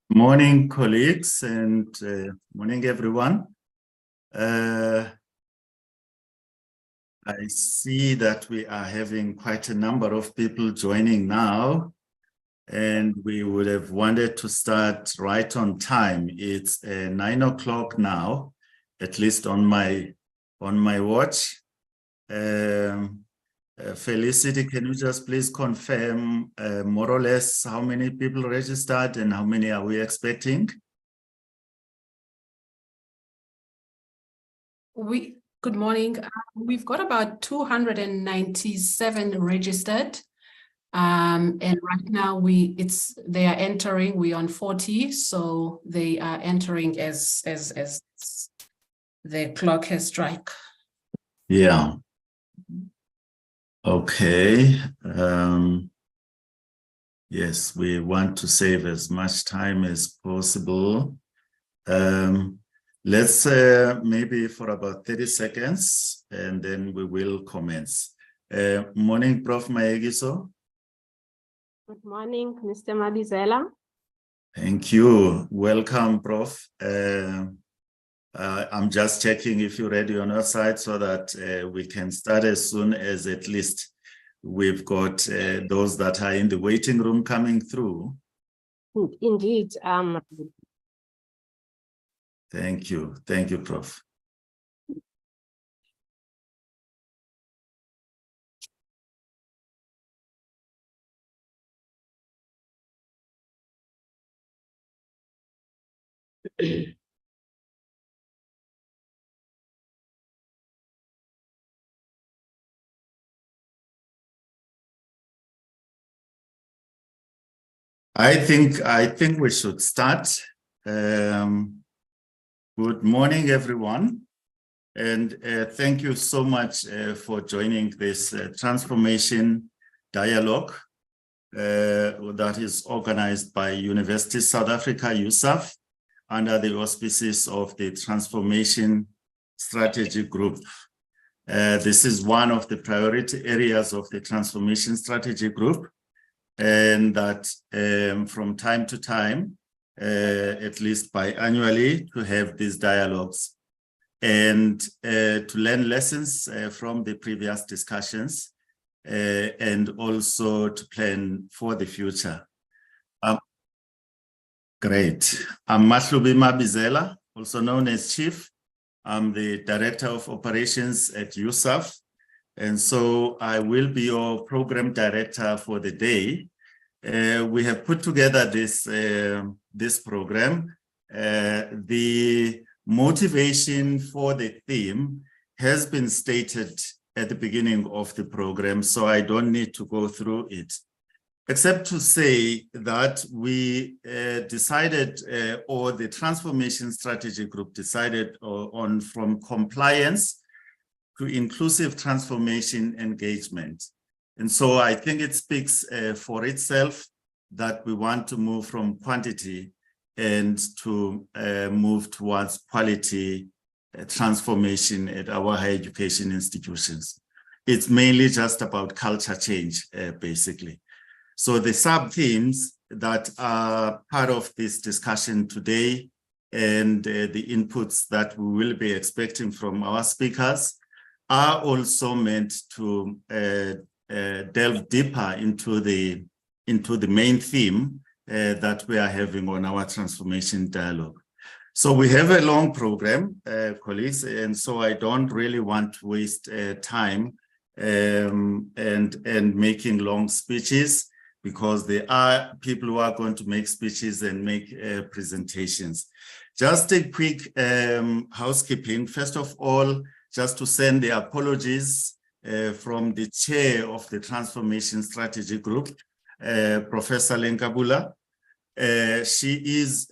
Morning, colleagues, and morning, everyone. I see that we are having quite a number of people joining now, and we would have wanted to start right on time. It's 9 o'clock now, at least on my watch. Felicity, can you just please confirm more or less how many people registered and how many are we expecting? Good morning. We've got about 297 registered. And right now they are entering, we're on 40, so they are entering as the clock has struck. Yeah. Okay. Yes, we want to save as much time as possible. Let's maybe for about 30 seconds, and then we will commence. Morning, Prof. Maegiso. Good morning, Mr. Mabizela. Thank you. Welcome, Prof. I'm just checking if you're ready on our side so that we can start as soon as at least we've got those that are in the waiting room coming through. Indeed. Thank you. Thank you, Prof. I think we should start. Good morning, everyone. And thank you so much for joining this transformation dialogue that is organized by University of South Africa, USAf, under the auspices of the Transformation Strategy Group. This is one of the priority areas of the Transformation Strategy Group, and that from time to time, at least biannually, to have these dialogues and to learn lessons from the previous discussions and also to plan for the future. Great. I'm Mahlubi Mabizela, also known as Chief. I'm the Director of Operations at USAf. And so I will be your program director for the day. We have put together this program. The motivation for the theme has been stated at the beginning of the program, so I don't need to go through it, except to say that we decided, or the Transformation Strategy Group decided on from compliance to inclusive transformation engagement. And so I think it speaks for itself that we want to move from quantity and to move towards quality transformation at our higher education institutions. It's mainly just about culture change, basically. So the sub-themes that are part of this discussion today and the inputs that we will be expecting from our speakers are also meant to delve deeper into the main theme that we are having on our transformation dialogue. So we have a long program, colleagues, and so I don't really want to waste time and making long speeches, because there are people who are going to make speeches and make presentations. Just a quick housekeeping. First of all, just to send the apologies from the chair of the Transformation Strategy Group, Professor Lenkabula. She is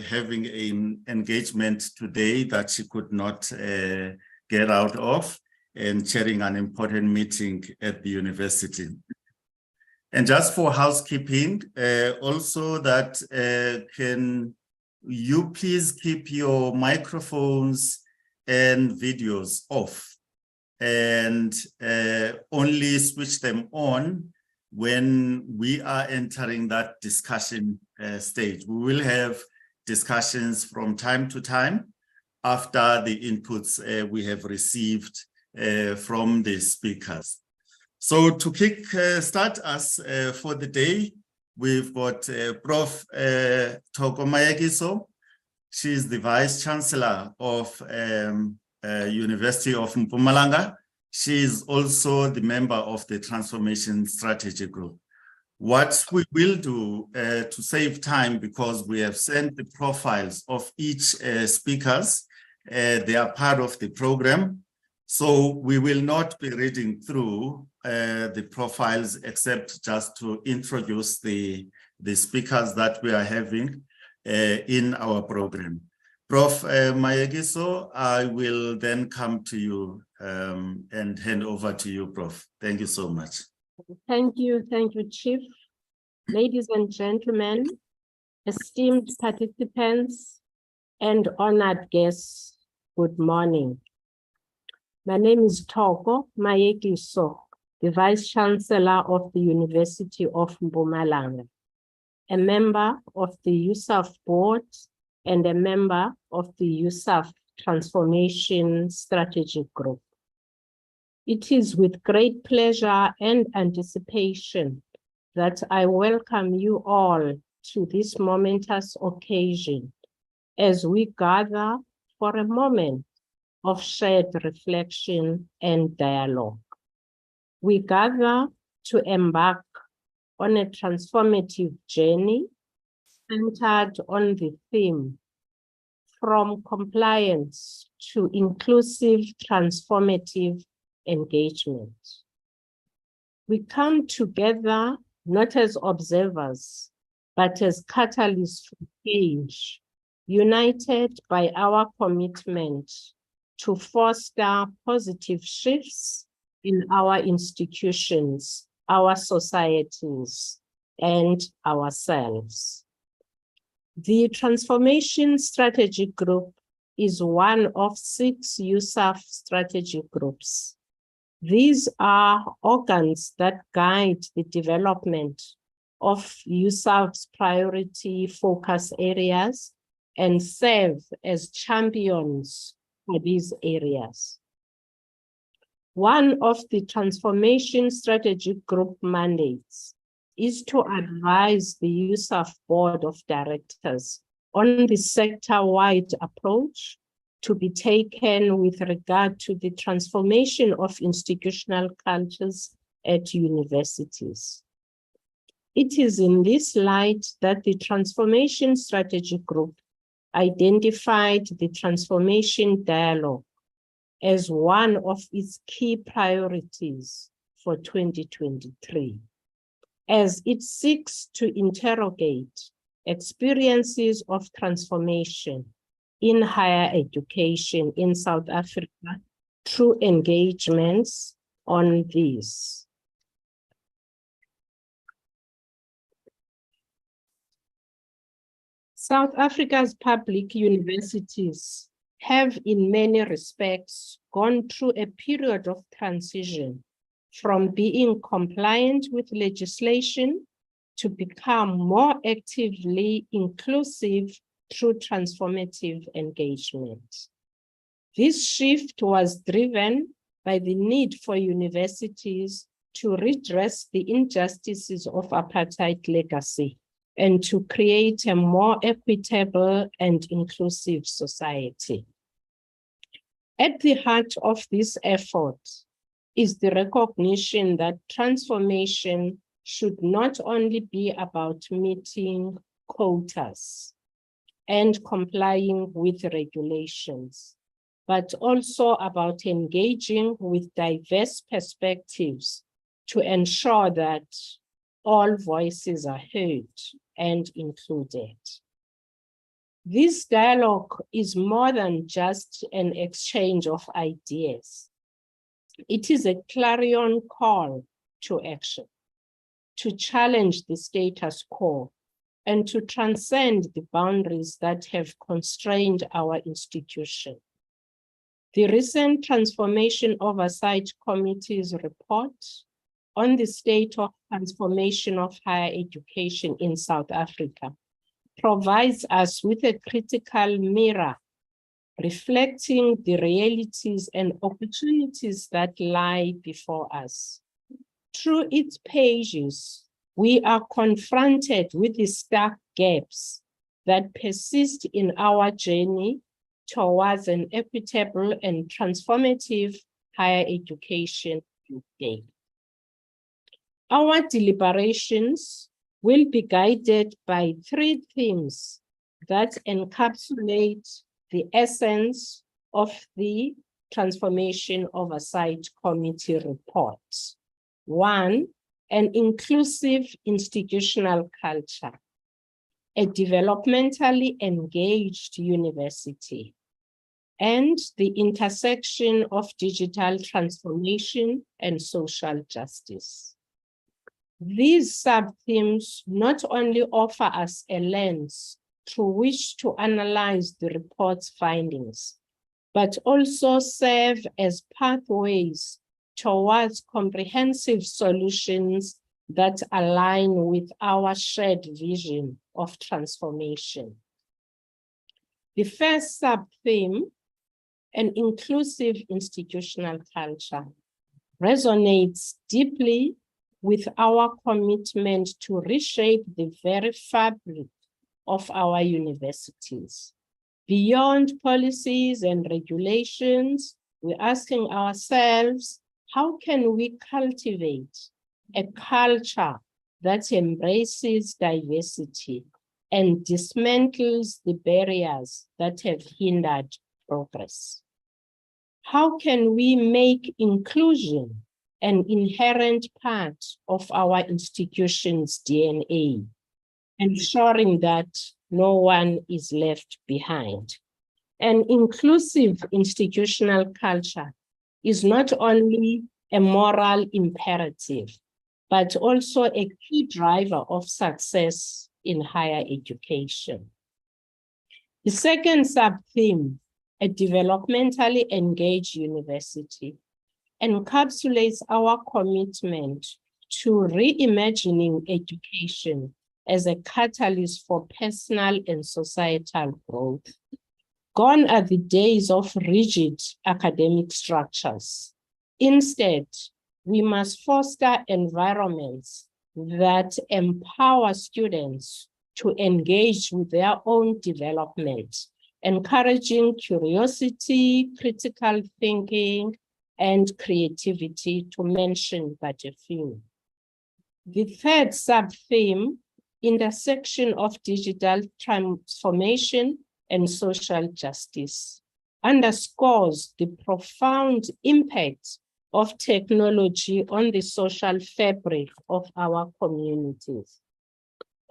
having an engagement today that she could not get out of, and chairing an important meeting at the university. And just for housekeeping, also that can you please keep your microphones and videos off, and only switch them on when we are entering that discussion stage. We will have discussions from time to time after the inputs we have received from the speakers. So to start us for the day, we've got Prof. Thoko Mayekiso. She is the Vice Chancellor of University of Mpumalanga. She is also the member of the Transformation Strategy Group. What we will do to save time, because we have sent the profiles of each speakers, they are part of the program. So we will not be reading through the profiles except just to introduce the speakers that we are having in our program. Prof. Mayekiso, I will then come to you and hand over to you, Prof. Thank you so much. Thank you, Chief. Ladies and gentlemen, esteemed participants and honored guests, good morning. My name is Thoko Mayekiso, the Vice Chancellor of the University of Mpumalanga, a member of the USAf board and a member of the USAf Transformation Strategy Group. It is with great pleasure and anticipation that I welcome you all to this momentous occasion as we gather for a moment of shared reflection and dialogue. We gather to embark on a transformative journey centered on the theme from compliance to inclusive transformative engagement. We come together not as observers, but as catalysts for change, united by our commitment to foster positive shifts in our institutions, our societies, and ourselves. The Transformation Strategy Group is one of 6 USAf strategy groups. These are organs that guide the development of USAf's priority focus areas and serve as champions for these areas. One of the Transformation Strategy Group mandates is to advise the USAf Board of Directors on the sector-wide approach to be taken with regard to the transformation of institutional cultures at universities. It is in this light that the Transformation Strategy Group identified the Transformation Dialogue as one of its key priorities for 2023, as it seeks to interrogate experiences of transformation in higher education in South Africa through engagements on this. South Africa's public universities have in many respects gone through a period of transition from being compliant with legislation to become more actively inclusive through transformative engagement. This shift was driven by the need for universities to redress the injustices of apartheid legacy and to create a more equitable and inclusive society. At the heart of this effort is the recognition that transformation should not only be about meeting quotas and complying with regulations, but also about engaging with diverse perspectives to ensure that all voices are heard and included. This dialogue is more than just an exchange of ideas. It is a clarion call to action, to challenge the status quo, and to transcend the boundaries that have constrained our institution. The recent Transformation Oversight Committee's report on the state of transformation of higher education in South Africa provides us with a critical mirror reflecting the realities and opportunities that lie before us. Through its pages, we are confronted with the stark gaps that persist in our journey towards an equitable and transformative higher education today. Our deliberations will be guided by 3 themes that encapsulate the essence of the Transformation Oversight Committee report. 1, an inclusive institutional culture, a developmentally engaged university, and the intersection of digital transformation and social justice. These sub-themes not only offer us a lens through which to analyze the report's findings, but also serve as pathways towards comprehensive solutions that align with our shared vision of transformation. The first sub-theme, an inclusive institutional culture, resonates deeply with our commitment to reshape the very fabric of our universities. Beyond policies and regulations, we're asking ourselves, how can we cultivate a culture that embraces diversity and dismantles the barriers that have hindered progress? How can we make inclusion an inherent part of our institution's DNA, ensuring that no one is left behind? An inclusive institutional culture is not only a moral imperative, but also a key driver of success in higher education. The second sub-theme, a developmentally engaged university, encapsulates our commitment to reimagining education as a catalyst for personal and societal growth. Gone are the days of rigid academic structures. Instead, we must foster environments that empower students to engage with their own development, encouraging curiosity, critical thinking, and creativity, to mention but a few. The third sub-theme, intersection of digital transformation and social justice, underscores the profound impact of technology on the social fabric of our communities.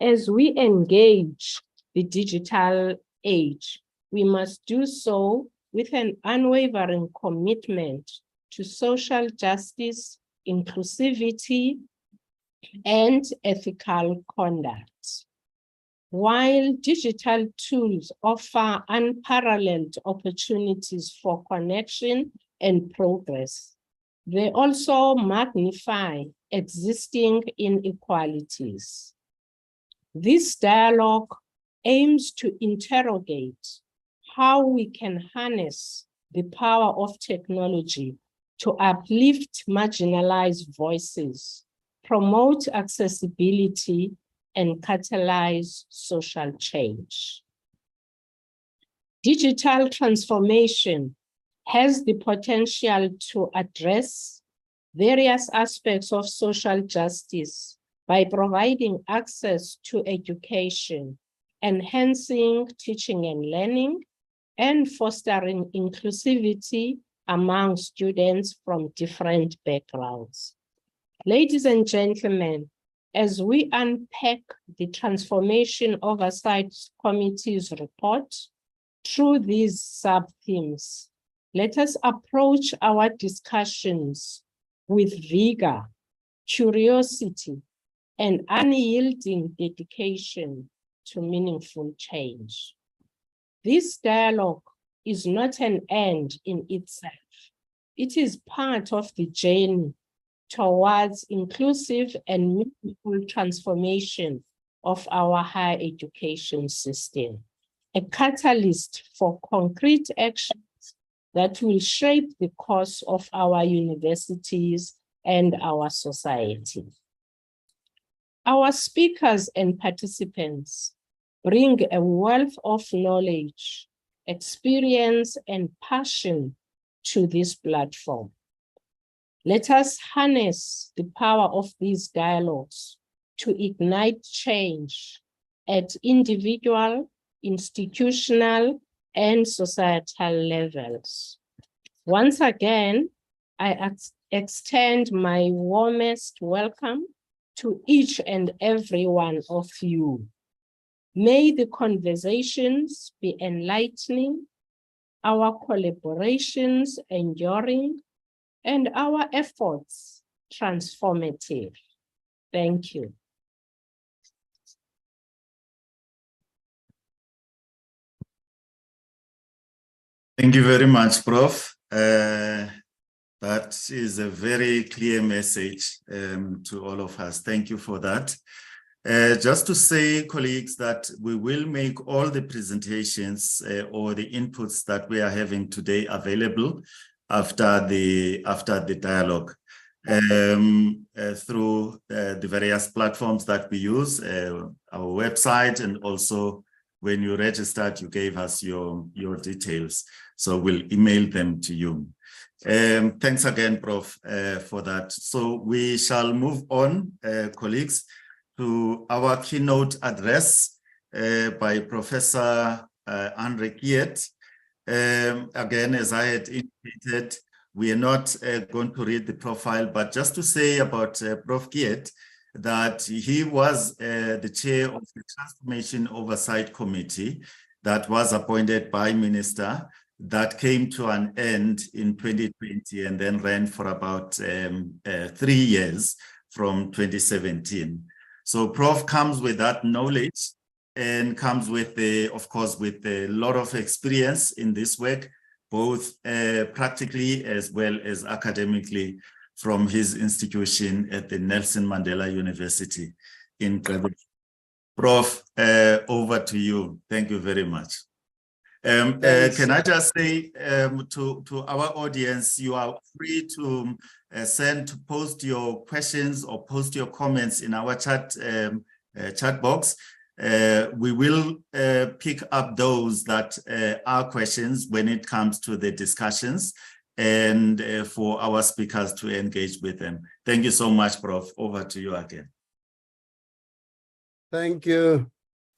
As we engage the digital age, we must do so with an unwavering commitment to social justice, inclusivity, and ethical conduct. While digital tools offer unparalleled opportunities for connection and progress, they also magnify existing inequalities. This dialogue aims to interrogate how we can harness the power of technology to uplift marginalized voices, promote accessibility, and catalyze social change. Digital transformation has the potential to address various aspects of social justice by providing access to education, enhancing teaching and learning, and fostering inclusivity among students from different backgrounds. Ladies and gentlemen, as we unpack the Transformation Oversight Committee's report through these sub-themes, let us approach our discussions with vigor, curiosity, and unyielding dedication to meaningful change. This dialogue is not an end in itself. It is part of the journey towards inclusive and meaningful transformation of our higher education system, a catalyst for concrete actions that will shape the course of our universities and our society. Our speakers and participants bring a wealth of knowledge, experience, and passion to this platform. Let us harness the power of these dialogues to ignite change at individual, institutional, and societal levels. Once again, I extend my warmest welcome to each and every one of you. May the conversations be enlightening, our collaborations enduring, and our efforts transformative. Thank you. Thank you very much, Prof. That is a very clear message to all of us. Thank you for that. Just to say, colleagues, that we will make all the presentations or the inputs that we are having today available after the dialogue through the various platforms that we use, our website, and also when you registered, you gave us your details. So we'll email them to you. Thanks again, Prof, for that. So we shall move on, colleagues, to our keynote address by Professor Andre Kiet. Again, as I had indicated, we are not going to read the profile, but just to say about Prof. Kiet, that he was the chair of the Transformation Oversight Committee that was appointed by Minister, that came to an end in 2020 and then ran for about 3 years from 2017. So Prof comes with that knowledge and comes with, of course, with a lot of experience in this work, both practically as well as academically, from his institution at the Nelson Mandela University in Durban. Prof, over to you. Thank you very much. Can I just say to our audience, you are free to post your questions or post your comments in our chat box. We will pick up those that are questions when it comes to the discussions, and for our speakers to engage with them. Thank you so much, Prof. Over to you again. Thank you.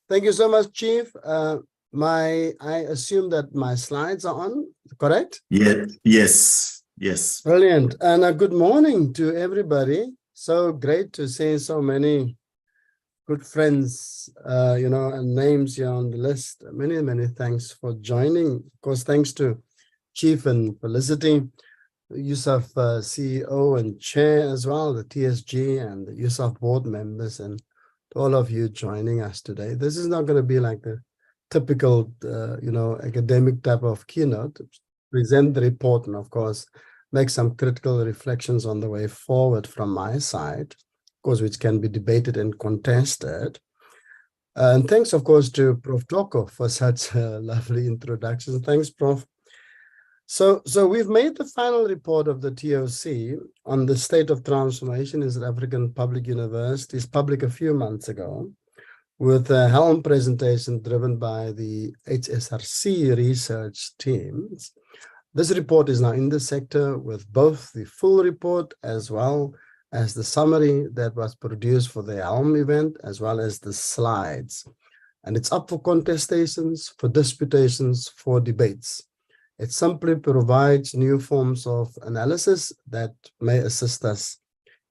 Thank you so much, Chief. I assume that my slides are on, correct? Yes. Brilliant. And good morning to everybody. So great to see so many good friends, and names here on the list. Many thanks for joining. Of course, thanks to Chief and Felicity, USAf CEO and Chair as well, the TSG and the USAf board members, and to all of you joining us today. This is not going to be like the typical, academic type of keynote. Present the report and, of course, make some critical reflections on the way forward from my side, of course, which can be debated and contested. And thanks, of course, to Prof. Toko for such a lovely introduction. Thanks, Prof. So we've made the final report of the TOC on the state of transformation in South African public universities public a few months ago, with a helm presentation driven by the HSRC research teams. This report is now in the sector with both the full report as well as the summary that was produced for the helm event, as well as the slides. And it's up for contestations, for disputations, for debates. It simply provides new forms of analysis that may assist us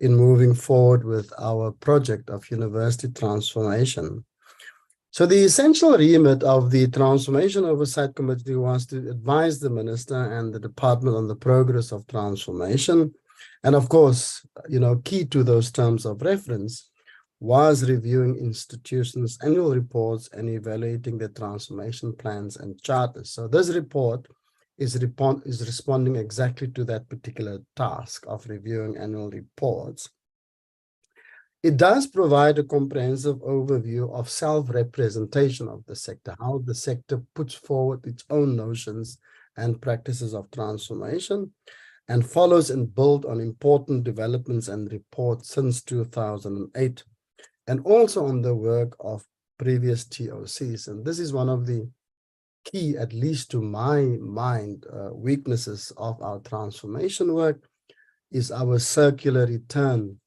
in moving forward with our project of university transformation. So the essential remit of the Transformation Oversight Committee was to advise the Minister and the Department on the progress of transformation. And of course, key to those terms of reference was reviewing institutions' annual reports and evaluating their transformation plans and charters. So this report is responding exactly to that particular task of reviewing annual reports. It does provide a comprehensive overview of self-representation of the sector, how the sector puts forward its own notions and practices of transformation, and follows and builds on important developments and reports since 2008, and also on the work of previous TOCs. And this is one of the key, at least to my mind, weaknesses of our transformation work, is our circular return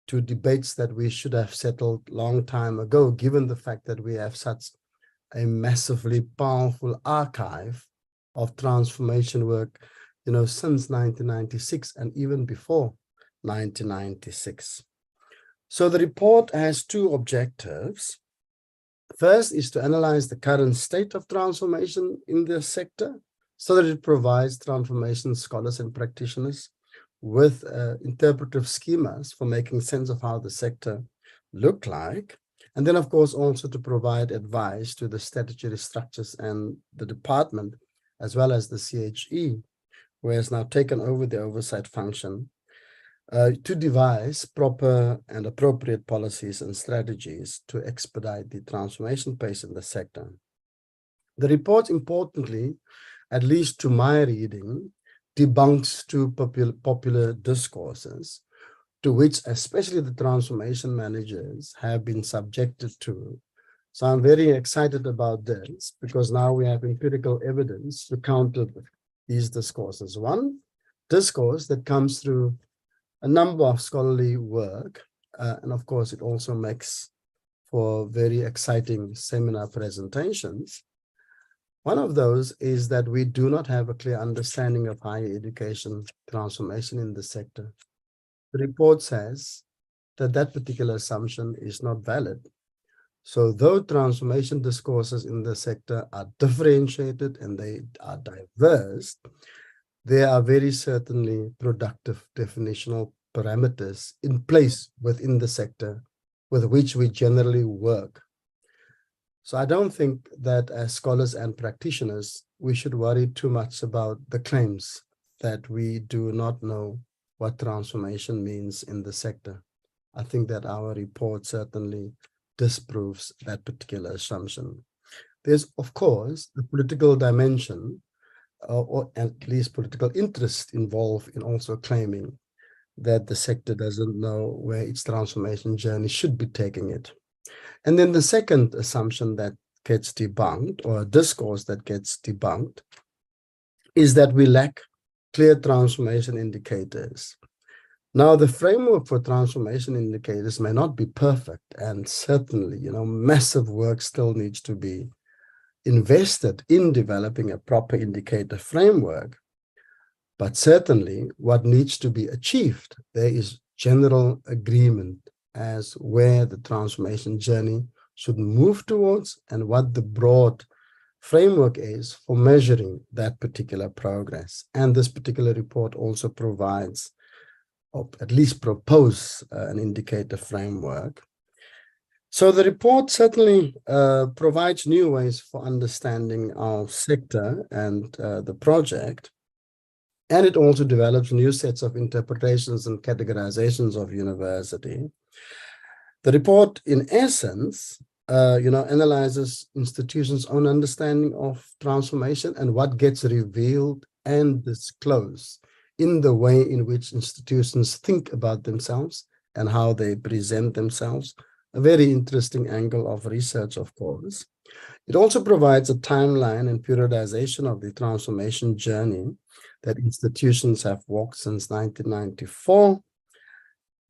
to debates that we should have settled long time ago, given the fact that we have such a massively powerful archive of transformation work, since 1996 and even before 1996. So the report has two objectives. First is to analyze the current state of transformation in the sector so that it provides transformation scholars and practitioners with interpretive schemas for making sense of how the sector look like. And then, of course, also to provide advice to the statutory structures and the department, as well as the CHE, who has now taken over the oversight function, to devise proper and appropriate policies and strategies to expedite the transformation pace in the sector. The report, importantly, at least to my reading, debunks two popular discourses to which especially the transformation managers have been subjected to. So I'm very excited about this because now we have empirical evidence to counter these discourses. One discourse that comes through a number of scholarly work, and of course it also makes for very exciting seminar presentations. One of those is that we do not have a clear understanding of higher education transformation in the sector. The report says that that particular assumption is not valid. So though transformation discourses in the sector are differentiated and they are diverse, there are very certainly productive definitional parameters in place within the sector with which we generally work. So I don't think that as scholars and practitioners, we should worry too much about the claims that we do not know what transformation means in the sector. I think that our report certainly disproves that particular assumption. There's, of course, the political dimension, or at least political interest involved in also claiming that the sector doesn't know where its transformation journey should be taking it. And then the second assumption that gets debunked, or a discourse that gets debunked, is that we lack clear transformation indicators. Now, the framework for transformation indicators may not be perfect, and certainly, massive work still needs to be invested in developing a proper indicator framework. But certainly, what needs to be achieved, there is general agreement as where the transformation journey should move towards and what the broad framework is for measuring that particular progress. And this particular report also provides, or at least propose, an indicator framework. So the report certainly provides new ways for understanding our sector and the project. And it also develops new sets of interpretations and categorizations of university. The report, in essence, analyzes institutions' own understanding of transformation and what gets revealed and disclosed in the way in which institutions think about themselves and how they present themselves. A very interesting angle of research, of course. It also provides a timeline and periodization of the transformation journey that institutions have walked since 1994.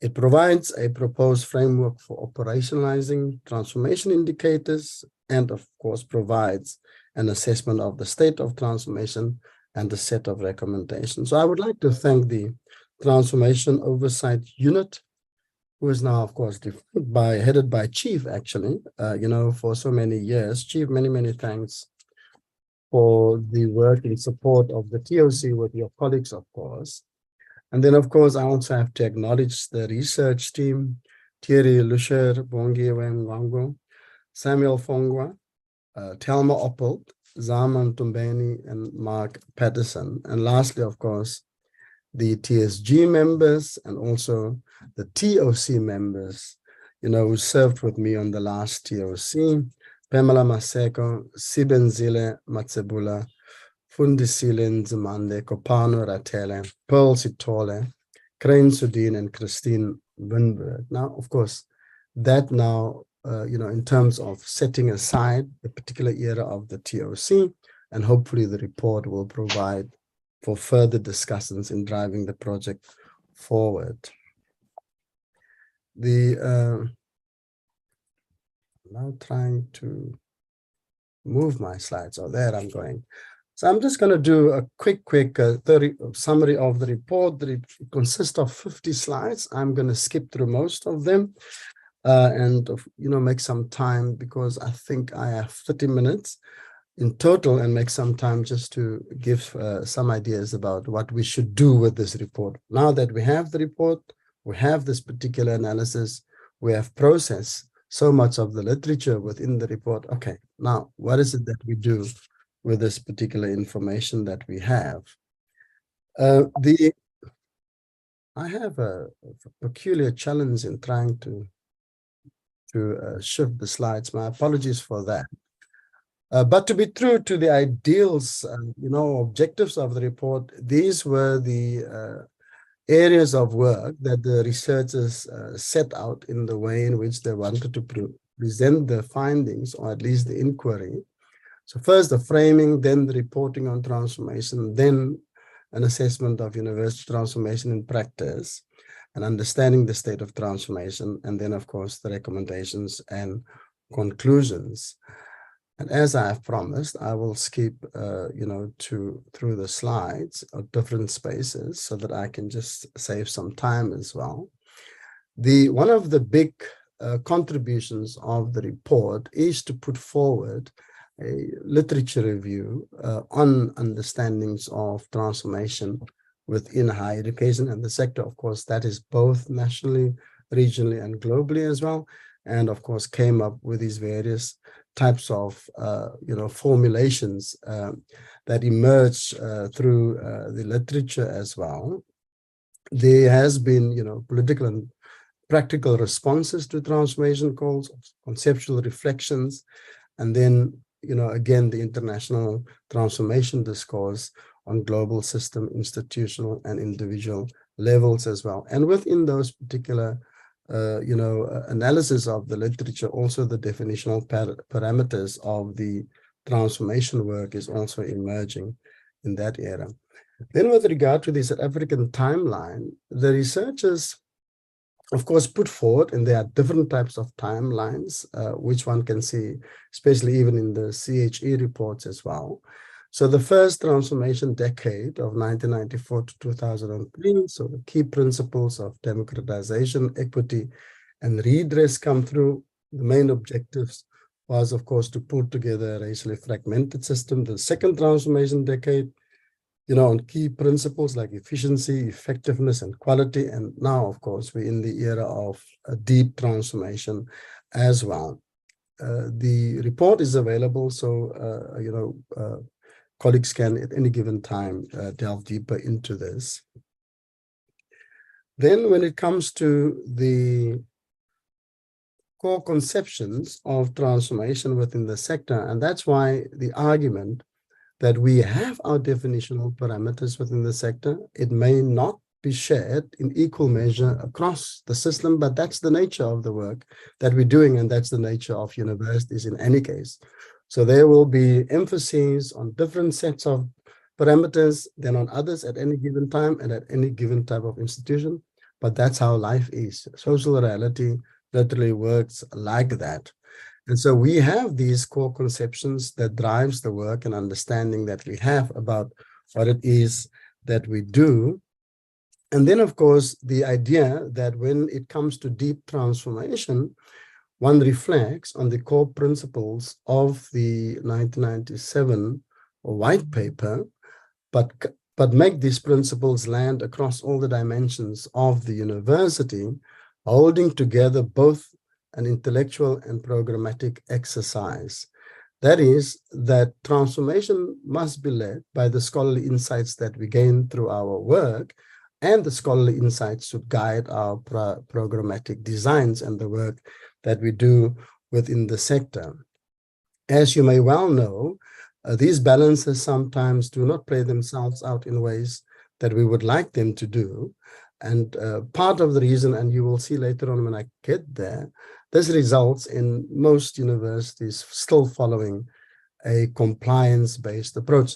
It provides a proposed framework for operationalizing transformation indicators and, of course, provides an assessment of the state of transformation and a set of recommendations. So I would like to thank the Transformation Oversight Unit, who is now, of course, headed by Chief, actually, for so many years. Chief, many, many thanks for the work in support of the TOC with your colleagues, of course. And then, of course, I also have to acknowledge the research team, Thierry Lusher, Bongiwe Mwango, Samuel Fongwa, Thelma Oppold, Zaman Tumbeni and Mark Patterson. And lastly, of course, the TSG members and also the TOC members, who served with me on the last TOC, Pamela Maseko, Sibenzile Matsebula, Fundisile Nzimande, Kopano Ratele, Pearl Sitole, Crane Sudin, and Christine Winberg. Now, of course, that now, in terms of setting aside the particular era of the TOC, and hopefully the report will provide for further discussions in driving the project forward. Now trying to move my slides. Oh, there I'm going. So I'm just going to do a quick summary of the report. It consists of 50 slides. I'm going to skip through most of them and make some time, because I think I have 30 minutes in total, and make some time just to give some ideas about what we should do with this report. Now that we have the report, we have this particular analysis, we have processed so much of the literature within the report. Okay, now what is it that we do with this particular information that we have? I have a peculiar challenge in trying to shift the slides. My apologies for that. But to be true to the ideals, objectives of the report, these were the areas of work that the researchers set out in the way in which they wanted to present the findings, or at least the inquiry. So first the framing, then the reporting on transformation, then an assessment of university transformation in practice, and understanding the state of transformation, and then of course the recommendations and conclusions. And as I have promised, I will skip, through the slides of different spaces so that I can just save some time as well. One of the big contributions of the report is to put forward a literature review on understandings of transformation within higher education and the sector. Of course, that is both nationally, regionally, and globally as well. And of course, came up with these various types of formulations that emerge through the literature as well. There has been political and practical responses to transformation calls, conceptual reflections, and then again the international transformation discourse on global system, institutional, and individual levels as well. And within those particular analysis of the literature, also the definitional parameters of the transformation work is also emerging in that era. Then with regard to the South African timeline, the researchers, of course, put forward, and there are different types of timelines, which one can see, especially even in the CHE reports as well. So the first transformation decade of 1994 to 2003, so the key principles of democratization, equity, and redress come through. The main objectives was, of course, to put together a racially fragmented system. The second transformation decade, on key principles like efficiency, effectiveness, and quality. And now, of course, we're in the era of a deep transformation as well. The report is available, so, colleagues can at any given time delve deeper into this. Then when it comes to the core conceptions of transformation within the sector, and that's why the argument that we have our definitional parameters within the sector, it may not be shared in equal measure across the system, but that's the nature of the work that we're doing, and that's the nature of universities in any case. So there will be emphases on different sets of parameters than on others at any given time and at any given type of institution. But that's how life is. Social reality literally works like that. And so we have these core conceptions that drives the work and understanding that we have about what it is that we do. And then, of course, the idea that when it comes to deep transformation, one reflects on the core principles of the 1997 white paper, but make these principles land across all the dimensions of the university, holding together both an intellectual and programmatic exercise That is, that transformation must be led by the scholarly insights that we gain through our work, and the scholarly insights should guide our programmatic designs and the work that we do within the sector. As you may well know, these balances sometimes do not play themselves out in ways that we would like them to do. And part of the reason, and you will see later on when I get there, this results in most universities still following a compliance-based approach,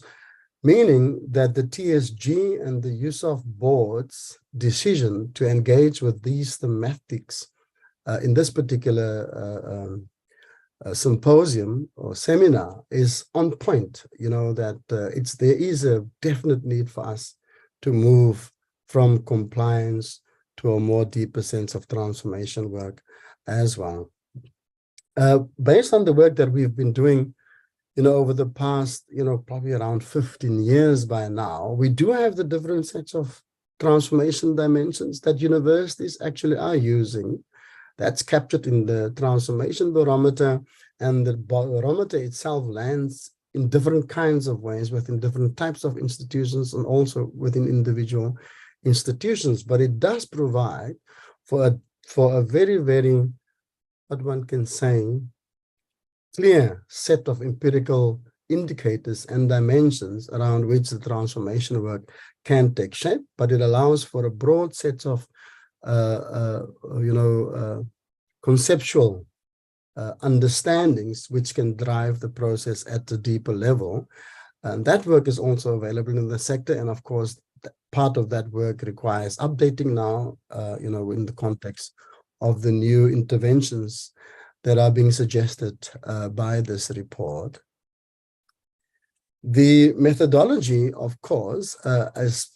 meaning that the TSG and the USAf board's decision to engage with these thematics in this particular symposium or seminar is on point. You know, that there is a definite need for us to move from compliance to a more deeper sense of transformation work as well. Based on the work that we've been doing, you know, over the past, you know, probably around 15 years by now, we do have the different sets of transformation dimensions that universities actually are using. That's captured in the transformation barometer, and the barometer itself lands in different kinds of ways within different types of institutions and also within individual institutions. But it does provide for a very, very, what one can say, clear set of empirical indicators and dimensions around which the transformation work can take shape, but it allows for a broad set of conceptual understandings which can drive the process at a deeper level. And that work is also available in the sector. And of course, part of that work requires updating now, in the context of the new interventions that are being suggested by this report. The methodology, of course, is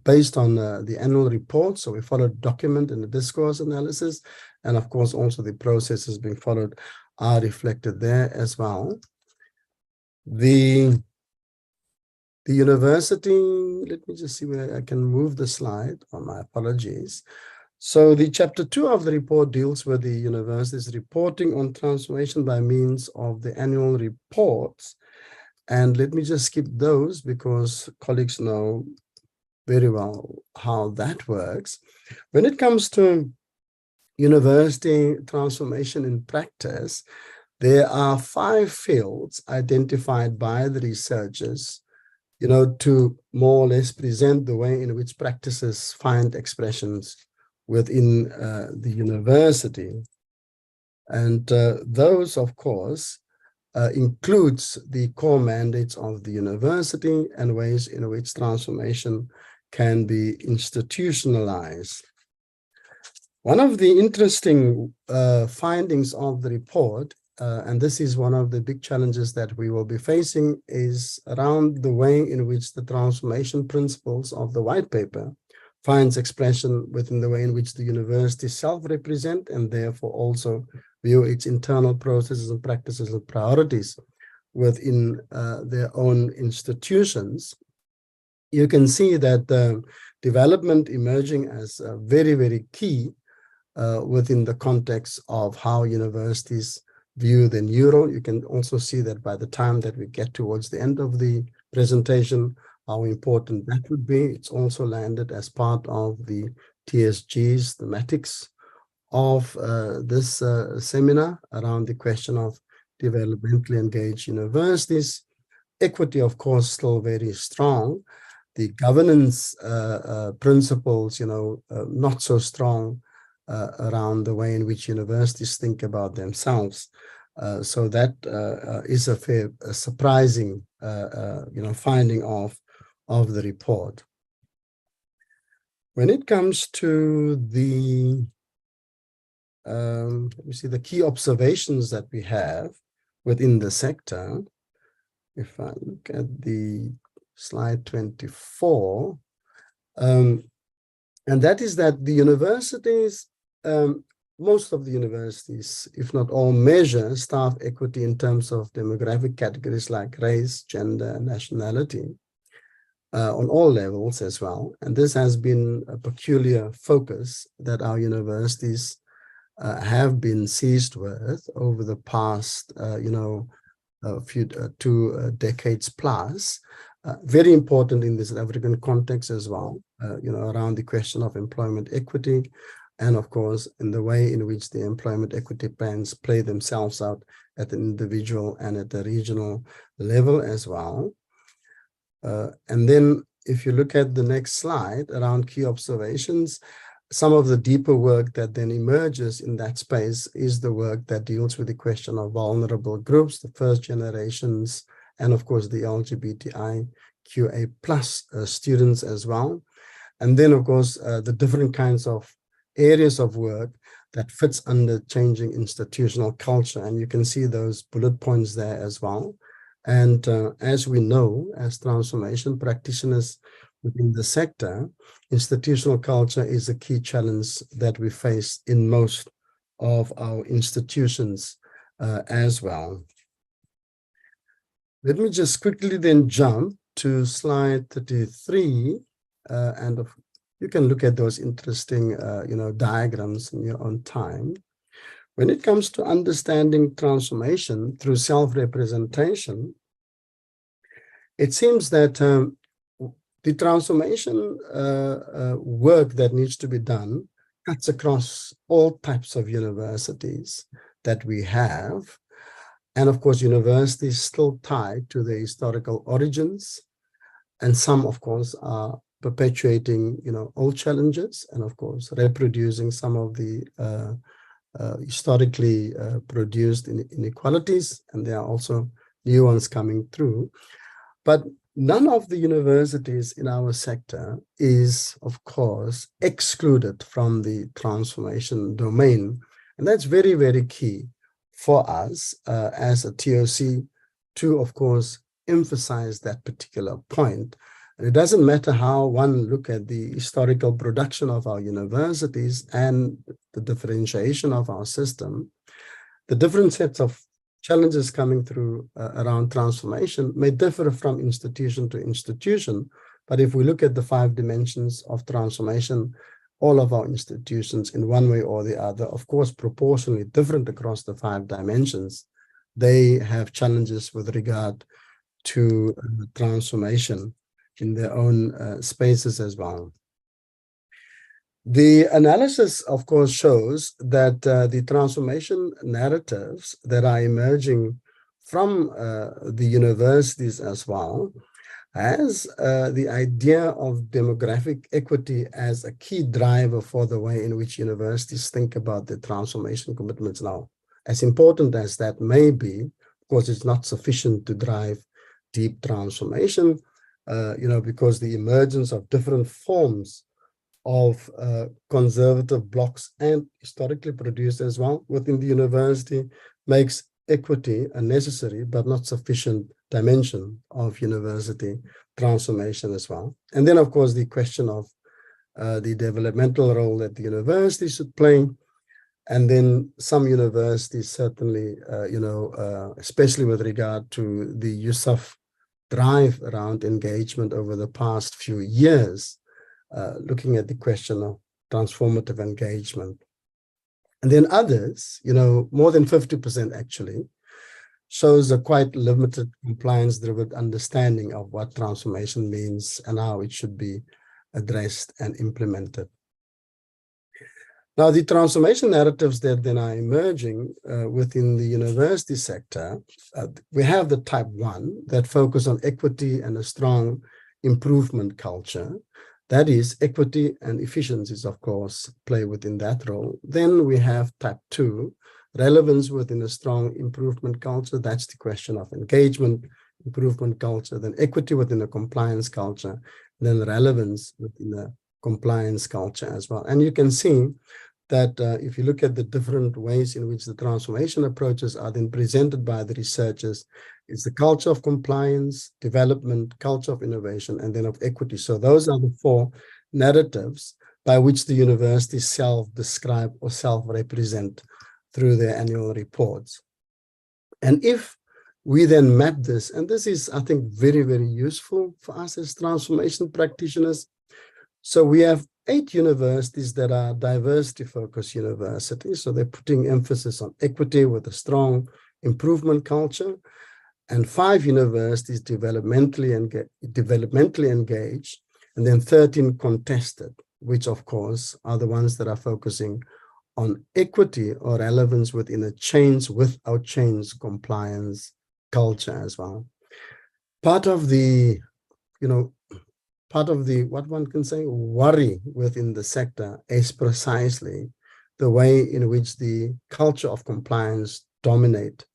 based on the annual report. So we followed document and the discourse analysis, and of course also the processes being followed are reflected there as well. The university, let me just see where I can move the slide. Oh, my apologies. So the chapter 2 of the report deals with the university's reporting on transformation by means of the annual reports. And let me just skip those because colleagues know very well how that works. When it comes to university transformation in practice, there are 5 fields identified by the researchers, to more or less present the way in which practices find expressions within the university. And those, of course, includes the core mandates of the university and ways in which transformation can be institutionalized. One of the interesting findings of the report, and this is one of the big challenges that we will be facing, is around the way in which the transformation principles of the white paper finds expression within the way in which the university self-represent and therefore also view its internal processes and practices and priorities within their own institutions. You can see that the development emerging as very, very key within the context of how universities view the new role. You can also see that by the time that we get towards the end of the presentation, how important that would be. It's also landed as part of the TSG's thematics of this seminar around the question of developmentally engaged universities. Equity, of course, still very strong. The governance principles, not so strong around the way in which universities think about themselves. So that is a surprising, finding of the report. When it comes to the, let me see, the key observations that we have within the sector, if I look at the slide 24, and that is that the universities, most of the universities, if not all, measure staff equity in terms of demographic categories like race, gender, and nationality on all levels as well. And this has been a peculiar focus that our universities have been seized with over the past, two decades plus. Very important in this African context as well, around the question of employment equity, and of course, in the way in which the employment equity plans play themselves out at the individual and at the regional level as well. And then if you look at the next slide around key observations, some of the deeper work that then emerges in that space is the work that deals with the question of vulnerable groups, the first generations, and of course the LGBTIQA plus students as well. And then of course the different kinds of areas of work that fits under changing institutional culture. And you can see those bullet points there as well. And as we know, as transformation practitioners within the sector, institutional culture is a key challenge that we face in most of our institutions as well. Let me just quickly then jump to slide 33, and you can look at those interesting diagrams in your own time. When it comes to understanding transformation through self-representation, it seems that the transformation work that needs to be done cuts across all types of universities that we have. And of course, universities still tied to their historical origins. And some, of course, are perpetuating, old challenges and, of course, reproducing some of the historically produced inequalities, and there are also new ones coming through. But none of the universities in our sector is, of course, excluded from the transformation domain. And that's very, very key for us as a TOC to, of course, emphasize that particular point. And it doesn't matter how one look at the historical production of our universities and the differentiation of our system, the different sets of challenges coming through around transformation may differ from institution to institution. But if we look at the 5 dimensions of transformation, all of our institutions in one way or the other, of course, proportionally different across the 5 dimensions, they have challenges with regard to transformation in their own spaces as well. The analysis, of course, shows that the transformation narratives that are emerging from the universities as well has the idea of demographic equity as a key driver for the way in which universities think about the transformation commitments now. As important as that may be, of course, it's not sufficient to drive deep transformation, because the emergence of different forms of conservative blocks and historically produced as well within the university makes equity a necessary but not sufficient dimension of university transformation as well. And then, of course, the question of the developmental role that the university should play. And then some universities certainly, especially with regard to the USAf drive around engagement over the past few years, looking at the question of transformative engagement. And then others, more than 50% actually, shows a quite limited compliance-driven understanding of what transformation means and how it should be addressed and implemented. Now, the transformation narratives that then are emerging within the university sector, we have the type 1 that focus on equity and a strong improvement culture. That is, equity and efficiencies, of course, play within that role. Then we have type 2, relevance within a strong improvement culture. That's the question of engagement, improvement culture, then equity within a compliance culture, then relevance within a compliance culture as well. And you can see that if you look at the different ways in which the transformation approaches are then presented by the researchers, it's the culture of compliance, development, culture of innovation, and then of equity. So those are the 4 narratives by which the universities self-describe or self-represent through their annual reports. And if we then map this, and this is, I think, very, very useful for us as transformation practitioners. So we have 8 universities that are diversity-focused universities. So they're putting emphasis on equity with a strong improvement culture. and 5 universities developmentally engaged, and then 13 contested, which of course are the ones that are focusing on equity or relevance within a change without change compliance culture as well. Part of the, what one can say, worry within the sector is precisely the way in which the culture of compliance dominate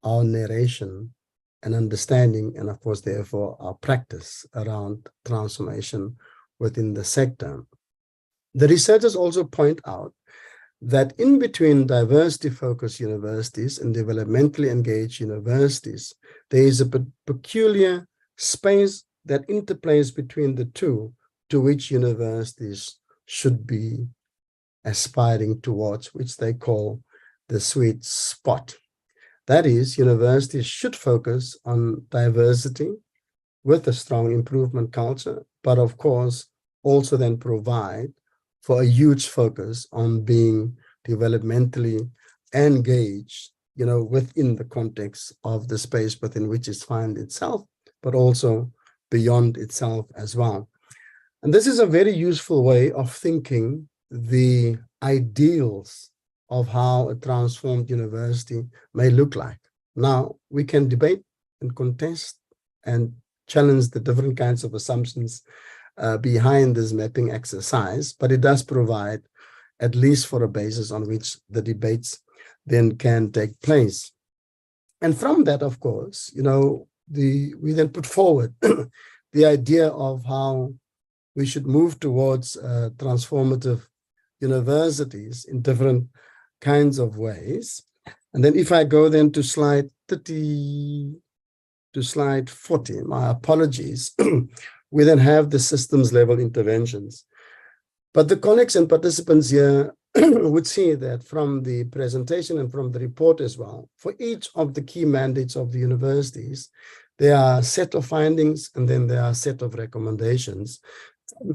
our narration and understanding, and of course, therefore, our practice around transformation within the sector. The researchers also point out that in between diversity-focused universities and developmentally engaged universities, there is a peculiar space that interplays between the two, to which universities should be aspiring towards, which they call the sweet spot. That is, universities should focus on diversity with a strong improvement culture, but of course, also then provide for a huge focus on being developmentally engaged, within the context of the space within which it finds itself, but also beyond itself as well. And this is a very useful way of thinking the ideals of how a transformed university may look like. Now, we can debate and contest and challenge the different kinds of assumptions behind this mapping exercise, but it does provide at least for a basis on which the debates then can take place. And from that, of course, we then put forward the idea of how we should move towards transformative universities in different kinds of ways. And then if I go then to slide 30 to slide 40, my apologies, we then have the systems level interventions. But the colleagues and participants here would see that from the presentation and from the report as well, for each of the key mandates of the universities, there are a set of findings and then there are a set of recommendations.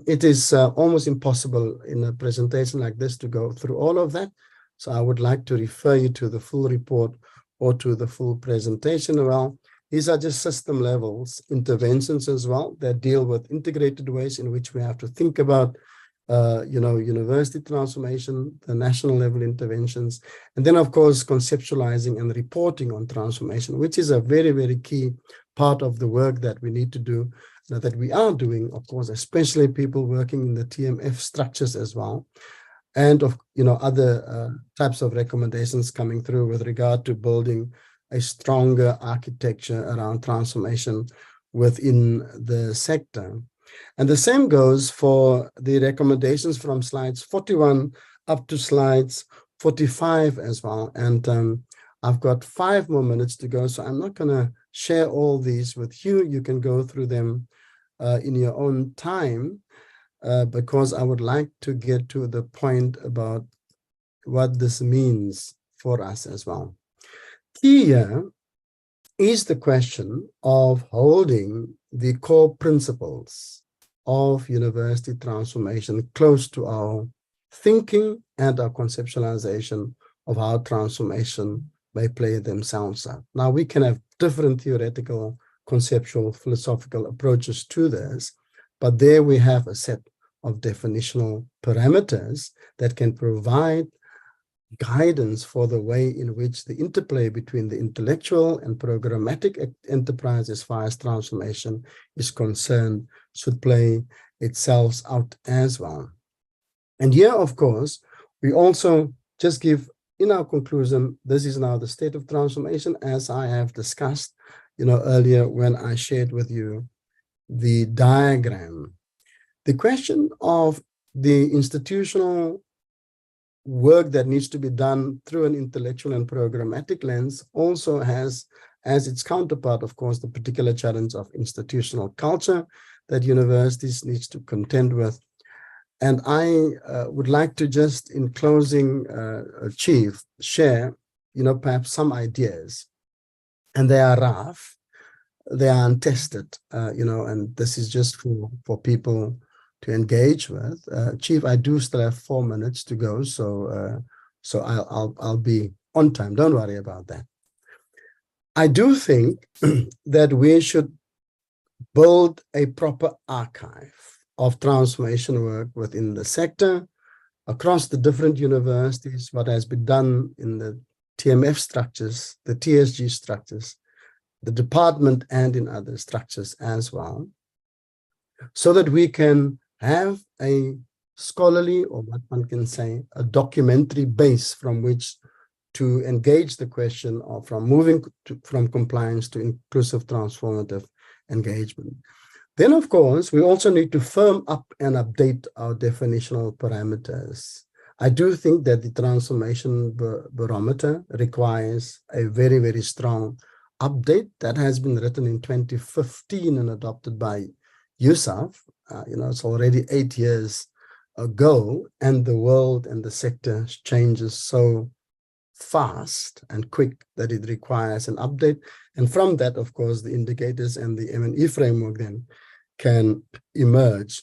It is almost impossible in a presentation like this to go through all of that. So I would like to refer you to the full report or to the full presentation. Well, these are just system levels interventions as well that deal with integrated ways in which we have to think about university transformation, the national level interventions, and then of course conceptualizing and reporting on transformation, which is a very, very key part of the work that we need to do, that we are doing, of course, especially people working in the TMF structures as well, and of other types of recommendations coming through with regard to building a stronger architecture around transformation within the sector. And the same goes for the recommendations from slides 41 up to slides 45 as well. And I've got 5 more minutes to go, so I'm not going to share all these with you. You can go through them in your own time, because I would like to get to the point about what this means for us as well. Key here is the question of holding the core principles of university transformation close to our thinking and our conceptualization of how transformation may play themselves out. Now, we can have different theoretical, conceptual, philosophical approaches to this, but there we have a set of definitional parameters that can provide guidance for the way in which the interplay between the intellectual and programmatic enterprise as far as transformation is concerned should play itself out as well. And here, of course, we also just give in our conclusion, this is now the state of transformation as I have discussed, earlier when I shared with you the diagram. The question of the institutional work that needs to be done through an intellectual and programmatic lens also has as its counterpart, of course, the particular challenge of institutional culture that universities need to contend with. And I would like to just, in closing, Chief, share, perhaps some ideas. And they are rough, they are untested, and this is just for people to engage with. Chief, I do still have 4 minutes to go, so I'll be on time. Don't worry about that. I do think that we should build a proper archive of transformation work within the sector, across the different universities, what has been done in the TMF structures, the TSG structures, the department, and in other structures as well, so that we can have a scholarly, or what one can say, a documentary base from which to engage the question of from moving from compliance to inclusive transformative engagement. Then, of course, we also need to firm up and update our definitional parameters. I do think that the transformation barometer requires a very, very strong update that has been written in 2015 and adopted by USAf. It's already 8 years ago, and the world and the sector changes so fast and quick that it requires an update. And from that, of course, the indicators and the M&E framework then can emerge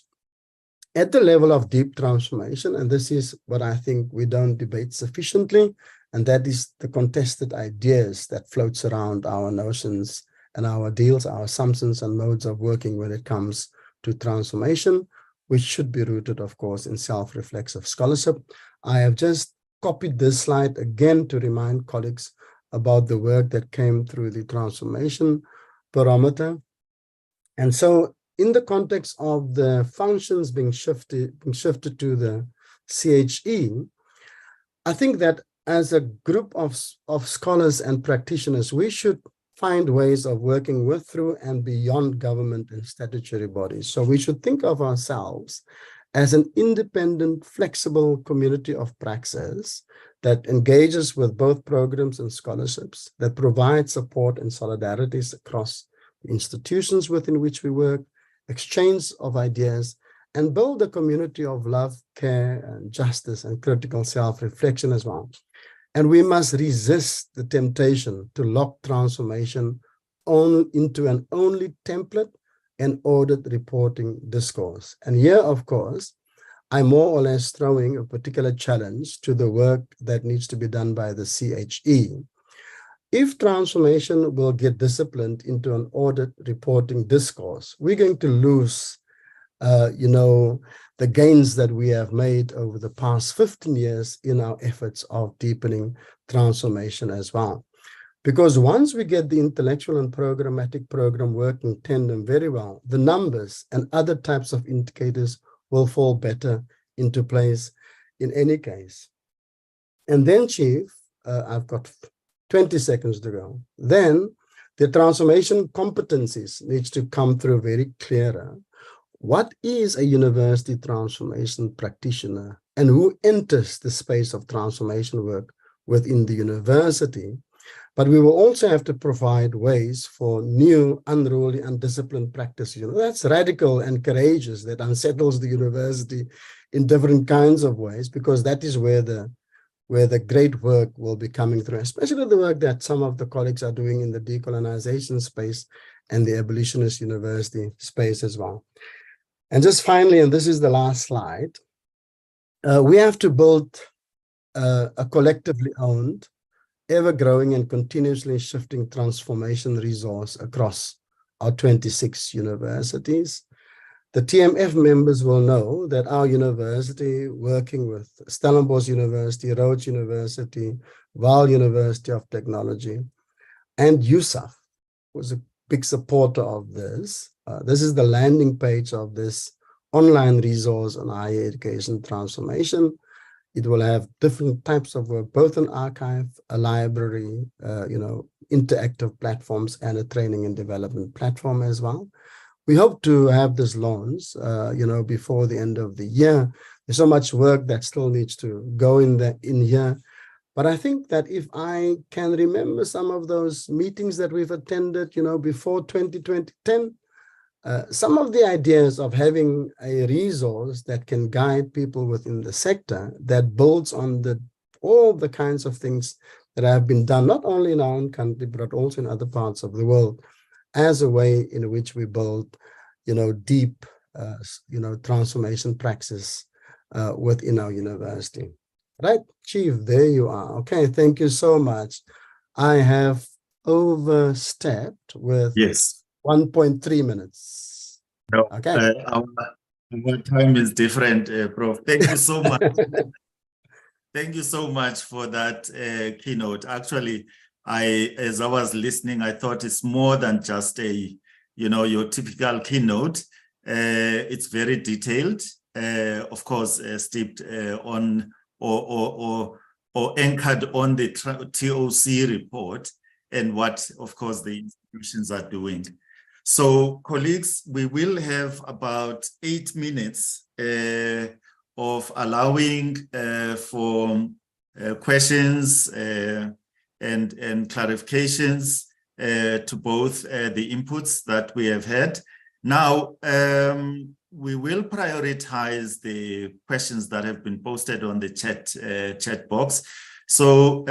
at the level of deep transformation. And this is what I think we don't debate sufficiently, and that is the contested ideas that floats around our notions and our deals, our assumptions and modes of working when it comes to transformation, which should be rooted, of course, in self-reflexive scholarship. I have just copied this slide again to remind colleagues about the work that came through the transformation barometer. And so in the context of the functions being shifted to the CHE, I think that as a group of scholars and practitioners, we should find ways of working with, through, and beyond government and statutory bodies. So we should think of ourselves as an independent, flexible community of praxis that engages with both programs and scholarships, that provide support and solidarities across the institutions within which we work, exchange of ideas, and build a community of love, care, and justice, and critical self-reflection as well. And we must resist the temptation to lock transformation into an only template and audit reporting discourse. And here, of course, I'm more or less throwing a particular challenge to the work that needs to be done by the CHE. If transformation will get disciplined into an audit reporting discourse, we're going to lose, the gains that we have made over the past 15 years in our efforts of deepening transformation as well. Because once we get the intellectual and programmatic program working tandem very well, the numbers and other types of indicators will fall better into place in any case. And then, Chief, I've got 20 seconds to go. Then the transformation competencies needs to come through very clearer. What is a university transformation practitioner, and who enters the space of transformation work within the university? But we will also have to provide ways for new, unruly, undisciplined practice. That's radical and courageous, that unsettles the university in different kinds of ways, because that is where the great work will be coming through, especially the work that some of the colleagues are doing in the decolonization space and the abolitionist university space as well. And just finally, and this is the last slide, we have to build a collectively owned, ever-growing and continuously shifting transformation resource across our 26 universities. The TMF members will know that our university, working with Stellenbosch University, Rhodes University, Vaal University of Technology, and USAf, was a big supporter of this. This is the landing page of this online resource on higher education transformation. It will have different types of work, both an archive, a library, interactive platforms, and a training and development platform as well. We hope to have this launched, before the end of the year. There's so much work that still needs to go in here. But I think that if I can remember some of those meetings that we've attended, before 2010, some of the ideas of having a resource that can guide people within the sector, that builds on all the kinds of things that have been done, not only in our own country, but also in other parts of the world, as a way in which we build, deep, transformation praxis within our university. Right, Chief, there you are. Okay, thank you so much. I have overstepped with Yes. 1.3 minutes. No, Okay. our time is different, Prof. Thank you so much. Thank you so much for that keynote. Actually, as I was listening, I thought it's more than just your typical keynote. It's very detailed, of course, steeped on or anchored on the TOC report and what, of course, the institutions are doing. So, colleagues, we will have about 8 minutes of allowing for questions and clarifications to both the inputs that we have had. Now, we will prioritize the questions that have been posted on the chat box. So,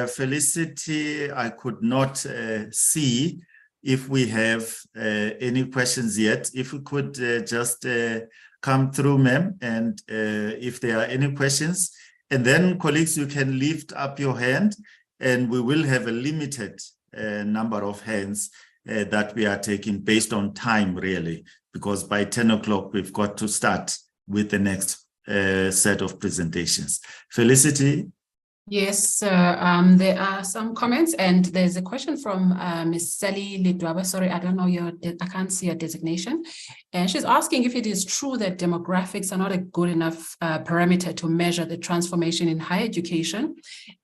Felicity, I could not see if we have any questions yet. If we could just come through, ma'am, and if there are any questions. And then, colleagues, you can lift up your hand, and we will have a limited number of hands that we are taking based on time, really, because by 10 o'clock, we've got to start with the next set of presentations. Felicity? Yes, there are some comments, and there's a question from Ms. Sally Lidwaba. Sorry, I don't know I can't see your designation. And she's asking if it is true that demographics are not a good enough parameter to measure the transformation in higher education.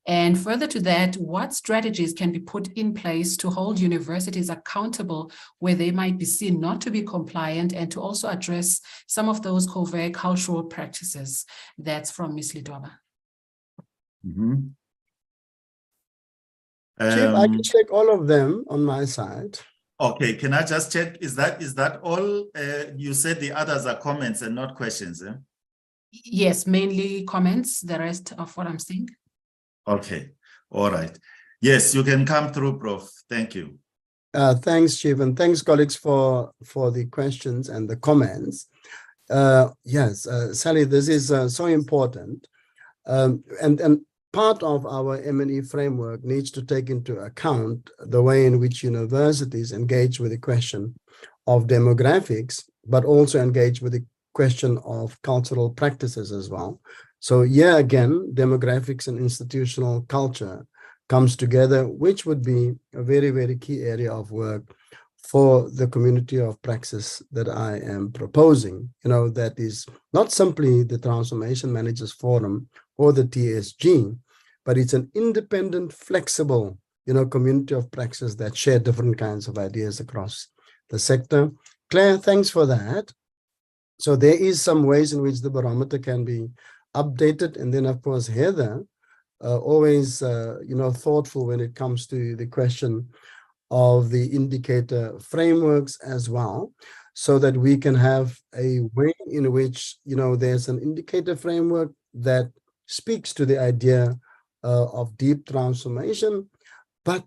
And further to that, what strategies can be put in place to hold universities accountable where they might be seen not to be compliant, and to also address some of those covert cultural practices? That's from Ms. Lidwaba. Mm-hmm. Chief, I can check all of them on my side. Okay, can I just check? Is that all? You said the others are comments and not questions, eh? Yes, mainly comments, the rest of what I'm saying. Okay, all right. Yes, you can come through, Prof. Thank you. Thanks, Chief, and thanks, colleagues, for the questions and the comments. Yes, Sally, this is so important. And part of our M&E framework needs to take into account the way in which universities engage with the question of demographics, but also engage with the question of cultural practices as well. So yeah, again, demographics and institutional culture comes together, which would be a very, very key area of work for the community of praxis that I am proposing. That is not simply the Transformation Managers Forum or the TSG, but it's an independent, flexible, community of praxis that share different kinds of ideas across the sector. Claire, thanks for that. So there is some ways in which the barometer can be updated. And then, of course, Heather, always, thoughtful when it comes to the question of the indicator frameworks as well, so that we can have a way in which, there's an indicator framework that speaks to the idea of deep transformation, but,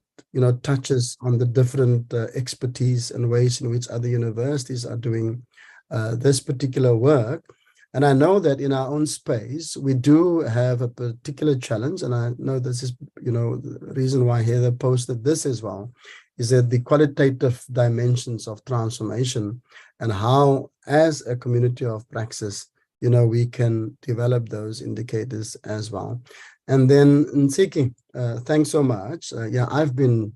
touches on the different expertise and ways in which other universities are doing this particular work. And I know that in our own space, we do have a particular challenge. And I know this is, the reason why Heather posted this as well, is that the qualitative dimensions of transformation and how, as a community of praxis, we can develop those indicators as well. And then Nsiki, thanks so much. Yeah, I've been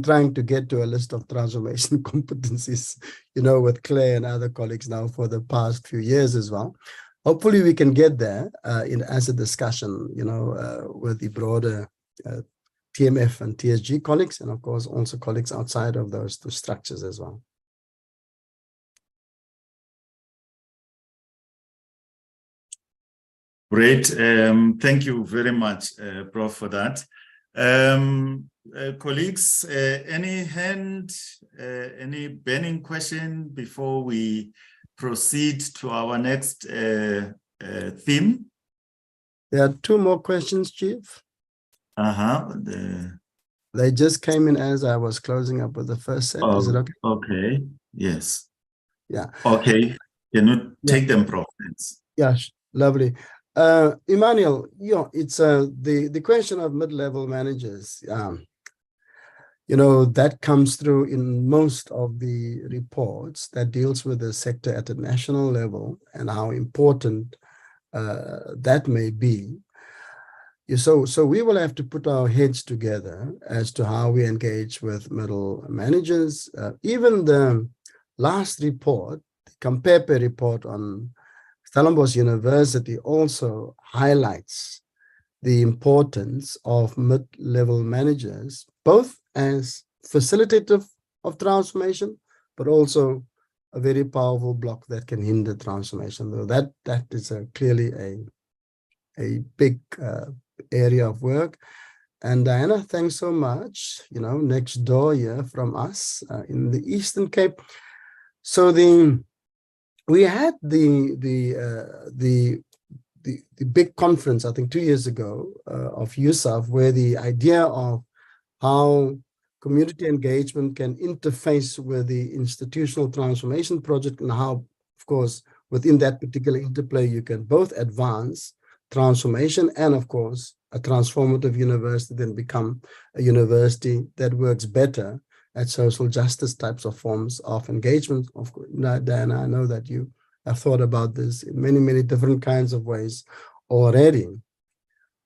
trying to get to a list of transformation competencies, with Claire and other colleagues now for the past few years as well. Hopefully we can get there as a discussion, with the broader TMF and TSG colleagues, and of course also colleagues outside of those two structures as well. Great. Thank you very much, Prof, for that. Colleagues, any burning question before we proceed to our next theme? There are two more questions, Chief. They just came in as I was closing up with the first set. Is it okay? Okay. Yes. Yeah. Okay. Can you take them, Prof? Yeah, lovely. Emmanuel, it's the question of mid-level managers. that comes through in most of the reports that deals with the sector at a national level and how important that may be. So we will have to put our heads together as to how we engage with middle managers. Even the last report, the Campepe report on Stellenbosch University, also highlights the importance of mid-level managers, both as facilitative of transformation, but also a very powerful block that can hinder transformation. Though that is clearly a big area of work. And Diana, thanks so much. Next door here from us in the Eastern Cape. So we had the big conference, I think 2 years ago, of USAf, where the idea of how community engagement can interface with the institutional transformation project, and how, of course, within that particular interplay, you can both advance transformation and, of course, a transformative university then become a university that works better at social justice types of forms of engagement. Of course, Diana, I know that you have thought about this in many, many different kinds of ways already.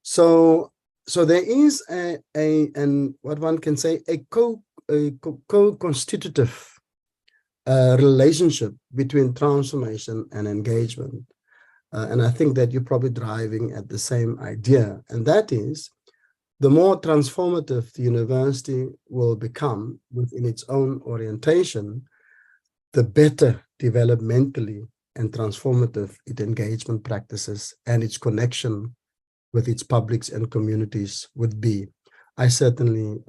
So there is and what one can say, a co-constitutive relationship between transformation and engagement. And I think that you're probably driving at the same idea, and that is, the more transformative the university will become within its own orientation, the better developmentally and transformative its engagement practices and its connection with its publics and communities would be. I certainly,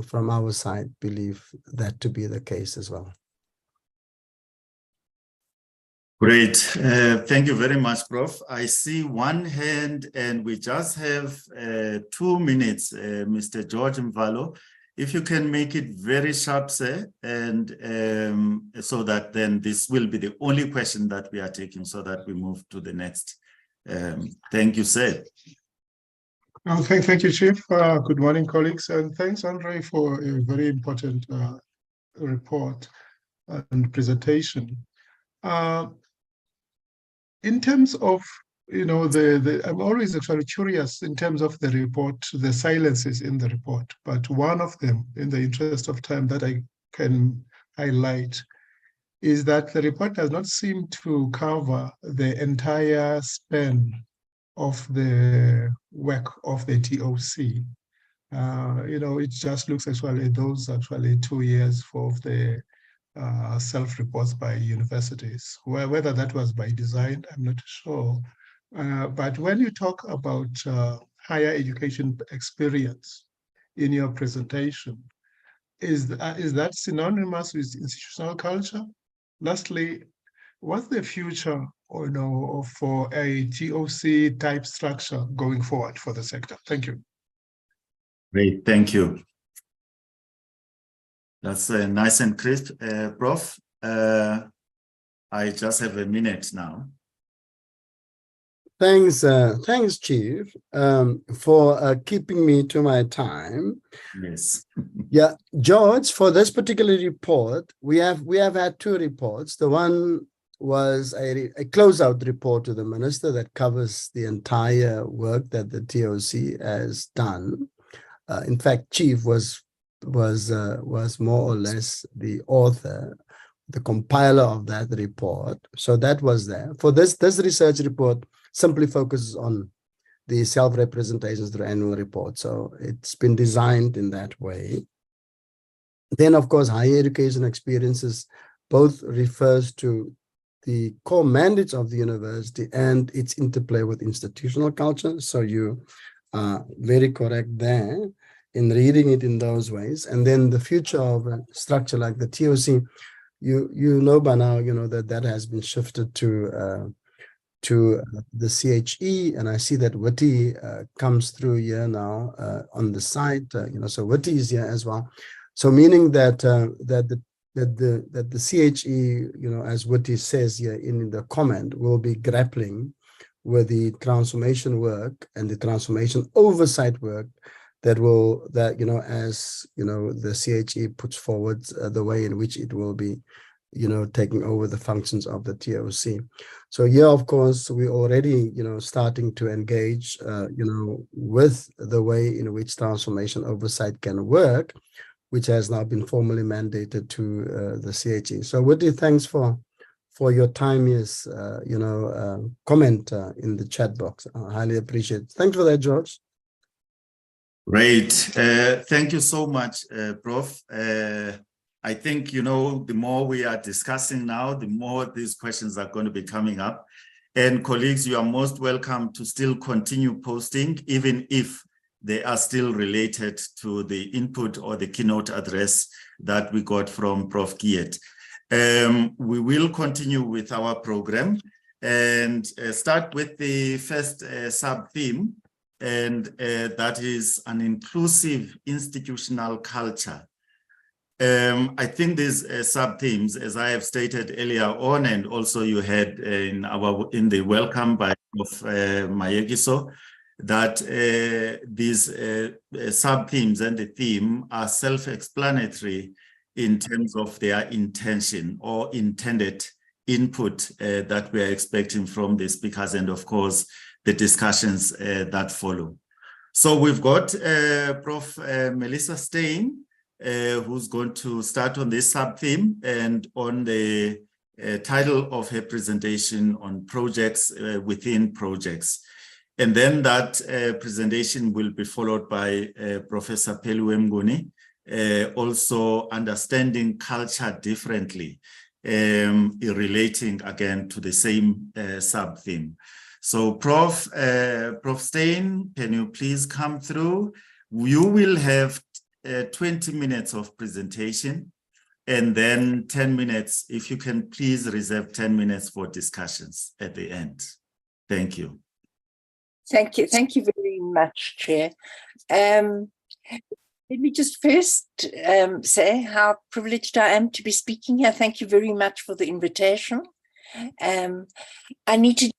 from our side, believe that to be the case as well. Great. Thank you very much, Prof. I see one hand and we just have 2 minutes, Mr. George Mvalo. If you can make it very sharp, sir, and so that then this will be the only question that we are taking so that we move to the next. Thank you, sir. Oh, thank you, Chief. Good morning, colleagues. And thanks, Andre, for a very important report and presentation. In terms of, I'm always actually curious in terms of the report, the silences in the report, but one of them, in the interest of time, that I can highlight is that the report does not seem to cover the entire span of the work of the TOC. It just looks actually those 2 years for the self-reports by universities. Whether that was by design, I'm not sure. But when you talk about higher education experience in your presentation, is that synonymous with institutional culture? Lastly, what's the future for a TOC type structure going forward for the sector? Thank you. Great, thank you. That's nice and crisp, Prof. I just have a minute now. Thanks, Chief, for keeping me to my time. Yes. Yeah, George, for this particular report, we have had 2 reports. The one was a closeout report to the minister that covers the entire work that the TOC has done. In fact, Chief was more or less the author, the compiler of that report. So that was there. For this research report simply focuses on the self-representations through annual report. So it's been designed in that way. Then, of course, higher education experiences both refers to the core mandates of the university and its interplay with institutional culture. So you are very correct there in reading it in those ways. And then the future of a structure like the TOC, you know by now, that has been shifted to the CHE, and I see that Witty comes through here now on the site. So Witty is here as well. So meaning that the CHE, as Witty says here in the comment, will be grappling with the transformation work and the transformation oversight work that will, that, you know, as, you know, the CHE puts forward the way in which it will be, you know, taking over the functions of the TOC. So yeah, of course, we're already, you know, starting to engage, you know, with the way in which transformation oversight can work, which has now been formally mandated to the CHE. So Woody, thanks for your time, yes, you know, comment in the chat box. I highly appreciate it. Thanks for that, George. Great. Thank you so much, Prof. I think, you know, the more we are discussing now, the more these questions are going to be coming up. And colleagues, you are most welcome to still continue posting, even if they are still related to the input or the keynote address that we got from Prof. Giet. We will continue with our program and start with the first sub-theme, and that is an inclusive institutional culture. I think these sub-themes, as I have stated earlier on, and also you had in the welcome by Prof. Mayekiso, that these sub-themes and the theme are self-explanatory in terms of their intention or intended input that we are expecting from the speakers, and of course, the discussions that follow. So we've got Prof. Melissa Steyn, who's going to start on this sub-theme and on the title of her presentation on projects within projects. And then that presentation will be followed by Professor Pelu Mnguni, also understanding culture differently, relating again to the same sub-theme. So Prof. Steyn, can you please come through? You will have 20 minutes of presentation and then 10 minutes, if you can please reserve 10 minutes for discussions at the end. Thank you. Thank you. Thank you very much, Chair. Let me just first say how privileged I am to be speaking here. Thank you very much for the invitation. I need to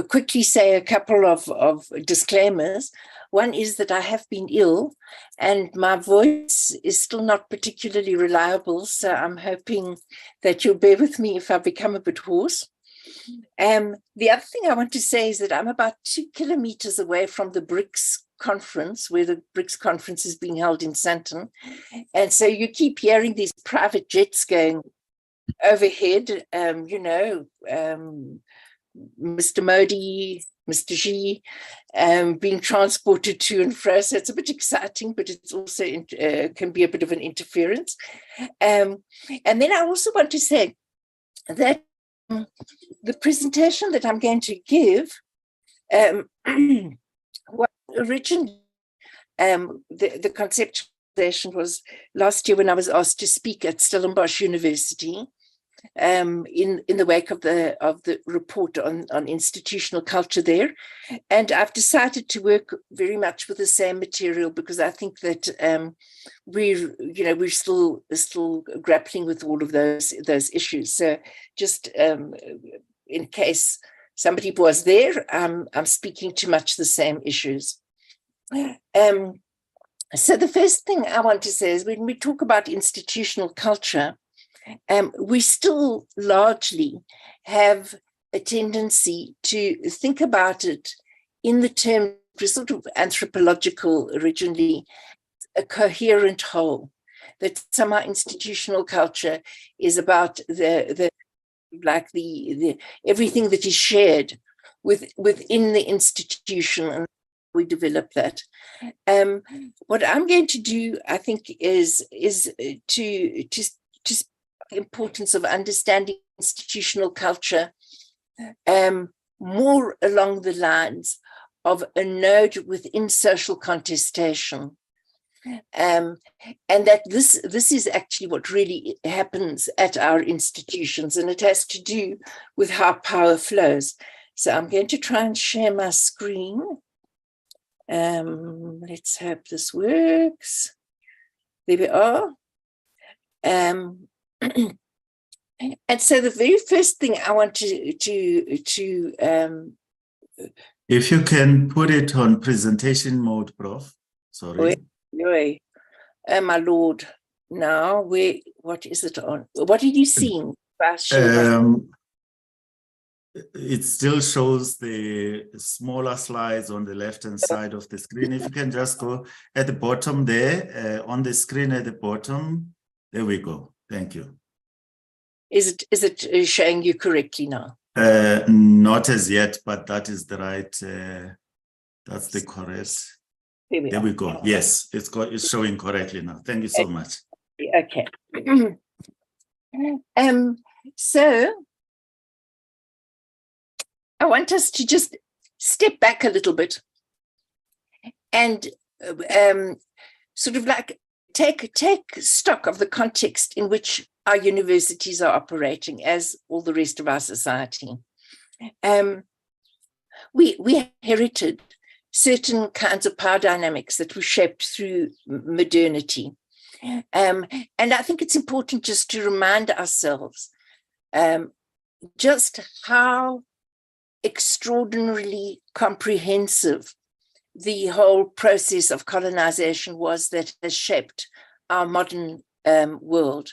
quickly say a couple of disclaimers. One is that I have been ill and my voice is still not particularly reliable, so I'm hoping that you'll bear with me if I become a bit hoarse. The other thing I want to say is that I'm about 2 kilometers away from the BRICS conference, where the BRICS conference is being held in Sandton. And so you keep hearing these private jets going overhead, you know, Mr. Modi, Mr. Xi, being transported to and fro. So it's a bit exciting, but it's also can be a bit of an interference. And then I also want to say that the presentation that I'm going to give, what originally the conceptualization was last year when I was asked to speak at Stellenbosch University, in the wake of the report on institutional culture there. And I've decided to work very much with the same material because I think that we're still grappling with all of those issues. So just in case somebody was there, I'm speaking to much the same issues. So the first thing I want to say is when we talk about institutional culture, we still largely have a tendency to think about it in the term, sort of anthropological originally, a coherent whole, that somehow institutional culture is about the everything that is shared within the institution, and we develop that. What I'm going to do, I think, is to importance of understanding institutional culture more along the lines of a node within social contestation, and that this is actually what really happens at our institutions, and it has to do with how power flows. So I'm going to try and share my screen. Let's hope this works. There we are. And so the very first thing I want to if you can put it on presentation mode, Prof. Sorry. My Lord, now what is it on? What are you seeing? It still shows the smaller slides on the left-hand side of the screen. If you can just go at the bottom there, on the screen at the bottom. There we go. Thank you. Is it showing you correctly now? Not as yet, but that is the right, that's the correct. There we go. Yes, it's showing correctly now. Thank you so much. Okay. So I want us to just step back a little bit and sort of like take stock of the context in which our universities are operating, as all the rest of our society. We inherited certain kinds of power dynamics that were shaped through modernity. And I think it's important just to remind ourselves just how extraordinarily comprehensive the whole process of colonization was that has shaped our modern world.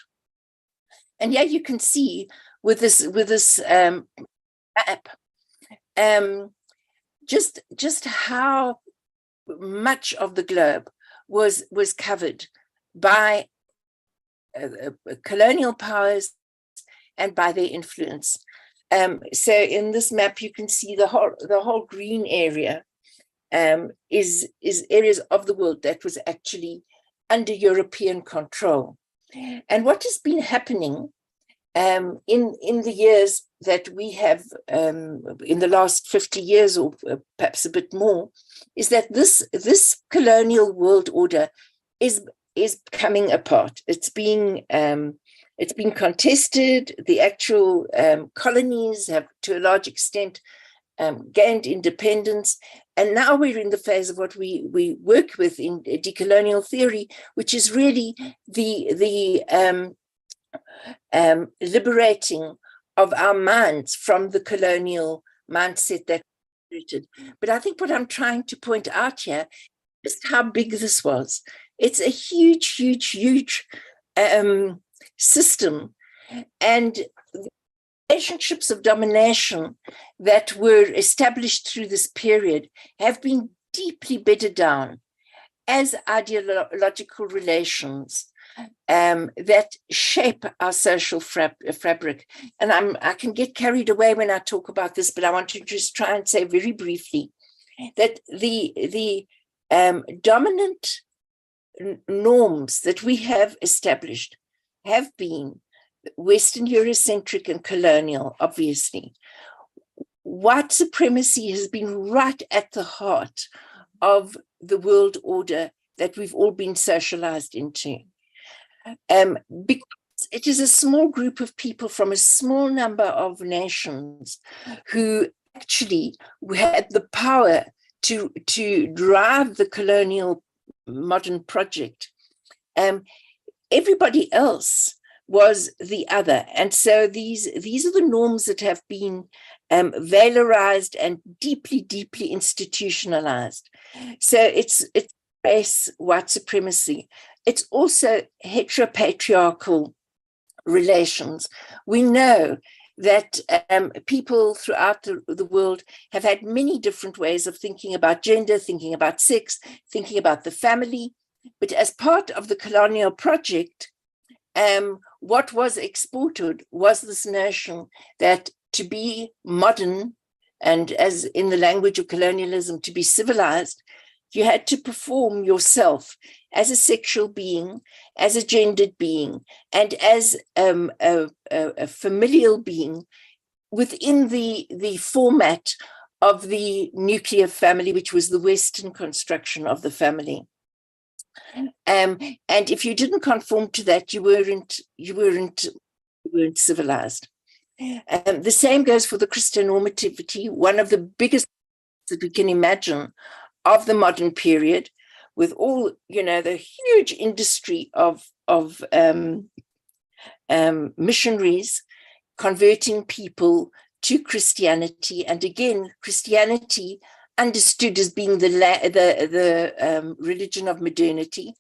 And yeah, you can see with this map just how much of the globe was covered by colonial powers and by their influence. So in this map, you can see the whole green area is areas of the world that was actually under European control. And what has been happening in the years that we have, in the last 50 years or perhaps a bit more, is that this colonial world order is coming apart. It's being contested. The actual colonies have, to a large extent, gained independence. And now we're in the phase of what we work with in decolonial theory, which is really the liberating of our minds from the colonial mindset that rooted. But I think what I'm trying to point out here is how big this was. It's a huge, huge, huge system, and the relationships of domination that were established through this period have been deeply bedded down as ideological relations that shape our social fabric. And I can get carried away when I talk about this, but I want to just try and say very briefly that the dominant norms that we have established have been Western Eurocentric and colonial, obviously. White supremacy has been right at the heart of the world order that we've all been socialized into. Because it is a small group of people from a small number of nations who actually had the power to drive the colonial modern project. Everybody else was the other. And so these are the norms that have been valorized and deeply, deeply institutionalized. So it's race, white supremacy. It's also heteropatriarchal relations. We know that people throughout the world have had many different ways of thinking about gender, thinking about sex, thinking about the family. But as part of the colonial project, what was exported was this notion that to be modern, and as in the language of colonialism, to be civilized, you had to perform yourself as a sexual being, as a gendered being, and as a familial being within the format of the nuclear family, which was the Western construction of the family. And if you didn't conform to that, you weren't civilized. The same goes for the Christonormativity, one of the biggest that we can imagine of the modern period, with all, the huge industry of missionaries converting people to Christianity. And again, Christianity understood as being the religion of modernity,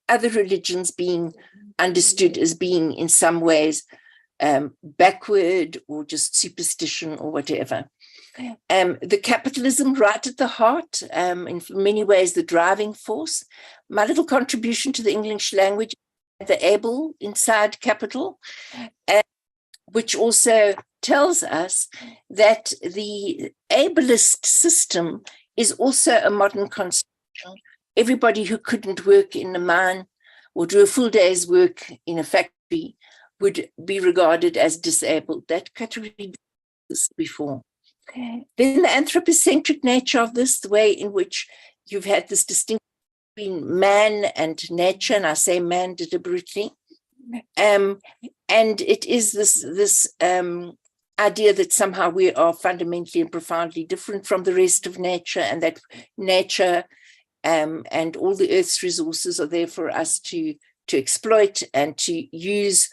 other religions being understood as being in some ways backward or just superstition or whatever. The capitalism right at the heart, in many ways the driving force. My little contribution to the English language, the able inside capital, which also tells us that the ableist system is also a modern construction. Everybody who couldn't work in a mine or do a full day's work in a factory would be regarded as disabled. That category existed before. Then the anthropocentric nature of this, the way in which you've had this distinction between man and nature, and I say man deliberately. And it is this idea that somehow we are fundamentally and profoundly different from the rest of nature, and that nature and all the earth's resources are there for us to exploit and to use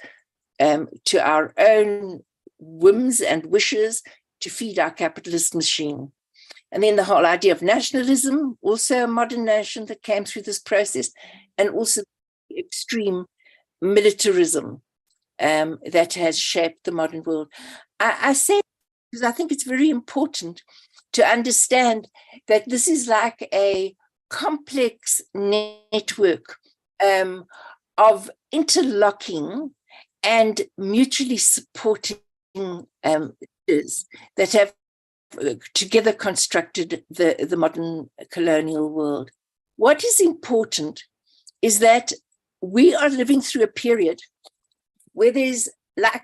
to our own whims and wishes to feed our capitalist machine. And then the whole idea of nationalism, also a modern notion that came through this process, and also extreme militarism that has shaped the modern world. I say because I think it's very important to understand that this is like a complex network of interlocking and mutually supporting that have together constructed the modern colonial world. What is important is that we are living through a period where there's, like,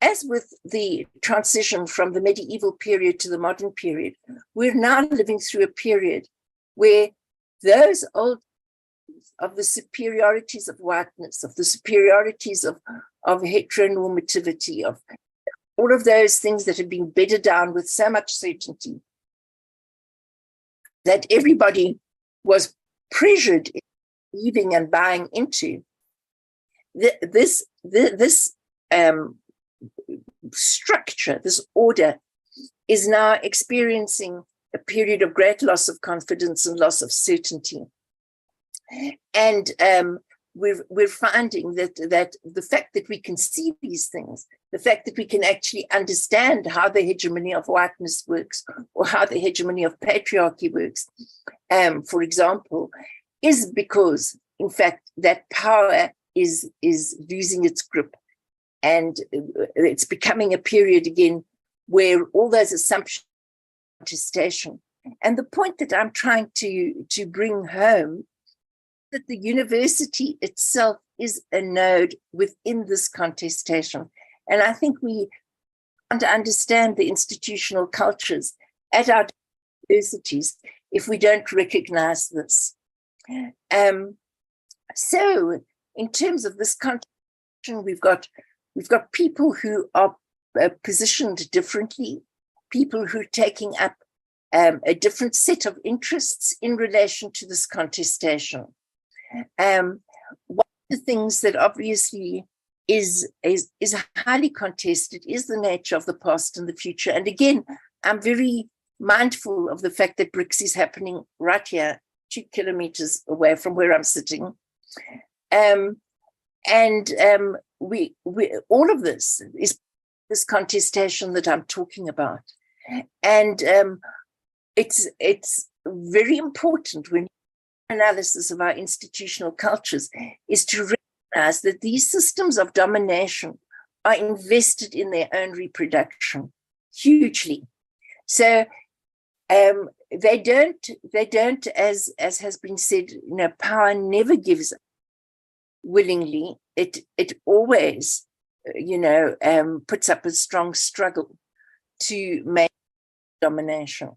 as with the transition from the medieval period to the modern period, we're now living through a period where those old of the superiorities of whiteness, of the superiorities of heteronormativity, of all of those things that have been bedded down with so much certainty that everybody was pressured in believing and buying into, this structure, this order, is now experiencing a period of great loss of confidence and loss of certainty. And we're finding that the fact that we can see these things, the fact that we can actually understand how the hegemony of whiteness works, or how the hegemony of patriarchy works, for example, is because, in fact, that power is losing its grip. And it's becoming a period again where all those assumptions are contestation. And the point that I'm trying to bring home, that the university itself is a node within this contestation. And I think we want to understand the institutional cultures at our universities if we don't recognize this. So in terms of this contestation, we've got people who are positioned differently, people who are taking up a different set of interests in relation to this contestation. One of the things that obviously is highly contested is the nature of the past and the future. And again, I'm very mindful of the fact that BRICS is happening right here, 2 kilometers away from where I'm sitting. We all of this is this contestation that I'm talking about. And it's very important when analysis of our institutional cultures is to recognize that these systems of domination are invested in their own reproduction hugely. So they don't, as has been said, power never gives willingly. It always, puts up a strong struggle to make domination.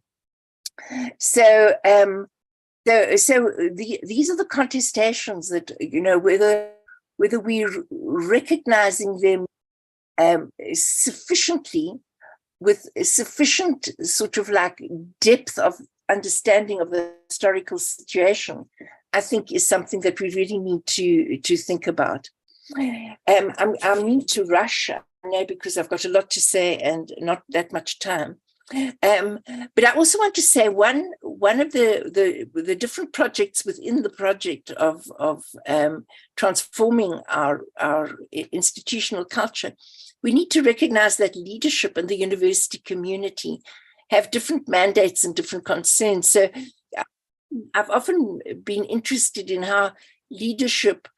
So these are the contestations that, whether we're recognizing them sufficiently, with sufficient sort of like depth of understanding of the historical situation, I think is something that we really need to think about. I need to rush, I know, because I've got a lot to say and not that much time. But I also want to say one of the different projects within the project of transforming our institutional culture, we need to recognize that leadership and the university community have different mandates and different concerns. So I've often been interested in how leadership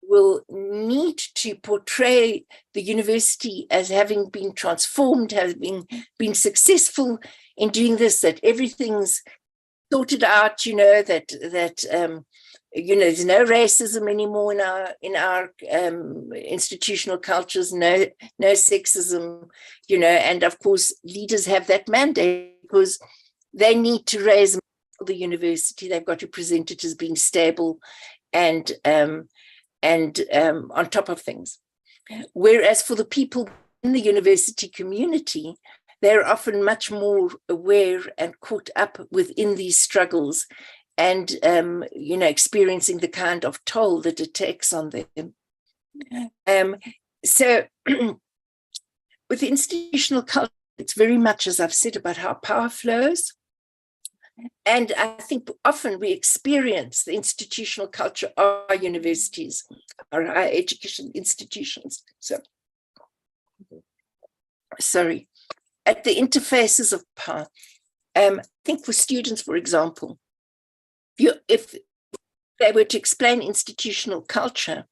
will need to portray the university as having been transformed, having been successful in doing this, that everything's sorted out, you know, that you know, there's no racism anymore in our institutional cultures, no sexism, you know, and of course leaders have that mandate because they need to raise the university. They've got to present it as being stable and on top of things. Whereas for the people in the university community, they're often much more aware and caught up within these struggles and, you know, experiencing the kind of toll that it takes on them. So with the institutional culture, it's very much, as I've said, about how power flows. And I think often we experience the institutional culture of our universities, our higher education institutions. So, sorry, at the interfaces of power. I think for students, for example, if they were to explain institutional culture,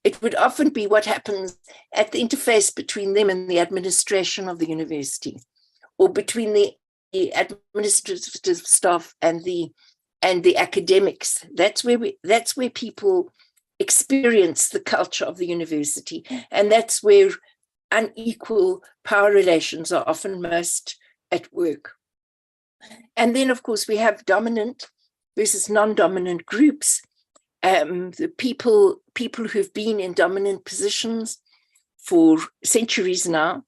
it would often be what happens at the interface between them and the administration of the university, or between the administrative staff and the academics. That's where people experience the culture of the university, and that's where unequal power relations are often most at work. And then, of course, we have dominant versus non-dominant groups. The people who've been in dominant positions for centuries now,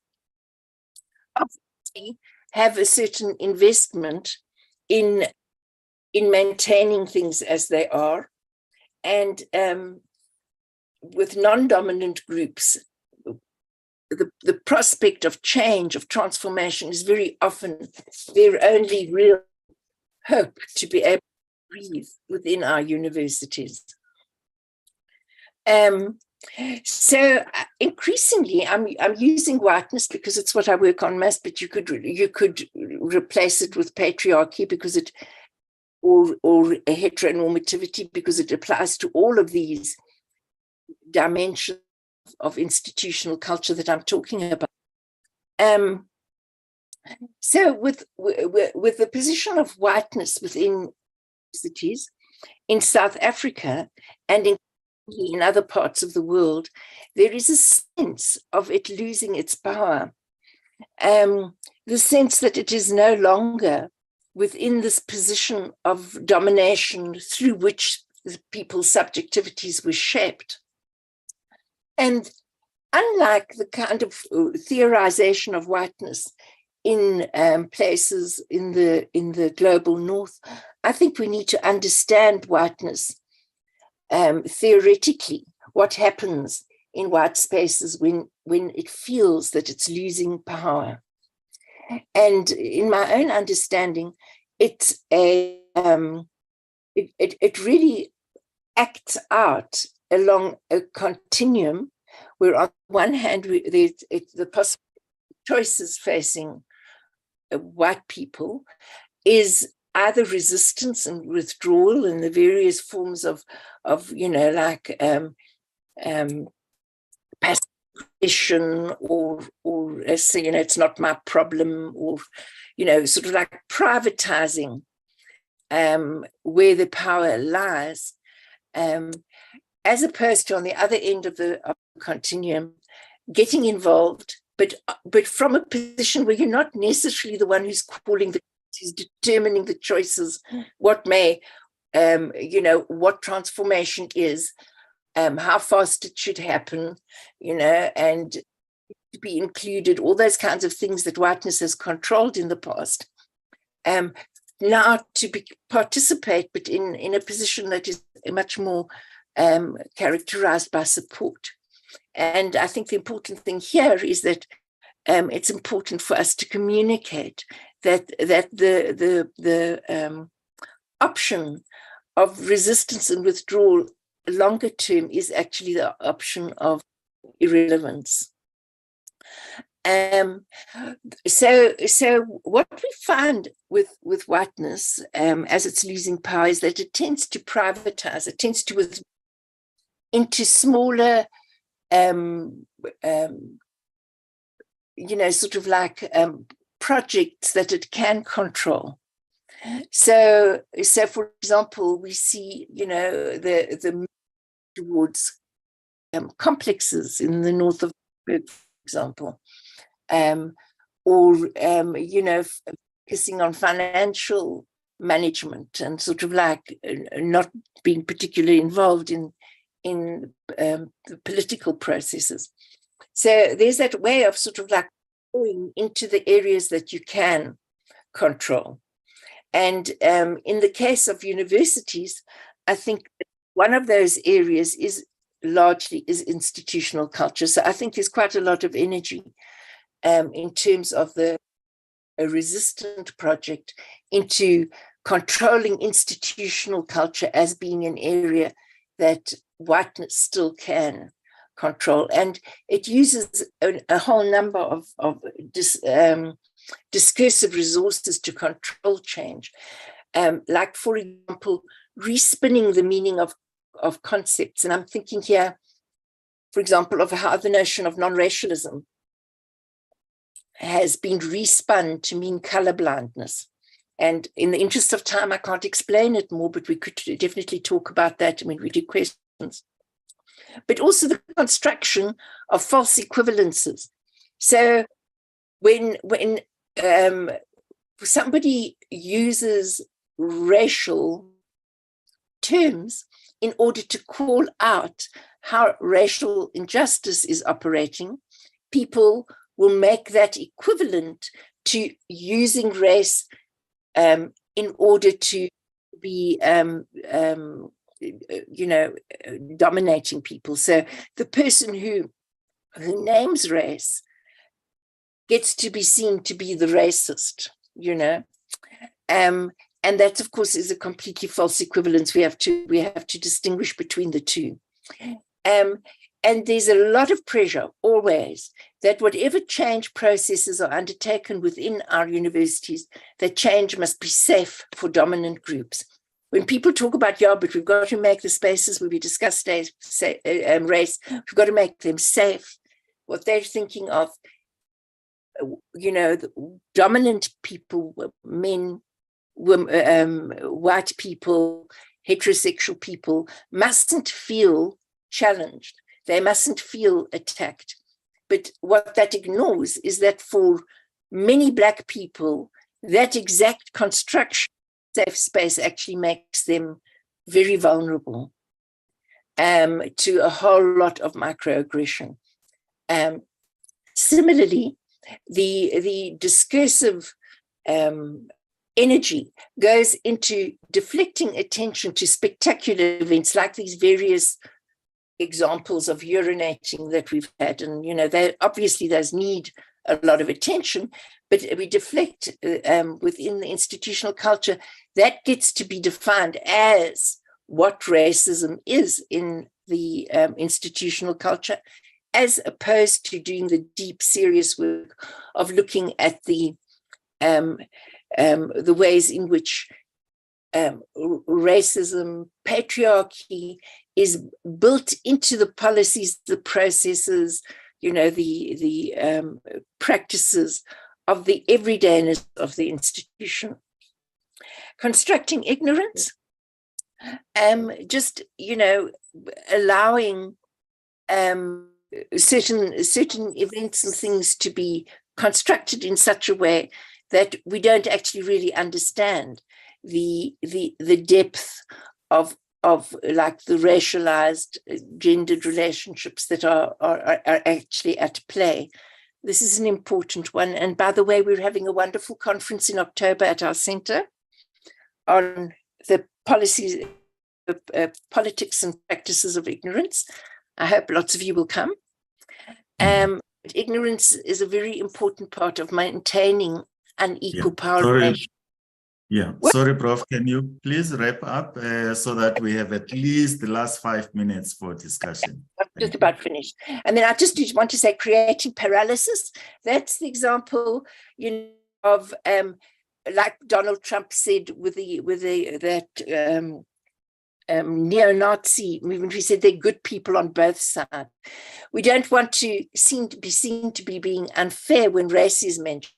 obviously have a certain investment in maintaining things as they are. And with non-dominant groups, the prospect of change, of transformation is very often their only real hope to be able to breathe within our universities. So increasingly, I'm using whiteness because it's what I work on most, but you could replace it with patriarchy because it, or a heteronormativity, because it applies to all of these dimensions of institutional culture that I'm talking about. So with the position of whiteness within universities in South Africa and in other parts of the world, there is a sense of it losing its power. The sense that it is no longer within this position of domination through which people's subjectivities were shaped. And unlike the kind of theorization of whiteness in places in the global north, I think we need to understand whiteness theoretically, what happens in white spaces when it feels that it's losing power. And in my own understanding, it's it really acts out along a continuum where on one hand the possible choices facing white people is either resistance and withdrawal in the various forms of you know, like passion or so, you know, it's not my problem, or, you know, sort of like privatizing where the power lies, as opposed to on the other end of the continuum, getting involved, but from a position where you're not necessarily the one who's who's determining the choices, what may, you know, what transformation is, how fast it should happen, you know, and to be included, all those kinds of things that whiteness has controlled in the past. Now to participate, but in a position that is much more characterized by support. And I think the important thing here is that it's important for us to communicate that the option of resistance and withdrawal longer term is actually the option of irrelevance. So what we find with whiteness as it's losing power is that it tends to privatize, it tends to withdraw into smaller, sort of like projects that it can control. So for example, we see, the towards complexes in the north of, for example, or focusing on financial management and sort of like not being particularly involved in the political processes. So there's that way of sort of like going into the areas that you can control. And in the case of universities, I think one of those areas is largely institutional culture. So I think there's quite a lot of energy in terms of a resistant project into controlling institutional culture as being an area that whiteness still can control. And it uses a whole number of discursive resources to control change. Like, for example, respinning the meaning of concepts. And I'm thinking here, for example, of how the notion of non-racialism has been respun to mean colorblindness. And in the interest of time, I can't explain it more, but we could definitely talk about that when we do questions. But also the construction of false equivalences. So when somebody uses racial terms in order to call out how racial injustice is operating, people will make that equivalent to using race in order to be, dominating people. So the person who names race gets to be seen to be the racist, and that, of course, is a completely false equivalence. We have to distinguish between the two. And there's a lot of pressure always that whatever change processes are undertaken within our universities, that change must be safe for dominant groups. When people talk about, but we've got to make the spaces where we discuss race, we've got to make them safe, what they're thinking of, the dominant people, men, women, white people, heterosexual people, mustn't feel challenged. They mustn't feel attacked. But what that ignores is that for many Black people, that exact construction of safe space actually makes them very vulnerable to a whole lot of microaggression. Similarly, the discursive energy goes into deflecting attention to spectacular events like these various examples of urinating that we've had. And, obviously those need a lot of attention, but we deflect within the institutional culture. That gets to be defined as what racism is in the institutional culture, as opposed to doing the deep, serious work of looking at the ways in which racism, patriarchy is built into the policies, the processes, the practices of the everydayness of the institution. Constructing ignorance, just, allowing certain events and things to be constructed in such a way that we don't actually really understand the depth of like the racialized, gendered relationships that are actually at play. This is an important one. And by the way, we're having a wonderful conference in October at our center on the policies, politics and practices of ignorance. I hope lots of you will come. Ignorance is a very important part of maintaining unequal power Sorry. relations. Yeah, sorry, Prof. Can you please wrap up so that we have at least the last 5 minutes for discussion? I'm just about finished. And then I just want to say creating paralysis. That's the example, of like Donald Trump said with that neo-Nazi movement. We said they're good people on both sides. We don't want to be seen to be being unfair when race is mentioned.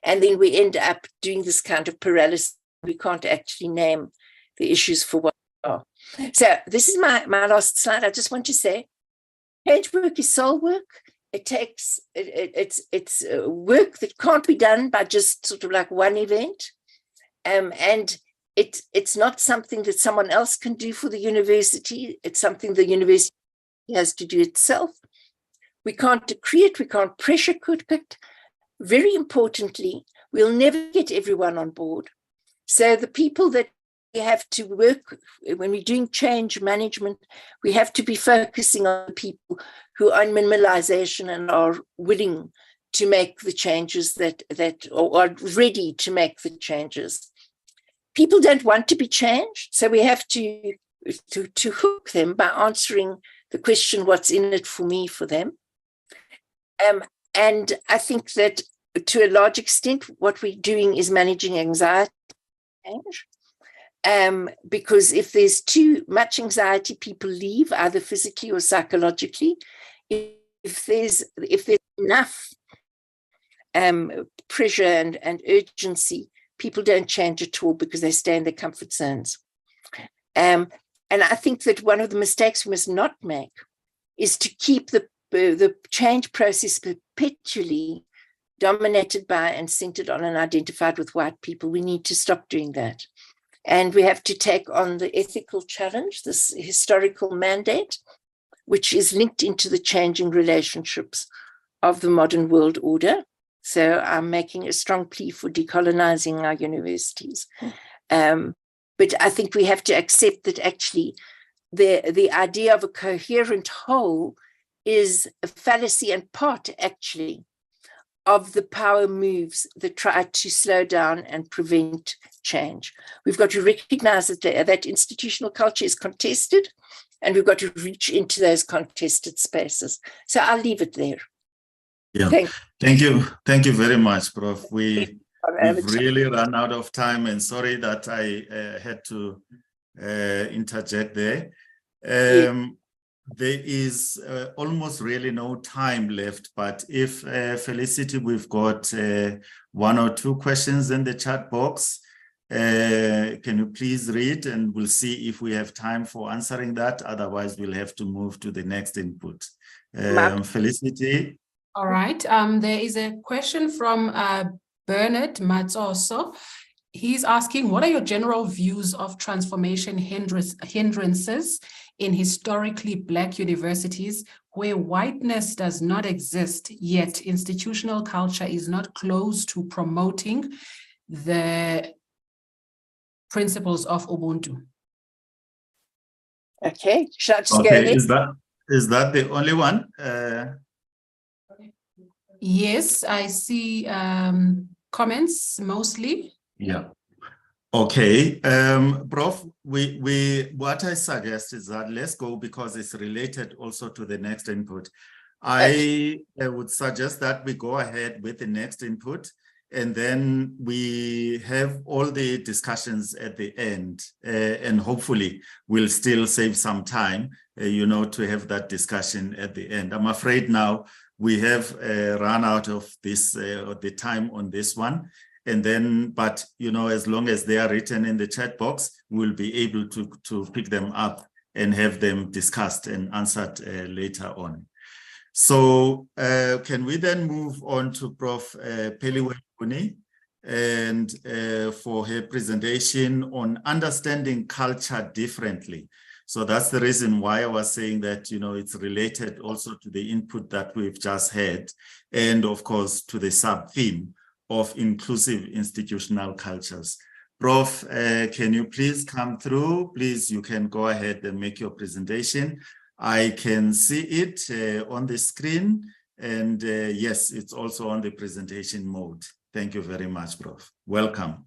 And then we end up doing this kind of paralysis. We can't actually name the issues for what they are. So this is my last slide. I just want to say, change work is soul work. It takes, it's work that can't be done by just sort of like one event. And it's not something that someone else can do for the university. It's something the university has to do itself. We can't decree it. We can't pressure cook it. Very importantly, we'll never get everyone on board. So the people that we have to work, when we're doing change management, we have to be focusing on people who are in minimalization and are willing to make the changes that or are ready to make the changes. People don't want to be changed, so we have to hook them by answering the question, what's in it for me, for them? And I think that to a large extent, what we're doing is managing anxiety change. Because if there's too much anxiety, people leave either physically or psychologically. If there's enough pressure and urgency, people don't change at all because they stay in their comfort zones. And I think that one of the mistakes we must not make is to keep the change process perpetually dominated by and centered on and identified with white people. We need to stop doing that. And we have to take on the ethical challenge, this historical mandate, which is linked into the changing relationships of the modern world order. So I'm making a strong plea for decolonizing our universities. But I think we have to accept that actually the idea of a coherent whole is a fallacy and part actually of the power moves that try to slow down and prevent change. We've got to recognize that institutional culture is contested, and we've got to reach into those contested spaces. So I'll leave it there. Yeah, thank you very much, Prof. We've really run out of time, and sorry that I had to interject there. There is almost really no time left, but if Felicity, we've got 1 or 2 questions in the chat box. Can you please read, and we'll see if we have time for answering that. Otherwise, we'll have to move to the next input. Felicity. All right. There is a question from Bernard Matsoso. He's asking, what are your general views of transformation hindrances in historically Black universities where whiteness does not exist, yet institutional culture is not close to promoting the principles of Ubuntu? Okay, shall I just go ahead? Is that the only one? Yes, I see comments mostly. Yeah. Okay, Prof, what I suggest is that let's go, because it's related also to the next input. I would suggest that we go ahead with the next input, and then we have all the discussions at the end, and hopefully we'll still save some time, to have that discussion at the end. I'm afraid now we have run out of the time on this one. And then, but, as long as they are written in the chat box, we'll be able to pick them up and have them discussed and answered later on. So can we then move on to Prof. Peliwe Kuni and for her presentation on understanding culture differently. So that's the reason why I was saying that, it's related also to the input that we've just had, and of course to the sub-theme of inclusive institutional cultures. Prof, can you please come through? Please, you can go ahead and make your presentation. I can see it on the screen, And yes, it's also on the presentation mode. Thank you very much, Prof. Welcome.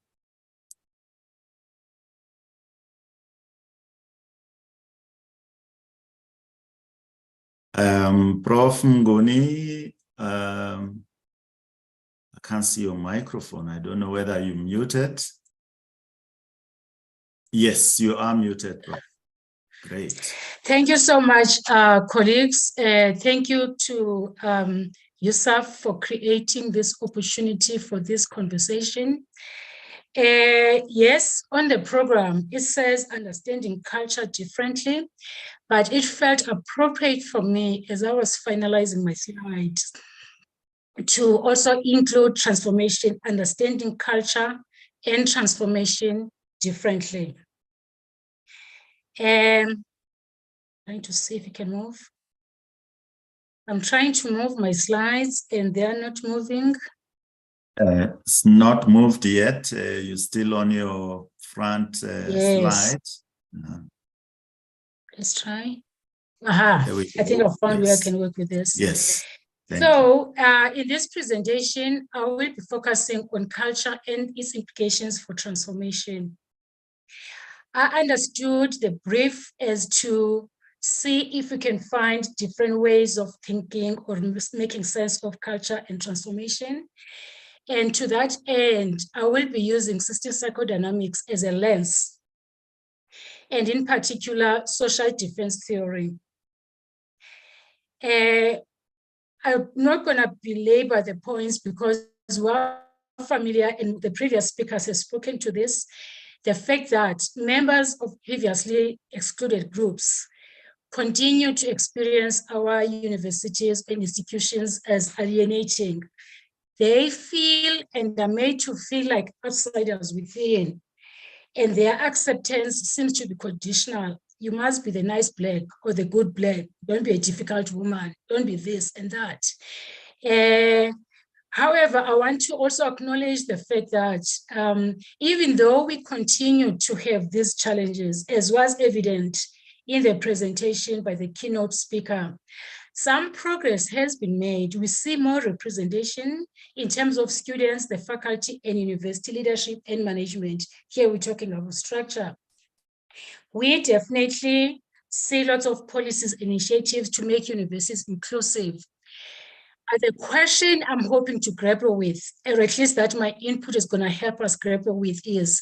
Prof. Ngoni, I can't see your microphone. I don't know whether you're muted. Yes, you are muted, Prof. Great. Thank you so much, colleagues. Thank you to USAf for creating this opportunity for this conversation. Yes, on the program, it says understanding culture differently, but it felt appropriate for me as I was finalizing my slides to also include transformation, understanding culture and transformation differently. And trying to see if you can move. I'm trying to move my slides and they're not moving. It's not moved yet. You're still on your front slide. Let's try. Aha, I think I found where I can work with this. Yes. So in this presentation, I will be focusing on culture and its implications for transformation. I understood the brief as to see if we can find different ways of thinking or making sense of culture and transformation. And to that end, I will be using system psychodynamics as a lens, and in particular, social defense theory. I'm not going to belabor the points because we're familiar, and the previous speakers have spoken to this, the fact that members of previously excluded groups continue to experience our universities and institutions as alienating. They feel and are made to feel like outsiders within, and their acceptance seems to be conditional. You must be the nice black or the good black. Don't be a difficult woman. Don't be this and that. However, I want to also acknowledge the fact that even though we continue to have these challenges, as was evident in the presentation by the keynote speaker, some progress has been made. We see more representation in terms of students, the faculty, and university leadership and management. Here we're talking about structure. We definitely see lots of policies, initiatives to make universities inclusive. The question I'm hoping to grapple with, or at least that my input is going to help us grapple with, is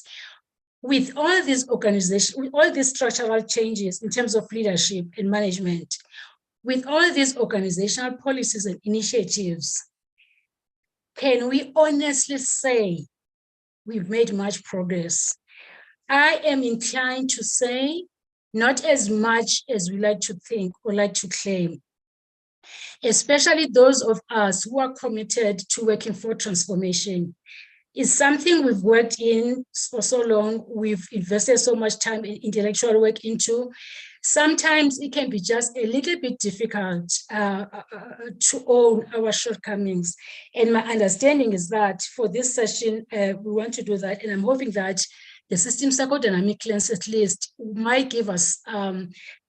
with all these organizations, with all these structural changes in terms of leadership and management, with all these organizational policies and initiatives, can we honestly say we've made much progress? I am inclined to say not as much as we like to think or like to claim, especially those of us who are committed to working for transformation. It's something we've worked in for so long, we've invested so much time and intellectual work into. Sometimes it can be just a little bit difficult to own our shortcomings. And my understanding is that for this session, we want to do that. And I'm hoping that the system psychodynamic lens at least might give us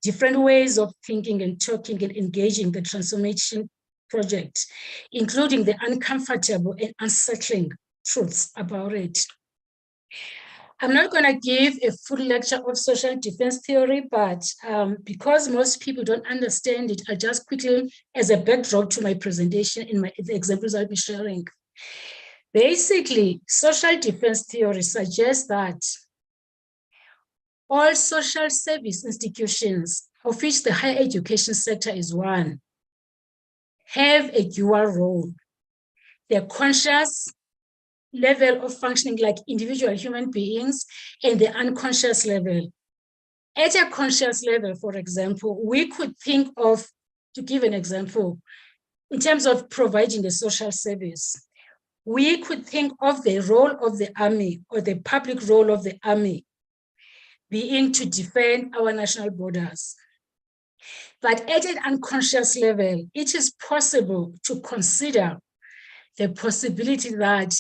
different ways of thinking and talking and engaging the transformation project, including the uncomfortable and unsettling truths about it. I'm not going to give a full lecture of social defense theory, but because most people don't understand it, I'll just quickly, as a backdrop to my presentation in the examples I'll be sharing. Basically, social defense theory suggests that all social service institutions, of which the higher education sector is one, have a dual role. The conscious level of functioning like individual human beings and the unconscious level. At a conscious level, for example, we could think of, to give an example, in terms of providing a social service, we could think of the role of the army or the public role of the army being to defend our national borders. But at an unconscious level, it is possible to consider the possibility that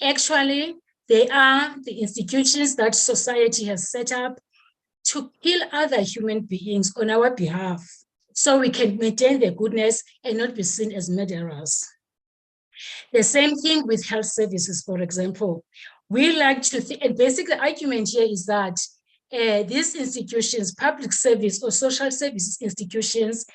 actually they are the institutions that society has set up to kill other human beings on our behalf so we can maintain their goodness and not be seen as murderers. The same thing with health services, for example. We like to think, and basically the argument here is that these institutions, public service or social services institutions,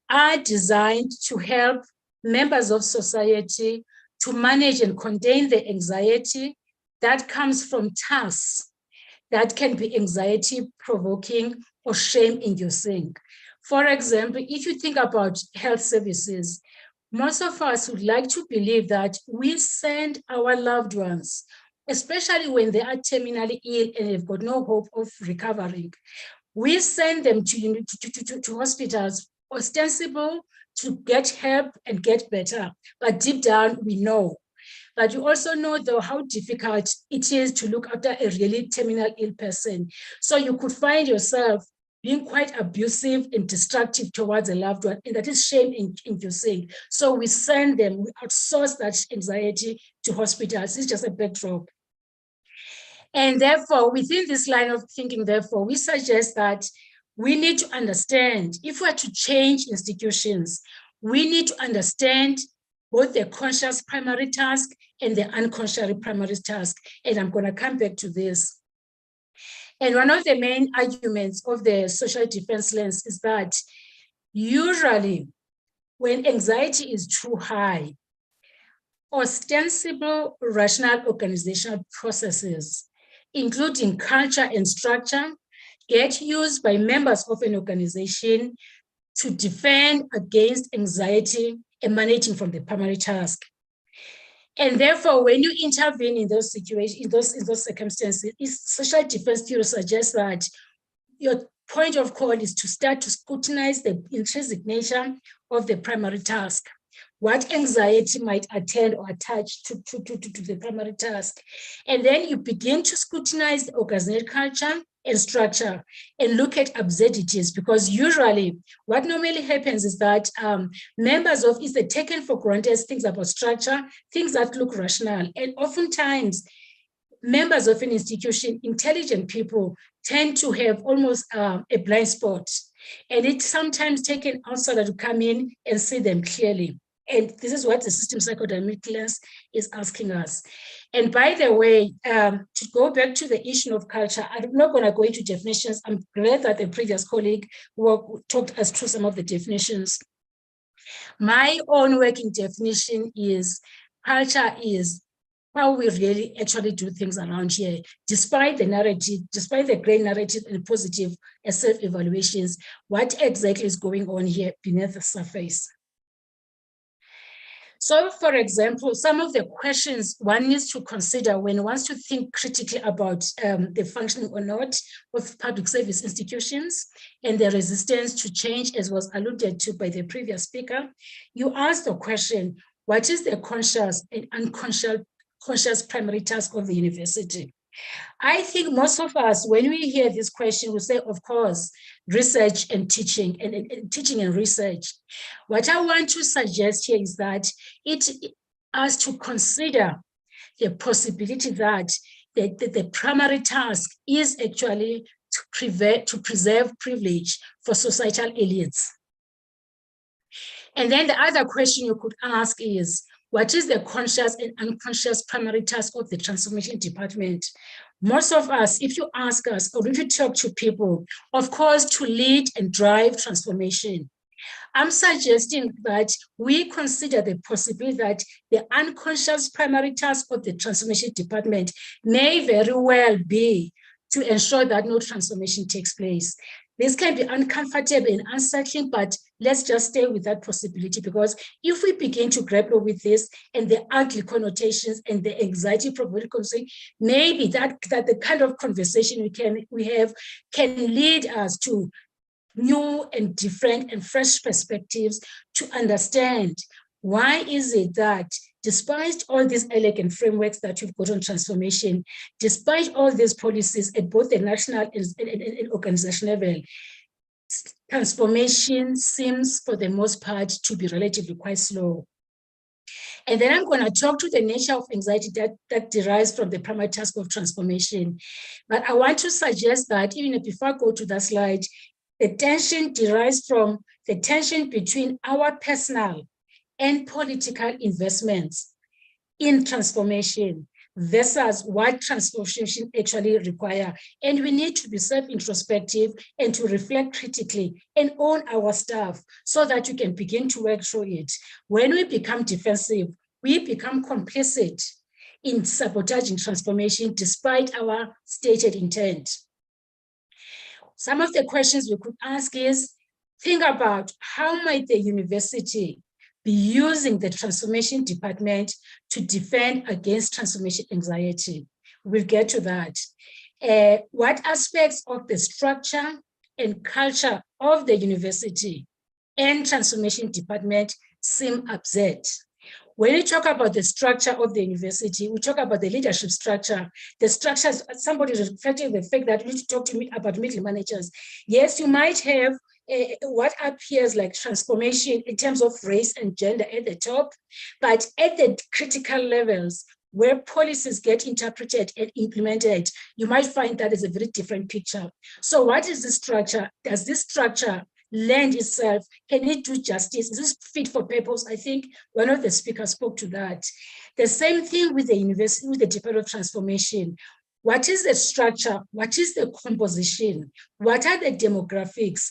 are designed to help members of society to manage and contain the anxiety that comes from tasks that can be anxiety-provoking or shame-inducing. For example, if you think about health services, most of us would like to believe that we send our loved ones, especially when they are terminally ill and they've got no hope of recovering, we send them to hospitals ostensible to get help and get better. But deep down, we know. But you also know, though, how difficult it is to look after a really terminal ill person. So you could find yourself being quite abusive and destructive towards a loved one, and that is shame-inducing. So we send them, we outsource that anxiety to hospitals. It's just a backdrop. And therefore, within this line of thinking, therefore, we suggest that we need to understand, if we are to change institutions, we need to understand both the conscious primary task and the unconscious primary task. And I'm going to come back to this. And one of the main arguments of the social defense lens is that usually when anxiety is too high, ostensible rational organizational processes, including culture and structure, get used by members of an organization to defend against anxiety emanating from the primary task. And therefore, when you intervene in those situations, in those circumstances, social defense theory suggests that your point of call is to start to scrutinize the intrinsic nature of the primary task. What anxiety might attend or attach to the primary task. And then you begin to scrutinize the organizational culture and structure and look at absurdities, because usually what normally happens is that members of is taken for granted things about structure, things that look rational. And oftentimes members of an institution, intelligent people, tend to have almost a blind spot. And it's sometimes taken outsider to come in and see them clearly. And this is what the system psychodynamic lens is asking us. And by the way, to go back to the issue of culture, I'm not going to go into definitions. I'm glad that the previous colleague talked us through some of the definitions. My own working definition is culture is how we really actually do things around here, despite the narrative, despite the great narrative and positive self-evaluations, what exactly is going on here beneath the surface. So, for example, some of the questions one needs to consider when one wants to think critically about the functioning or not of public service institutions and the resistance to change, as was alluded to by the previous speaker, you ask the question, what is the conscious and unconscious primary task of the university? I think most of us, when we hear this question, we say, of course, research and teaching, and teaching and research. What I want to suggest here is that it has to consider the possibility that the primary task is actually to preserve privilege for societal elites. And then the other question you could ask is, what is the conscious and unconscious primary task of the transformation department? Most of us, if you ask us, or if you talk to people, of course, to lead and drive transformation. I'm suggesting that we consider the possibility that the unconscious primary task of the transformation department may very well be to ensure that no transformation takes place. This can be uncomfortable and unsettling, but let's just stay with that possibility, because if we begin to grapple with this and the ugly connotations and the anxiety provoking, maybe that the kind of conversation we have can lead us to new and different and fresh perspectives to understand why is it that despite all these elegant frameworks that you've got on transformation, despite all these policies at both the national and organizational level, transformation seems for the most part to be relatively quite slow. And then I'm going to talk to the nature of anxiety that derives from the primary task of transformation. But I want to suggest that even before I go to that slide, The tension derives from the tension between our personal and political investments in transformation versus what transformation actually require. And we need to be self-introspective and to reflect critically and own our stuff so that we can begin to work through it. When we become defensive, we become complicit in sabotaging transformation despite our stated intent. Some of the questions we could ask is, think about how might the university be using the transformation department to defend against transformation anxiety? We'll get to that. What aspects of the structure and culture of the university and transformation department seem absurd? When we talk about the structure of the university, we talk about the leadership structure. The structures, somebody is reflecting the fact that we need to talk to me about middle managers. Yes, you might have what appears like transformation in terms of race and gender at the top, but at the critical levels where policies get interpreted and implemented, you might find that is a very different picture. So what is the structure? Does this structure lend itself? Can it do justice? Is this fit for purpose? I think one of the speakers spoke to that. The same thing with the university, with the Department of Transformation. What is the structure? What is the composition? What are the demographics?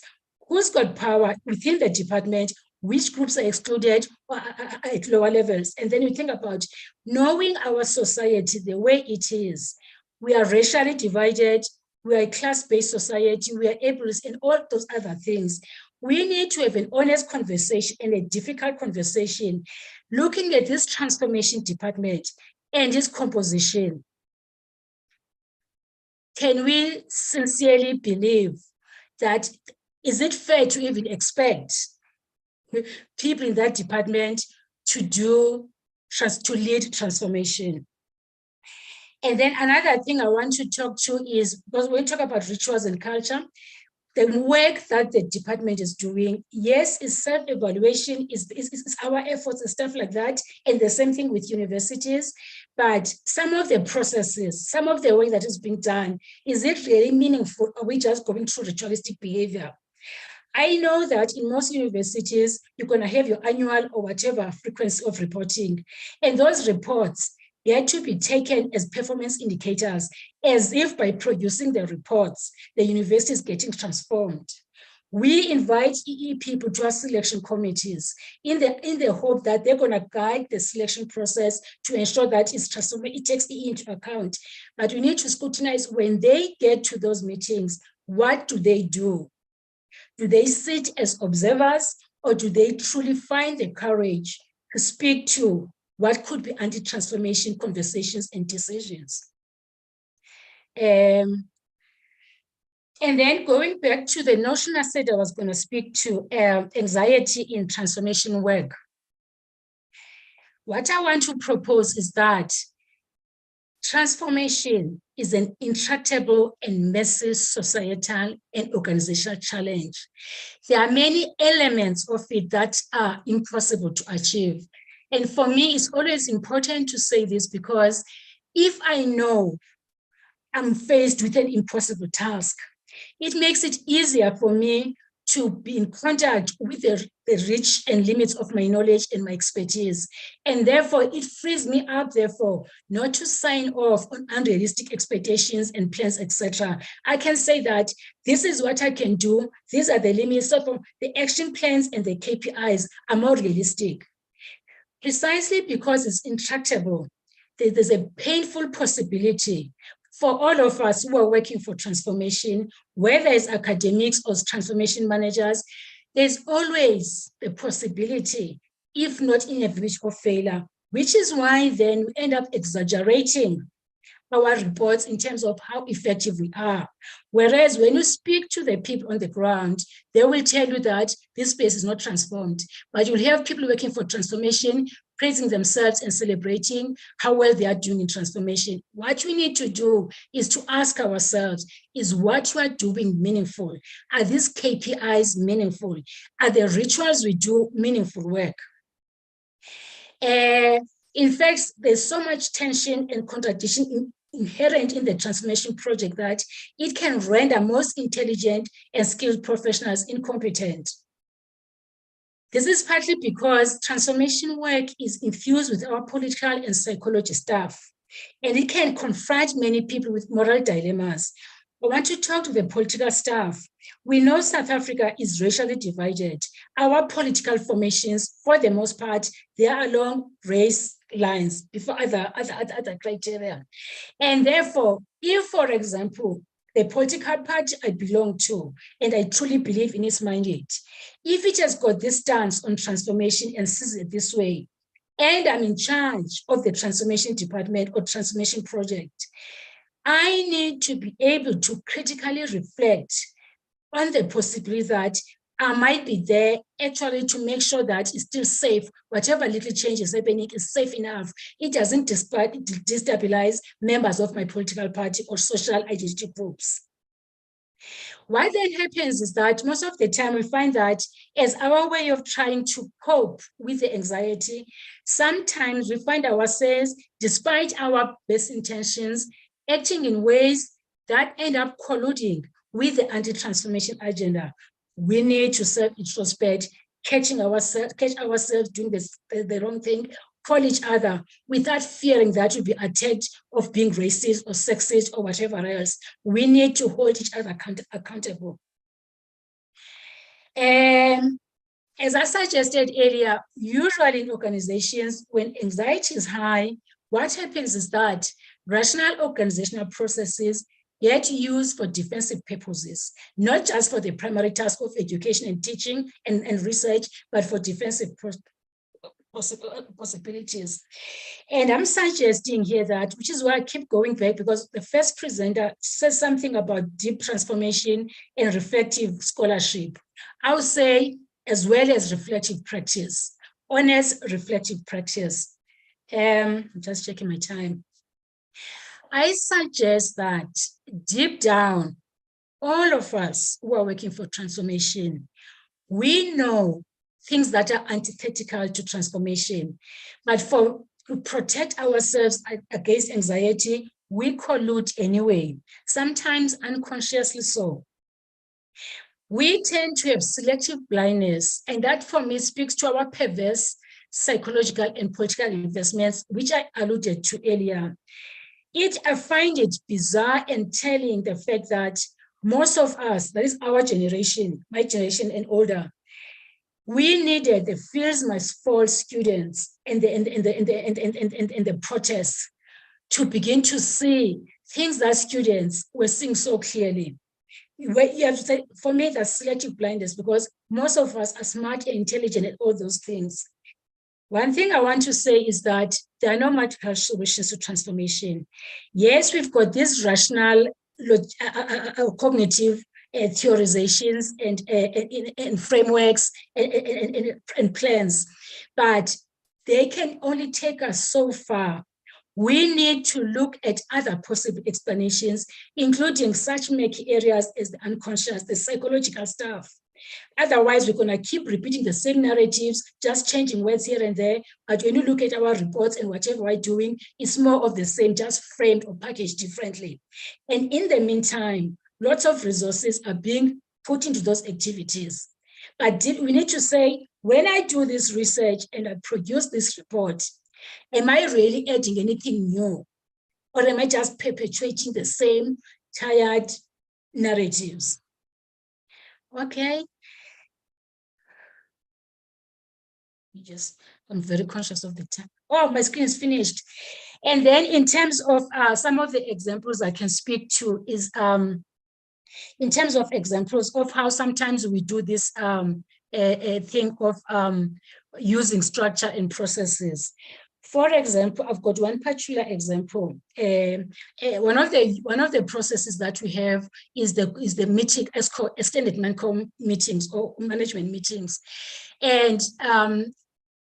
Who's got power within the department? Which groups are excluded at lower levels? And then you think about knowing our society the way it is. We are racially divided. We are a class-based society. We are ableist and all those other things. We need to have an honest conversation and a difficult conversation looking at this transformation department and its composition. Can we sincerely believe that, is it fair to even expect people in that department to lead transformation? And then another thing I want to talk to is, because when we talk about rituals and culture, the work that the department is doing, yes, is self-evaluation, is our efforts and stuff like that, and the same thing with universities, but some of the processes, some of the work that is being done, is it really meaningful, or are we just going through ritualistic behavior? I know that in most universities, you're going to have your annual or whatever frequency of reporting, and those reports, they are to be taken as performance indicators, as if by producing the reports, the university is getting transformed. We invite EE people to our selection committees in the hope that they're going to guide the selection process to ensure that it's transformed, it takes EE into account. But we need to scrutinize when they get to those meetings, what do they do? Do they sit as observers, or do they truly find the courage to speak to what could be anti-transformation conversations and decisions? And then going back to the notion I said I was going to speak to, anxiety in transformation work. What I want to propose is that transformation is an intractable and messy societal and organizational challenge. There are many elements of it that are impossible to achieve. And for me, it's always important to say this, because if I know I'm faced with an impossible task, it makes it easier for me to be in contact with the reach and limits of my knowledge and my expertise. And therefore, it frees me up, therefore, not to sign off on unrealistic expectations and plans, etc. I can say that this is what I can do. These are the limits. So the action plans and the KPIs are more realistic. Precisely because it's intractable, there's a painful possibility for all of us who are working for transformation, whether it's academics or transformation managers, there's always the possibility, if not inevitable failure, which is why then we end up exaggerating our reports in terms of how effective we are. Whereas when you speak to the people on the ground, they will tell you that this space is not transformed, but you'll have people working for transformation praising themselves and celebrating how well they are doing in transformation. What we need to do is to ask ourselves, is what we are doing meaningful? Are these KPIs meaningful? Are the rituals we do meaningful work? In fact, there's so much tension and contradiction inherent in the transformation project that it can render most intelligent and skilled professionals incompetent. This is partly because transformation work is infused with our political and psychology staff, and it can confront many people with moral dilemmas. I want to talk to the political staff. We know South Africa is racially divided. Our political formations, for the most part, they are along race lines before other criteria. And therefore, if, for example, the political party I belong to, and I truly believe in its mandate, if it has got this stance on transformation and sees it this way, and I'm in charge of the transformation department or transformation project, I need to be able to critically reflect on the possibility that I might be there actually to make sure that it's still safe. Whatever little change is happening is safe enough. It doesn't destabilize members of my political party or social identity groups. What then happens is that most of the time we find that as our way of trying to cope with the anxiety, sometimes we find ourselves, despite our best intentions, acting in ways that end up colluding with the anti-transformation agenda. We need to self-introspect, catch ourselves doing the wrong thing, call each other without fearing that we'll be attacked of being racist or sexist or whatever else. We need to hold each other accountable. And as I suggested earlier, usually in organizations, when anxiety is high, what happens is that rational organizational processes get used for defensive purposes, not just for the primary task of education and teaching and research, but for defensive possibilities. And I'm suggesting here that, which is why I keep going back, because the first presenter says something about deep transformation and reflective scholarship. I would say, as well as reflective practice, honest reflective practice. I'm just checking my time. I suggest that deep down, all of us who are working for transformation, we know things that are antithetical to transformation, but to protect ourselves against anxiety, we collude anyway, sometimes unconsciously so. We tend to have selective blindness, and that for me speaks to our perverse psychological and political investments, which I alluded to earlier. I find it bizarre and telling the fact that most of us, that is our generation, my generation and older, we needed the Fields Must Fall students and the protests to begin to see things that students were seeing so clearly. You have to say, for me, that's selective blindness, because most of us are smart and intelligent at all those things. One thing I want to say is that there are no magical solutions to transformation. Yes, we've got these rational, cognitive theorizations and frameworks and plans, but they can only take us so far. We need to look at other possible explanations, including such murky areas as the unconscious, the psychological stuff. Otherwise, we're going to keep repeating the same narratives, just changing words here and there. But when you look at our reports and whatever we're doing, it's more of the same, just framed or packaged differently. And in the meantime, lots of resources are being put into those activities. But we need to say, when I do this research and I produce this report, am I really adding anything new? Or am I just perpetuating the same tired narratives? Okay. I'm very conscious of the time. Oh, my screen is finished. And then in terms of some of the examples I can speak to is in terms of examples of how sometimes we do this thing of using structure and processes. For example, I've got one particular example. One of the processes that we have is the meeting, as called extended MANCOM meetings or management meetings, and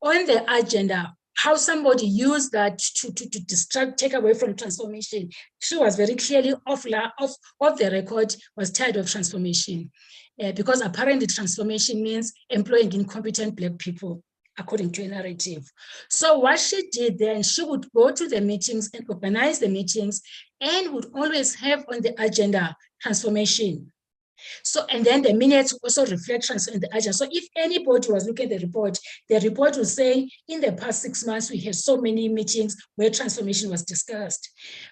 on the agenda, how somebody used that to distract, take away from transformation. She was very clearly off the record, was tired of transformation, because apparently transformation means employing incompetent Black people, according to a narrative. So what she did then, she would go to the meetings and organize the meetings and would always have on the agenda transformation. So, and then the minutes also reflections in the agenda. So if anybody was looking at the report will say, in the past 6 months, we had so many meetings where transformation was discussed.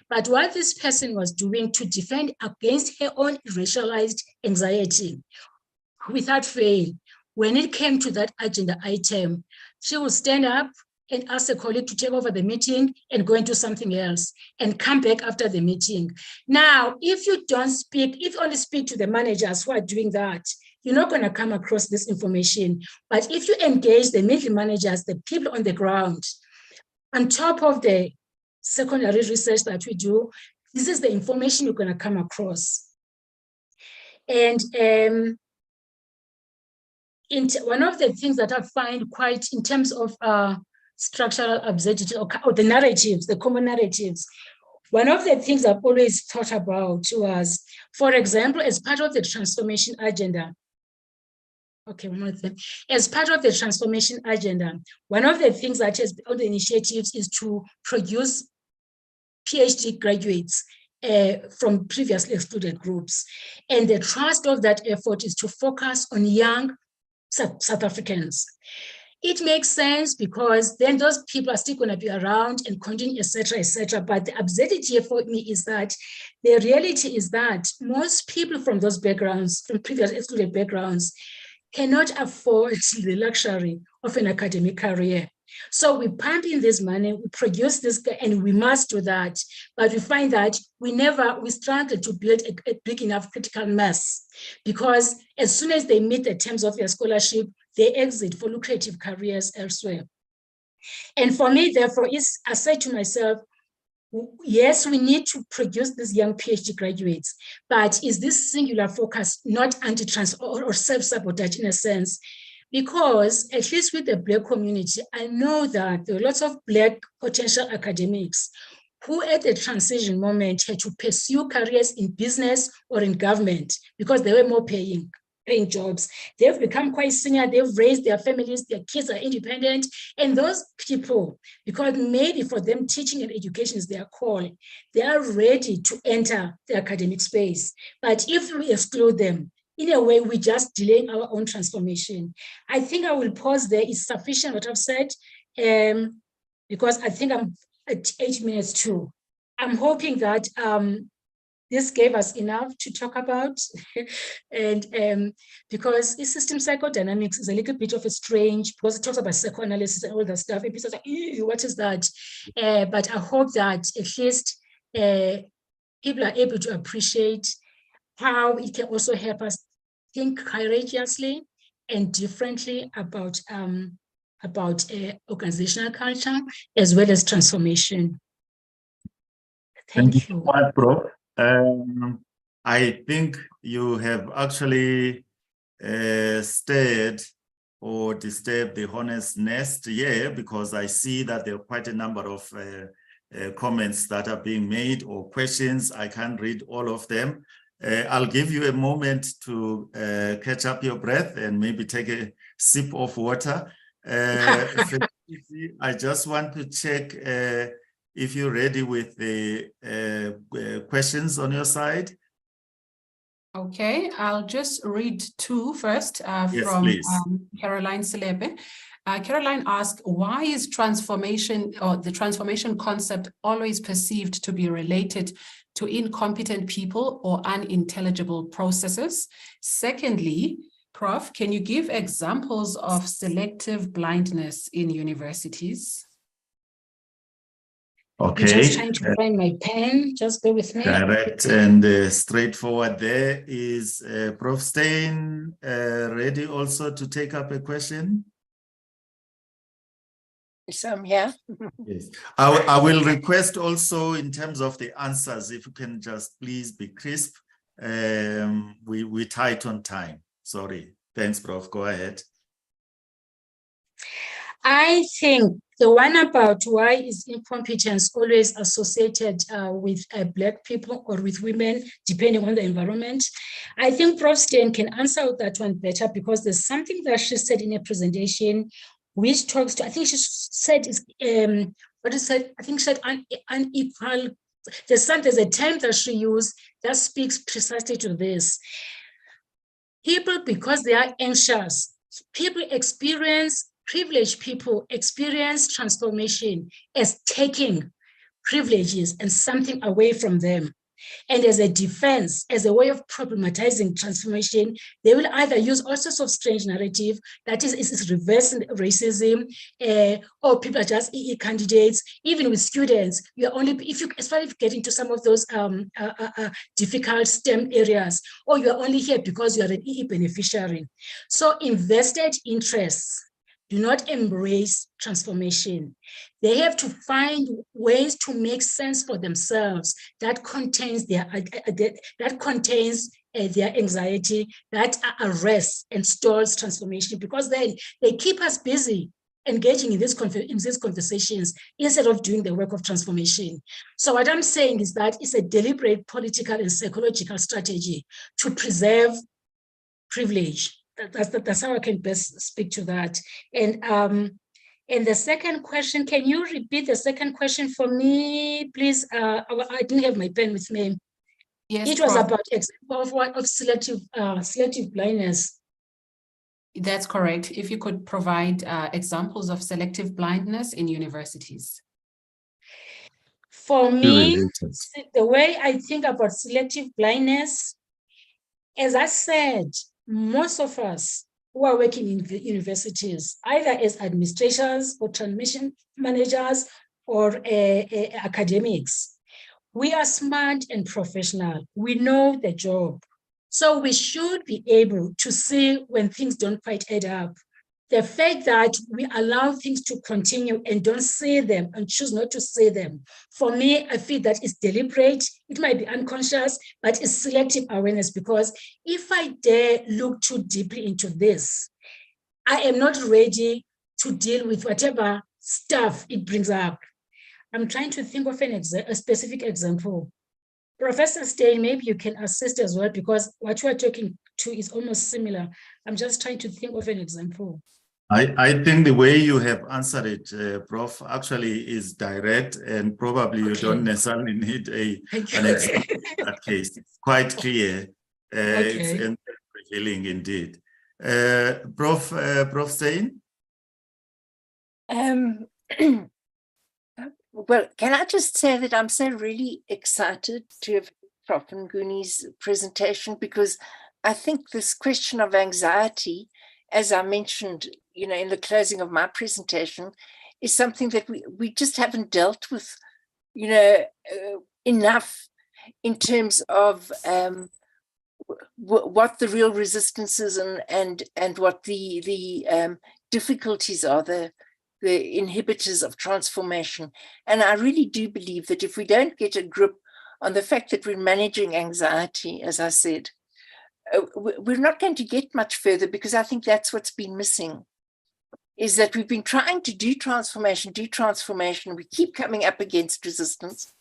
But what this person was doing to defend against her own racialized anxiety, without fail, when it came to that agenda item, she would stand up and ask a colleague to take over the meeting and go and do something else and come back after the meeting. Now, if you don't speak, if you only speak to the managers who are doing that, you're not going to come across this information. But if you engage the middle managers, the people on the ground, on top of the secondary research that we do, this is the information you're going to come across. And one of the things that I find quite in terms of structural absurdity or the narratives, the common narratives, one of the things I've always thought about was, for example, as part of the transformation agenda, as part of the transformation agenda, one of the things that has on the initiatives is to produce PhD graduates from previously excluded groups. And the thrust of that effort is to focus on young South Africans. It makes sense because then those people are still going to be around and continue, etc., etc. But the absurdity for me is that the reality is that most people from those backgrounds, from previous excluded backgrounds, cannot afford the luxury of an academic career. So we pump in this money, we produce this, and we must do that. But we find that we struggle to build a big enough critical mass, because as soon as they meet the terms of their scholarship, they exit for lucrative careers elsewhere. And for me, therefore, I said to myself, yes, we need to produce these young PhD graduates, but is this singular focus not anti-trans or self-sabotage in a sense? Because at least with the Black community, I know that there are lots of Black potential academics who at the transition moment had to pursue careers in business or in government because they were more paying jobs. They've become quite senior, they've raised their families, their kids are independent. And those people, because maybe for them teaching and education is their call, they are ready to enter the academic space. But if we exclude them, in a way, we just delaying our own transformation. I think I will pause there. It's sufficient what I've said, because I think I'm at 8 minutes too. I'm hoping that this gave us enough to talk about. And because system psychodynamics is a little bit of a strange, because it talks about psychoanalysis and all that stuff. And people are like, ew, what is that? But I hope that at least people are able to appreciate how it can also help us think courageously and differently about organizational culture as well as transformation. Thank you. So much, Prof. I think you have actually stirred or disturbed the hornet's nest here, because I see that there are quite a number of comments that are being made or questions. I can't read all of them. I'll give you a moment to catch up your breath and maybe take a sip of water. I just want to check if you're ready with the questions on your side. Okay, I'll just read two first Yes, from Caroline Selepe. Caroline asked, why is transformation or the transformation concept always perceived to be related to incompetent people or unintelligible processes? Secondly, Prof, can you give examples of selective blindness in universities? Okay. I'm just trying to find my pen. Just bear with me. Direct and straightforward there. Is Prof Steyn ready also to take up a question? Yes, I'm here. Yes. I will request also in terms of the answers, if you can just please be crisp. We're tight on time. Sorry. Thanks, Prof. Go ahead. I think the one about why is incompetence always associated with Black people or with women, depending on the environment. I think Prof Steyn can answer that one better, because there's something that she said in a presentation which talks to, I think she said is, what is it? I think she said unequal there's a term that she used that speaks precisely to this. People, because they are anxious, privileged people experience transformation as taking privileges and something away from them. And as a defense, as a way of problematizing transformation, they will either use all sorts of strange narrative that is reversing racism, or people are just EE candidates. Even with students, you are only, especially if you get into some of those difficult STEM areas, or you are only here because you are an EE beneficiary. So invested interests do not embrace transformation. They have to find ways to make sense for themselves that contains their anxiety, that arrests and stalls transformation, because then they keep us busy engaging in these conversations instead of doing the work of transformation. So what I'm saying is that it's a deliberate political and psychological strategy to preserve privilege. That's how I can best speak to that. And the second question, can you repeat the second question for me, please? I didn't have my pen with me. Yes, it was Prof. about example of selective blindness. That's correct. If you could provide examples of selective blindness in universities. For me, the way I think about selective blindness, as I said, most of us who are working in the universities, either as administrators or transmission managers or academics, we are smart and professional. We know the job. So we should be able to see when things don't quite add up. The fact that we allow things to continue and don't say them and choose not to say them, for me, I feel that it's deliberate. It might be unconscious, but it's selective awareness, because if I dare look too deeply into this, I am not ready to deal with whatever stuff it brings up. I'm trying to think of a specific example. Professor Stein, maybe you can assist as well, because what you are talking to is almost similar. I'm just trying to think of an example. I think the way you have answered it, Prof, actually is direct, and probably you don't necessarily need an example in that case. It's quite clear. It's revealing indeed. Prof Stein? Well, can I just say that I'm so really excited to have Prof. Nguni's presentation, because I think this question of anxiety, as I mentioned, in the closing of my presentation, is something that we just haven't dealt with, enough in terms of what the real resistance is and what the difficulties are, the inhibitors of transformation. And I really do believe that if we don't get a grip on the fact that we're managing anxiety, as I said, we're not going to get much further, because I think that's what's been missing, is that we've been trying to do transformation. We keep coming up against resistance.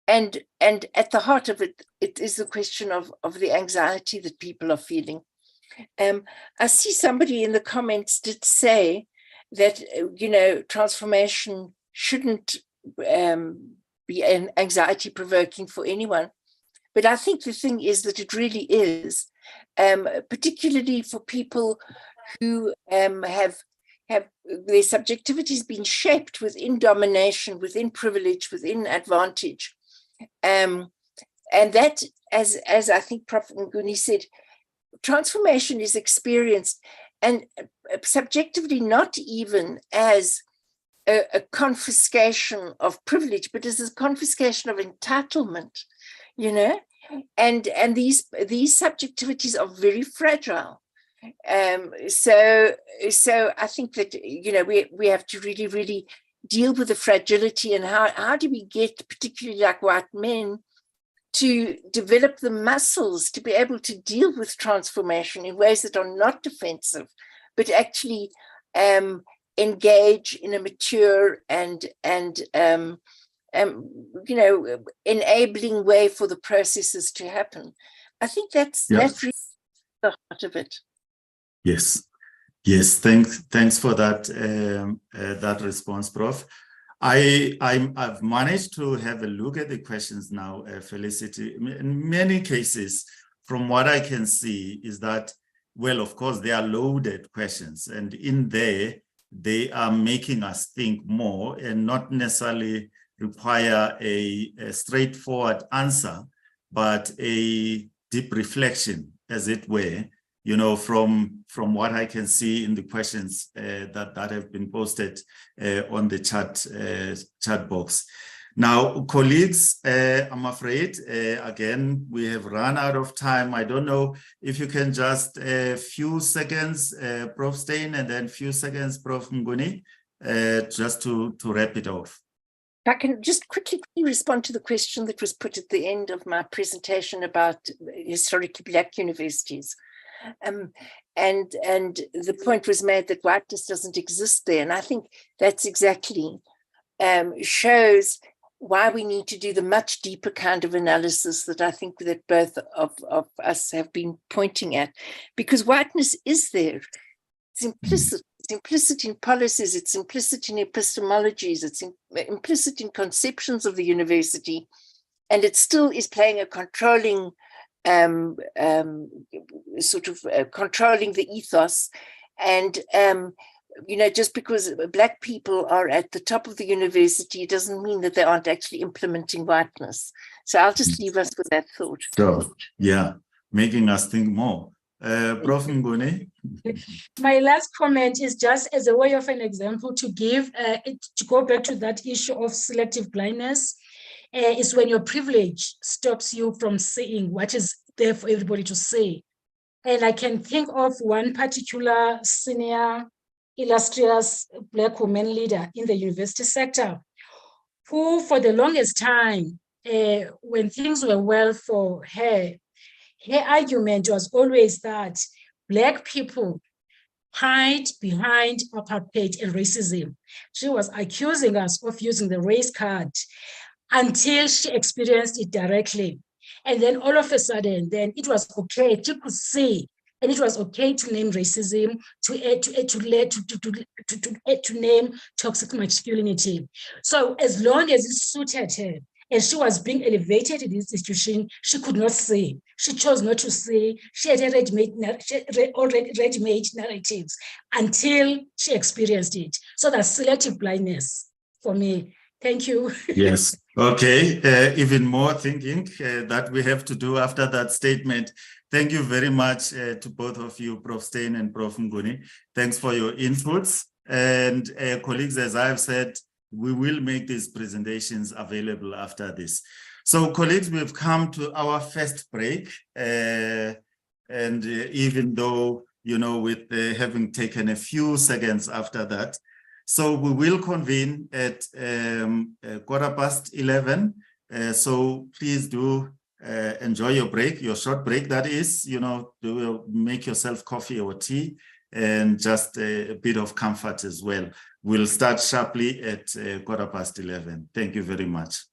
And at the heart of it, it is the question of the anxiety that people are feeling. I see somebody in the comments did say that, transformation shouldn't be anxiety provoking for anyone. But I think the thing is that it really is, particularly for people who have their subjectivities been shaped within domination, within privilege, within advantage. And that, as I think Prof. Nguni said, transformation is experienced and subjectively not even as a confiscation of privilege, but as a confiscation of entitlement, and these subjectivities are very fragile. So I think that, we have to really, really deal with the fragility, and how do we get, particularly like white men, to develop the muscles to be able to deal with transformation in ways that are not defensive, but actually engage in a mature and enabling way for the processes to happen. I think that's really the heart of it. Yes. Thanks for that that response, Prof. I've managed to have a look at the questions now, Felicity. In many cases, from what I can see, is that, well, of course, they are loaded questions, and in there, they are making us think more and not necessarily require a straightforward answer, but a deep reflection, as it were, you know, from what I can see in the questions that have been posted on the chat box. Now, colleagues, I'm afraid, again, we have run out of time. I don't know if you can just a few seconds, Prof. Stein, and then few seconds, Prof. Nguni, just to wrap it off. If I can just quickly respond to the question that was put at the end of my presentation about historically Black universities. And the point was made that whiteness doesn't exist there. And I think that's exactly shows why we need to do the much deeper kind of analysis that I think that both of us have been pointing at, because whiteness is there. It's implicit. It's implicit in policies. It's implicit in epistemologies. It's implicit in conceptions of the university. And it still is playing a controlling sort of controlling the ethos. And you know, just because Black people are at the top of the university doesn't mean that they aren't actually implementing whiteness. So I'll just leave us with that thought. So, yeah, making us think more. Prof. Nguni? My last comment is just as a way of an example to give, to go back to that issue of selective blindness, is when your privilege stops you from seeing what is there for everybody to see. And I can think of one particular senior illustrious Black woman leader in the university sector, who for the longest time, when things were well for her, her argument was always that Black people hide behind apartheid and racism. She was accusing us of using the race card until she experienced it directly. And then all of a sudden, then it was okay, she could see, and it was okay to name racism, to name toxic masculinity. So as long as it suited her, and she was being elevated in this institution, she could not see. She chose not to see. She had ready-made narratives until she experienced it. So that's selective blindness for me. Thank you. Yes. Okay. Even more thinking that we have to do after that statement. Thank you very much to both of you, Prof. Stein and Prof. Nguni. Thanks for your inputs. And colleagues, as I've said, we will make these presentations available after this. So colleagues, we've come to our first break. And even though, you know, with having taken a few seconds after that, so we will convene at 11:15. So please do enjoy your break, your short break, that is, you know, make yourself coffee or tea and just a bit of comfort as well. We'll start sharply at 11:15. Thank you very much.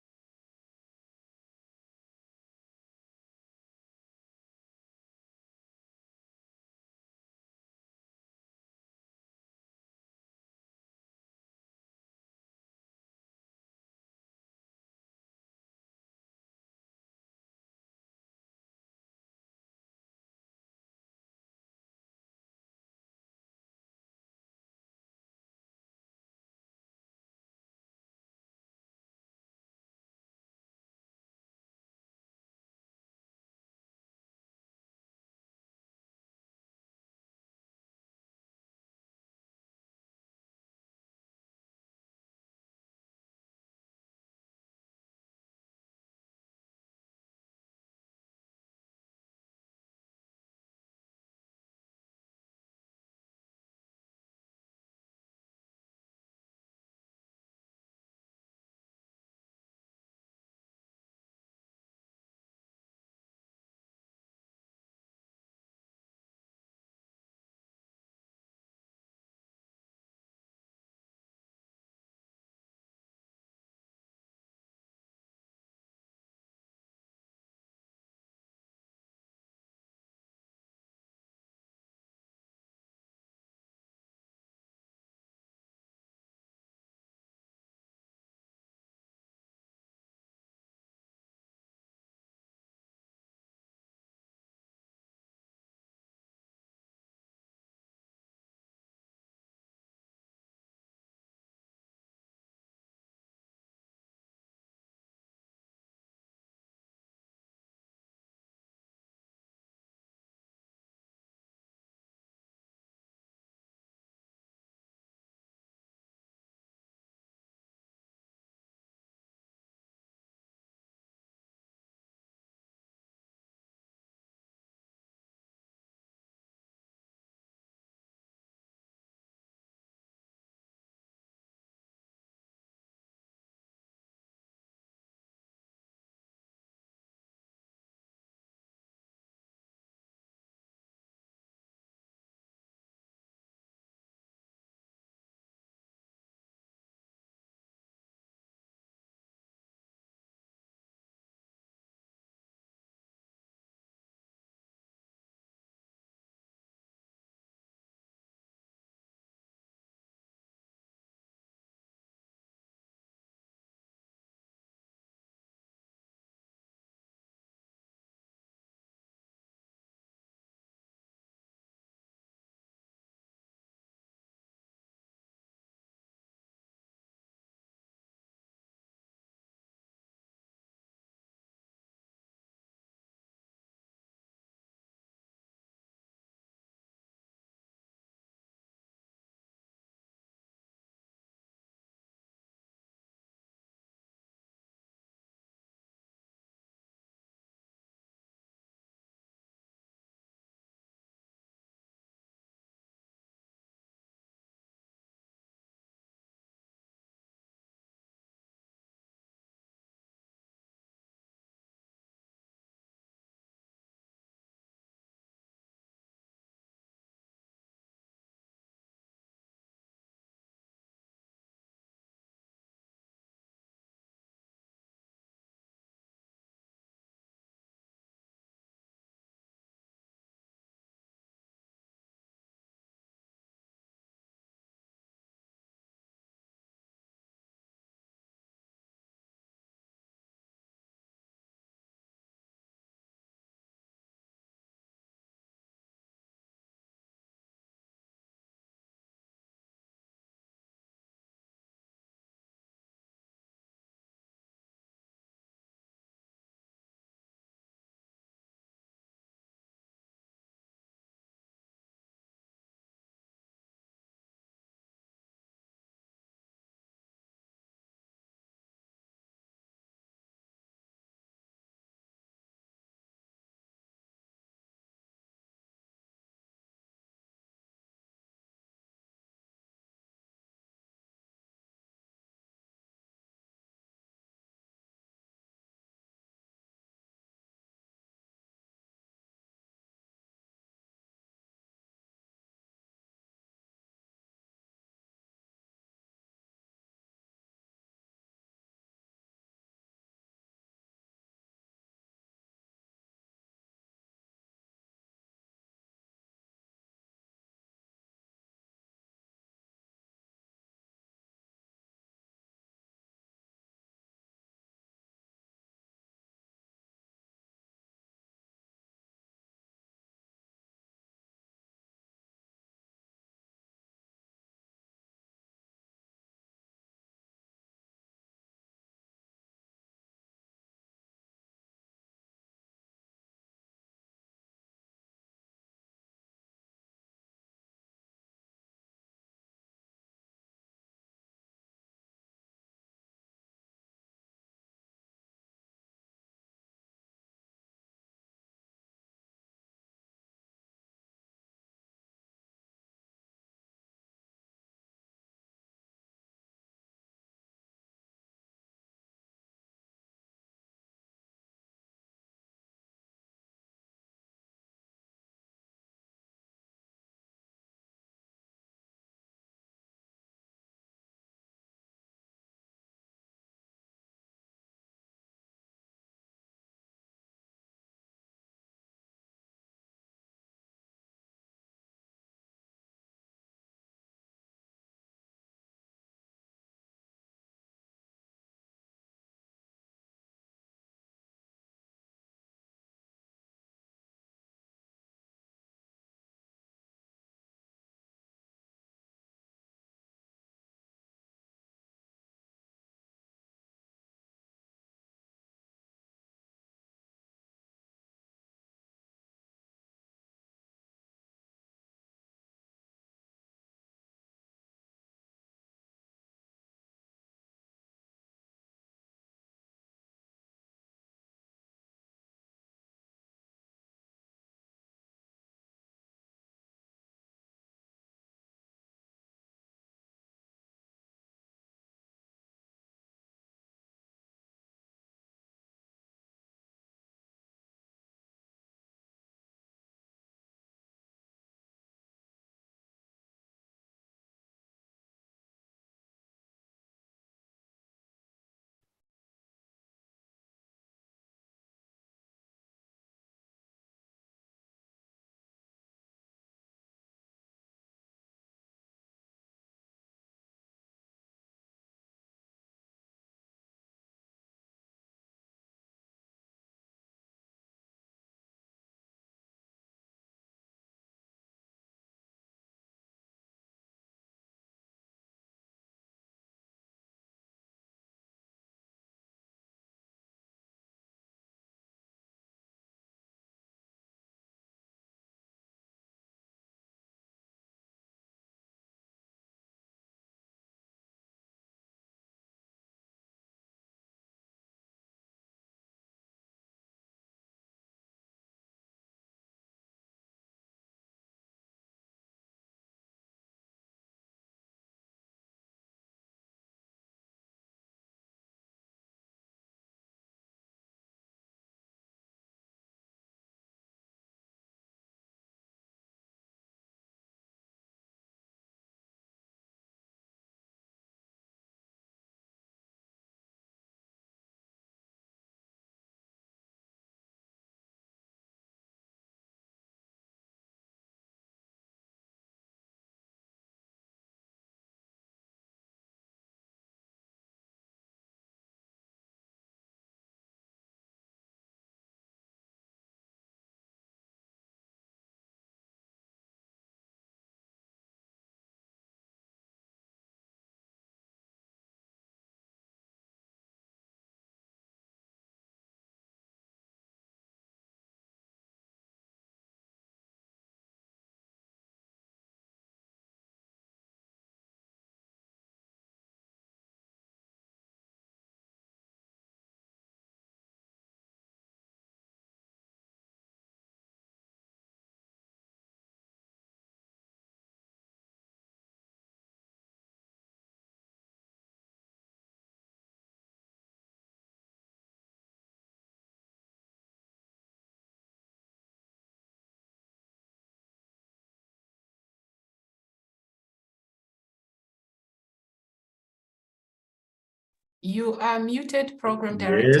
You are muted, Program Director.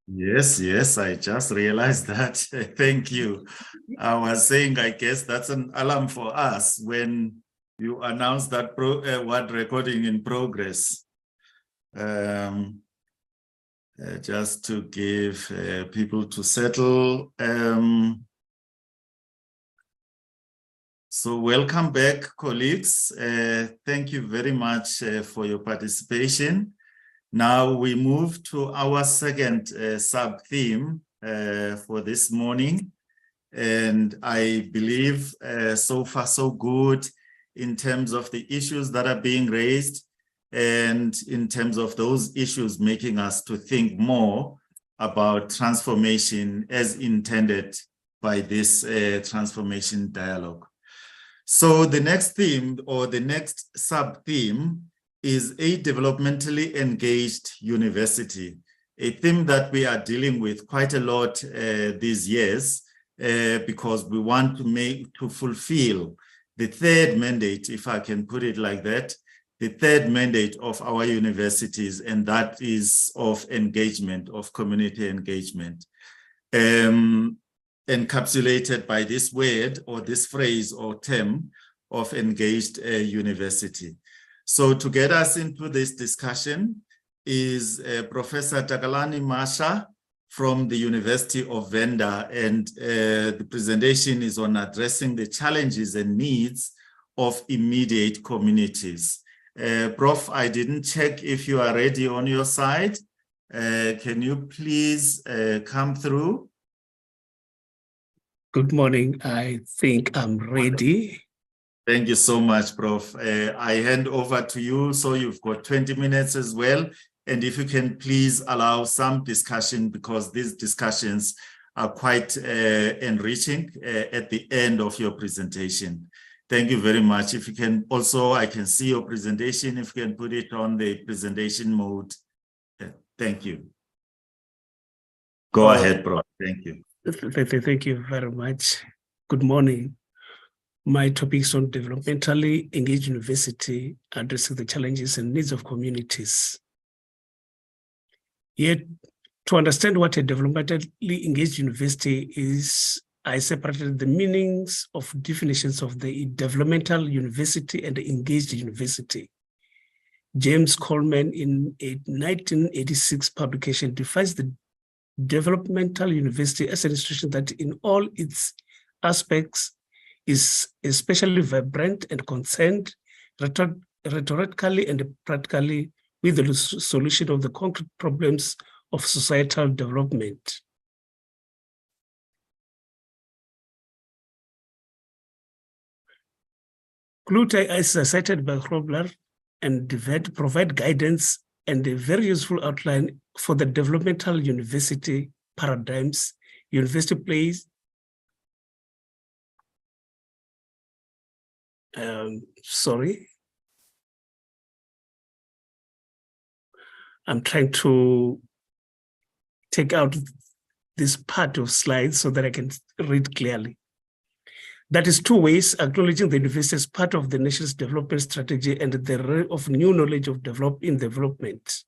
Yes, I just realized that. Thank you. I was saying, I guess that's an alarm for us when you announce that word recording in progress. Just to give people to settle. So welcome back, colleagues. Thank you very much for your participation. Now we move to our second sub-theme for this morning. And I believe so far so good in terms of the issues that are being raised and in terms of those issues making us to think more about transformation as intended by this transformation dialogue. So the next theme or the next sub-theme is a developmentally engaged university, a theme that we are dealing with quite a lot these years because we want to fulfill the third mandate, if I can put it like that, the third mandate of our universities, and that is of engagement, of community engagement, encapsulated by this word or this phrase or term of engaged university. So to get us into this discussion is Professor Takalani Masha from the University of Venda, and the presentation is on addressing the challenges and needs of immediate communities. Prof, I didn't check if you are ready on your side. Can you please come through? Good morning. I think I'm ready. Thank you so much, Prof. I hand over to you. So you've got 20 minutes as well. And if you can please allow some discussion, because these discussions are quite enriching at the end of your presentation. Thank you very much. If you can also, I can see your presentation. If you can put it on the presentation mode. Thank you. Go ahead, Prof. Thank you. Thank you very much. Good morning. My topic is on developmentally engaged university, addressing the challenges and needs of communities. Yet, to understand what a developmentally engaged university is, I separated the meanings of definitions of the developmental university and the engaged university. James Coleman, in a 1986 publication, defines the developmental university as an institution that in all its aspects is especially vibrant and concerned rhetorically and practically with the solution of the concrete problems of societal development. Clute is cited by Grobler and provide guidance and a very useful outline for the developmental university paradigms. University plays I'm trying to take out this part of slides so that I can read clearly. That is two ways: acknowledging the university as part of the nation's development strategy and the role of new knowledge of development.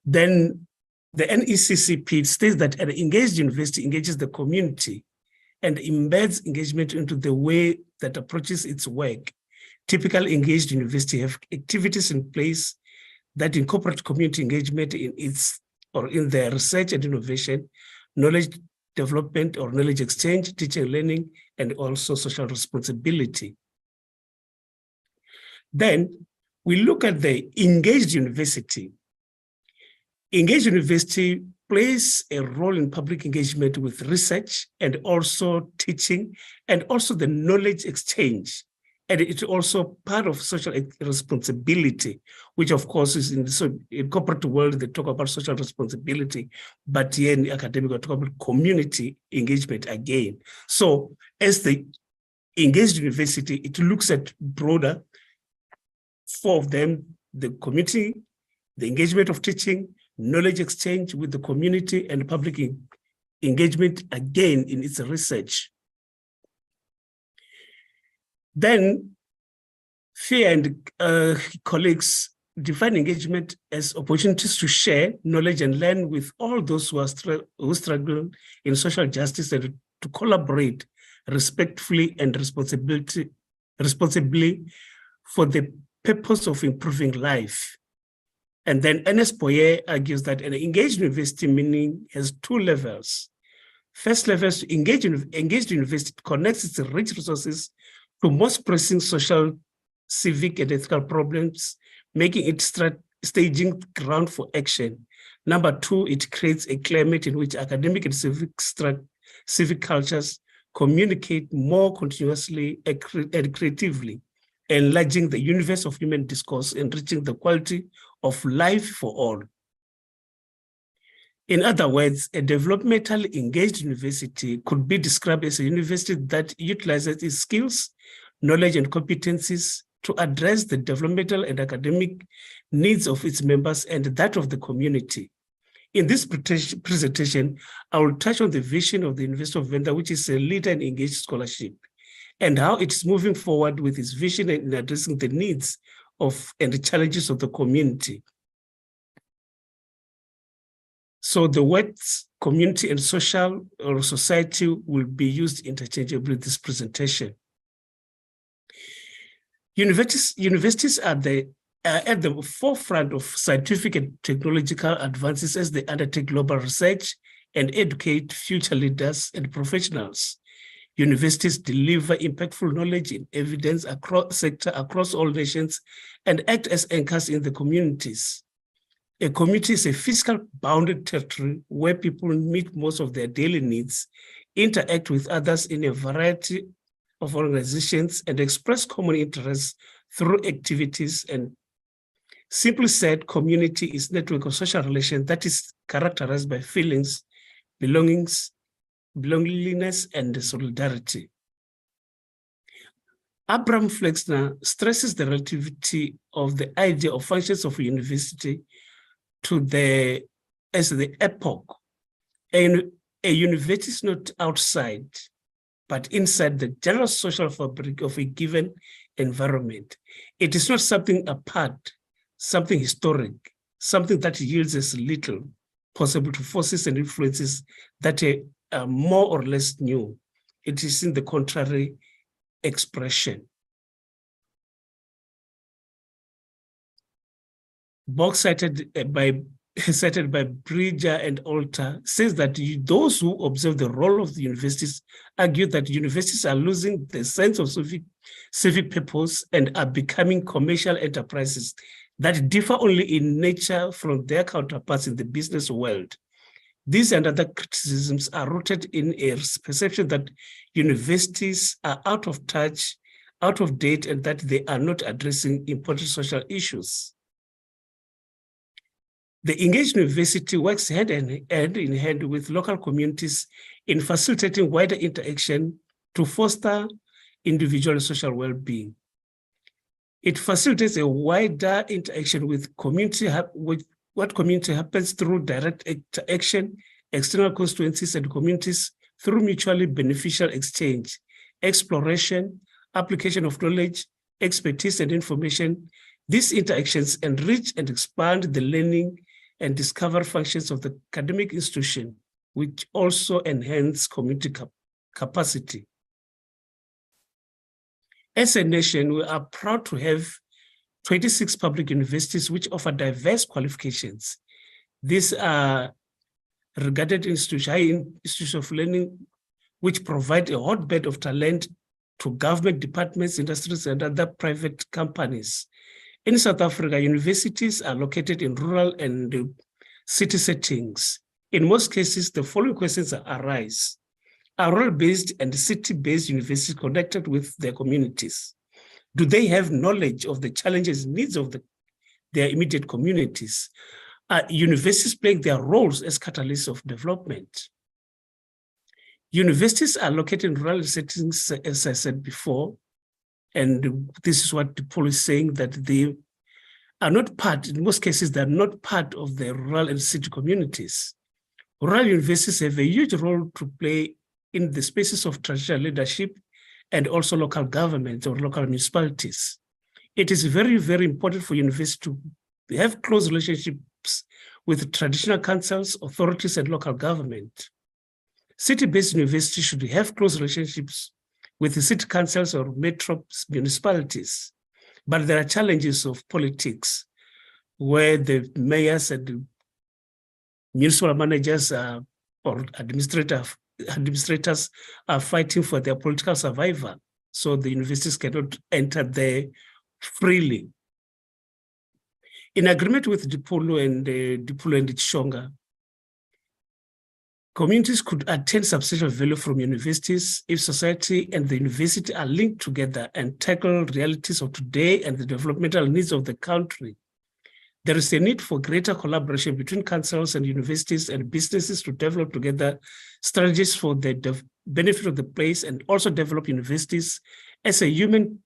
Then the NECCP states that an engaged university engages the community and embeds engagement into the way that approaches its work. Typical engaged university have activities in place that incorporate community engagement in their research and innovation, knowledge development or knowledge exchange, teaching and learning, and also social responsibility. Then we look at the engaged university. Engaged university plays a role in public engagement with research and also teaching and also the knowledge exchange. And it's also part of social responsibility, which of course is in corporate world, they talk about social responsibility, but here in academic, we talk about community engagement again. So as the engaged university, it looks at broader, four of them: the community, the engagement of teaching, knowledge exchange with the community, and public engagement again in its research. Then Fia and colleagues define engagement as opportunities to share knowledge and learn with all those who struggle in social justice and to collaborate respectfully and responsibly for the purpose of improving life. And then Ernest Boyer argues that an engaged university meaning has two levels. First level is to engaged university connects its rich resources to most pressing social, civic, and ethical problems, making it staging ground for action. Number two, it creates a climate in which academic and civic cultures communicate more continuously and creatively, enlarging the universe of human discourse, enriching the quality of life for all. In other words, a developmentally engaged university could be described as a university that utilizes its skills, knowledge, and competencies to address the developmental and academic needs of its members and that of the community. In this presentation, I will touch on the vision of the University of Venda, which is a leader in engaged scholarship, and how it's moving forward with its vision in addressing the needs of and the challenges of the community. So the words community and social or society will be used interchangeably in this presentation. Universities are at the forefront of scientific and technological advances as they undertake global research and educate future leaders and professionals. Universities deliver impactful knowledge and evidence across all nations and act as anchors in the communities. A community is a physical bounded territory where people meet most of their daily needs, interact with others in a variety of organizations, and express common interests through activities. And simply said, community is a network of social relations that is characterized by feelings, belongingness, and solidarity. Abraham Flexner stresses the relativity of the idea of functions of a university as the epoch. A university is not outside, but inside the general social fabric of a given environment. It is not something apart, something historic, something that yields as little possible to forces and influences that are more or less new. It is in the contrary expression. Box cited by Bridger and Alter says that those who observe the role of the universities argue that universities are losing the sense of civic purpose and are becoming commercial enterprises that differ only in nature from their counterparts in the business world. These and other criticisms are rooted in a perception that universities are out of touch, out of date, and that they are not addressing important social issues. The engaged university works hand in hand with local communities in facilitating wider interaction to foster individual and social well-being. It facilitates a wider interaction with community, what community happens through direct interaction, external constituencies and communities through mutually beneficial exchange, exploration, application of knowledge, expertise and information. These interactions enrich and expand the learning and discover functions of the academic institution, which also enhance community capacity. As a nation, we are proud to have 26 public universities which offer diverse qualifications. These are regarded institutions of learning which provide a hotbed of talent to government departments, industries, and other private companies. In South Africa, universities are located in rural and city settings. In most cases, the following questions arise. Are rural-based and city-based universities connected with their communities? Do they have knowledge of the challenges and needs of their immediate communities? Are universities playing their roles as catalysts of development? Universities are located in rural settings, as I said before, and this is what Paul is saying, that they are not part, in most cases, they're not part of the rural and city communities. Rural universities have a huge role to play in the spaces of traditional leadership and also local government or local municipalities. It is very, very important for universities to have close relationships with traditional councils, authorities, and local government. City-based universities should have close relationships with the city councils or metro municipalities. But there are challenges of politics where the mayors and the municipal managers or administrators are fighting for their political survival. So the universities cannot enter there freely. In agreement with Dipolo and Chishonga, communities could attain substantial value from universities if society and the university are linked together and tackle realities of today and the developmental needs of the country. There is a need for greater collaboration between councils and universities and businesses to develop together strategies for the benefit of the place and also develop universities as a human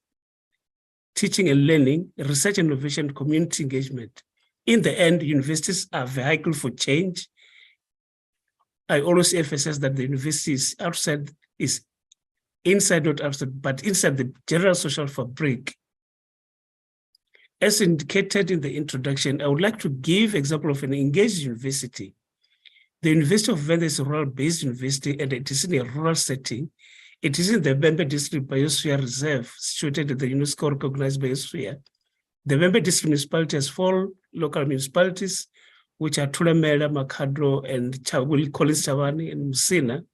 teaching and learning, research and innovation, community engagement. In the end, universities are a vehicle for change. I always emphasize that the university is inside, not outside, but inside the general social fabric. As indicated in the introduction, I would like to give example of an engaged university. The University of Venda is a rural-based university and it is in a rural setting. It is in the Bembe District Biosphere Reserve, situated in the UNESCO-recognized biosphere. The Bembe District Municipality has 4 local municipalities, which are Tulamela, Makadro, and Collins Chavani and Musina,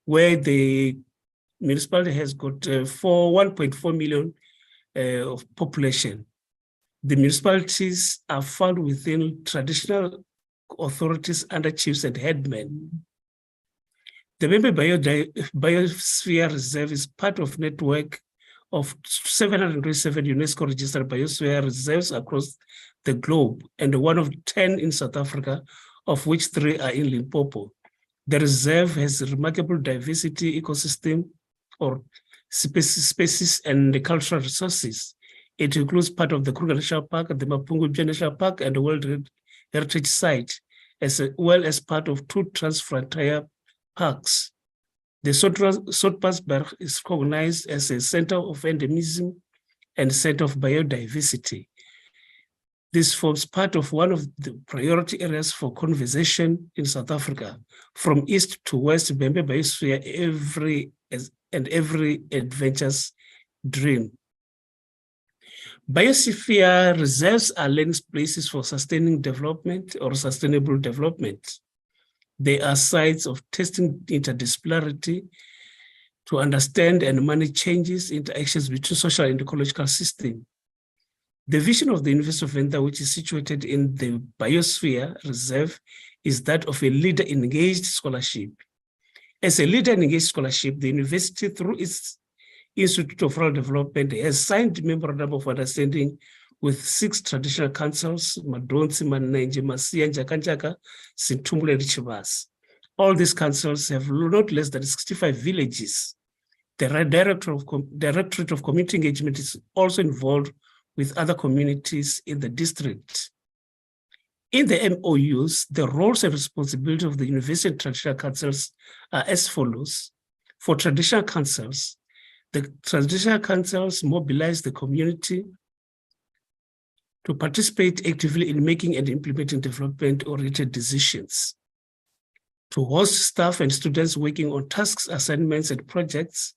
where the municipality has got 1.4 million of population. The municipalities are found within traditional authorities under chiefs and headmen. The Bembe Biosphere Reserve is part of a network of 727 UNESCO registered biosphere reserves across the globe, and one of 10 in South Africa, of which 3 are in Limpopo. The reserve has a remarkable diversity ecosystem or species and the cultural resources. It includes part of the Kruger National Park, the Mapungu National Park, and the World Heritage Site, as well as part of 2 Transfrontier parks. The Soutpansberg is recognized as a center of endemism and center of biodiversity. This forms part of one of the priority areas for conservation in South Africa. From east to west, Bembe Biosphere, every adventure's dream. Biosphere reserves are learning places for sustaining development or sustainable development. They are sites of testing interdisciplinarity to understand and manage changes, interactions between social and ecological systems. The vision of the University of Venda, which is situated in the Biosphere Reserve, is that of a leader in engaged scholarship. As a leader in engaged scholarship, the university, through its Institute of Rural Development, has signed memorandum of understanding with 6 traditional councils, Madonsi, Manenje, Masia, Njakanjaka, Sintumule, and Chivas. All these councils have not less than 65 villages. The Directorate of Community Engagement is also involved with other communities in the district. In the MOUs, the roles and responsibilities of the university and traditional councils are as follows. For traditional councils, the traditional councils mobilize the community to participate actively in making and implementing development-oriented decisions, to host staff and students working on tasks, assignments, and projects,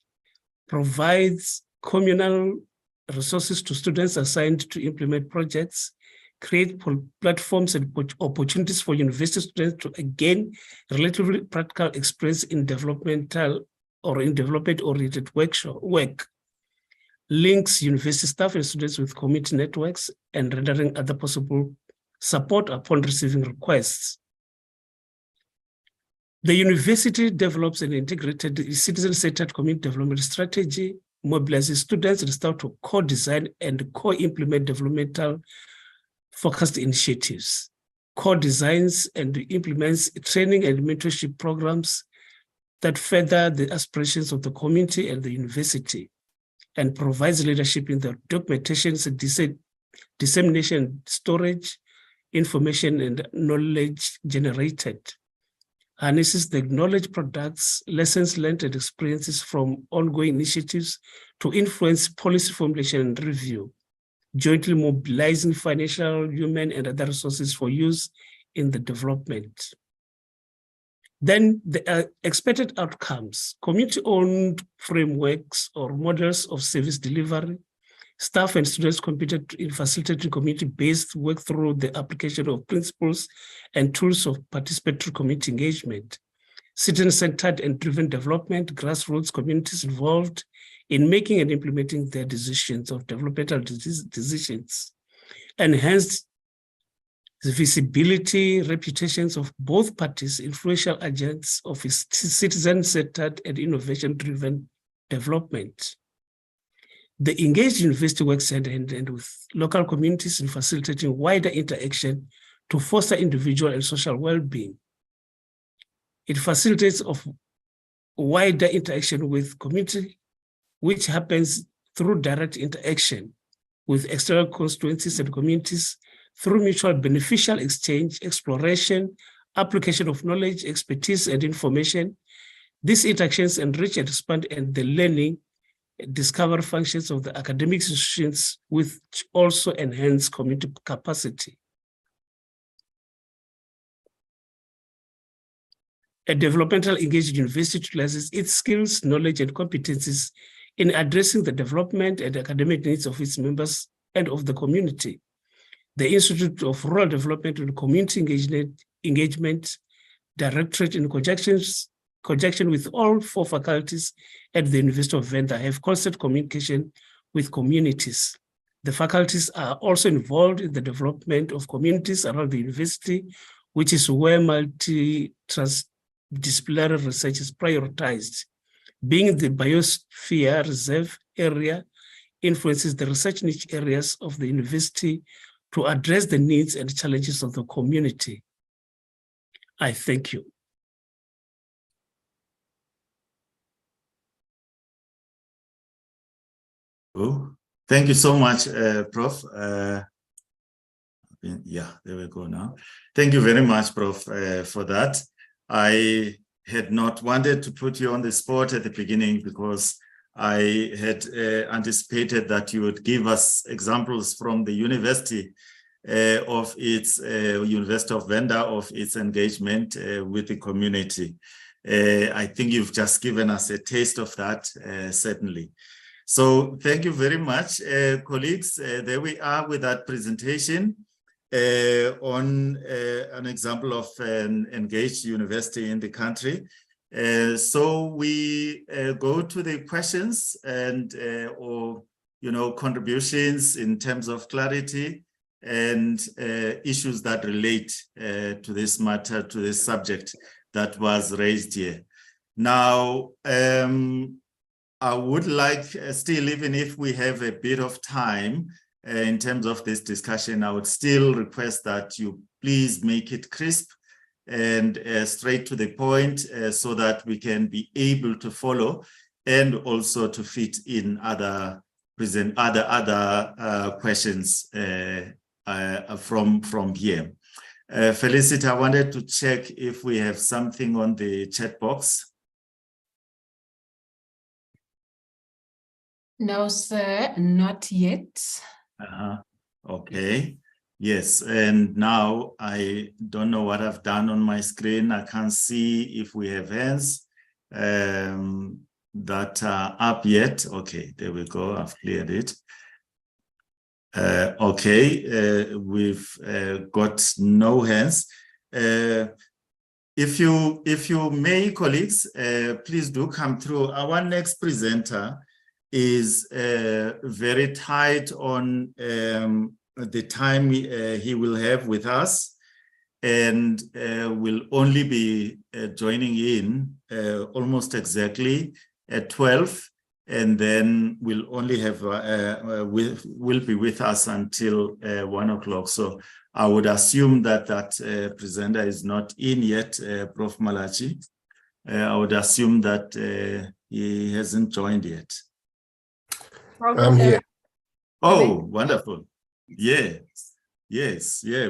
provides communal resources to students assigned to implement projects, create platforms and opportunities for university students to gain relatively practical experience in developmental or in development-oriented work, links university staff and students with community networks, and rendering other possible support upon receiving requests. The university develops an integrated citizen-centered community development strategy, mobilizes students and staff to co-design and co-implement developmental focused initiatives, co-designs and implements training and mentorship programs that further the aspirations of the community and the university, and provides leadership in the documentation, dissemination, storage, information, and knowledge generated. Harnesses the knowledge products, lessons learned, and experiences from ongoing initiatives to influence policy formulation and review. jointly mobilizing financial, human, and other resources for use in the development. Then the expected outcomes, community-owned frameworks or models of service delivery. Staff and students competed in facilitating community-based work through the application of principles and tools of participatory community engagement. Citizen-centered and driven development, grassroots communities involved in making and implementing their decisions of developmental decisions. Enhanced the visibility, reputations of both parties, influential agents of citizen-centered and innovation-driven development. The engaged university works hand in hand with local communities in facilitating wider interaction to foster individual and social well-being. It facilitates of wider interaction with community, which happens through direct interaction with external constituencies and communities through mutual beneficial exchange, exploration, application of knowledge, expertise, and information. These interactions enrich and expand and the learning discover functions of the academic institutions, which also enhance community capacity. A developmental engaged university utilizes its skills, knowledge, and competencies in addressing the development and academic needs of its members and of the community. The Institute of Rural Development and Community Engagement Directorate, in conjunction with all 4 faculties at the University of Venda, have constant communication with communities. The faculties are also involved in the development of communities around the university, which is where multi-transdisciplinary research is prioritized. Being the biosphere reserve area influences the research niche areas of the university to address the needs and challenges of the community. I thank you. Oh, thank you so much, Prof. Yeah, there we go now. Thank you very much, Prof, for that. I had not wanted to put you on the spot at the beginning because I had anticipated that you would give us examples from the university of its University of Venda, of its engagement with the community. I think you've just given us a taste of that, certainly. So thank you very much, colleagues. There we are with that presentation on an example of an engaged university in the country. So we go to the questions and or contributions in terms of clarity and issues that relate to this matter, to this subject that was raised here. Now, I would like still, even if we have a bit of time in terms of this discussion, I would still request that you please make it crisp and straight to the point so that we can be able to follow and also to fit in other questions from here. Felicity, I wanted to check if we have something on the chat box. No, sir, not yet. Okay. Yes, and now I don't know what I've done on my screen. I can't see if we have hands that are up yet. Okay, there we go. I've cleared it. Okay, we've got no hands. If you may, colleagues, please do come through. Our next presenter is very tight on the time he will have with us, and will only be joining in almost exactly at 12, and then we'll only have will be with us until 1 o'clock. So I would assume that presenter is not in yet, Prof. Malachi. I would assume that he hasn't joined yet. I'm here. Oh, wonderful. Yeah,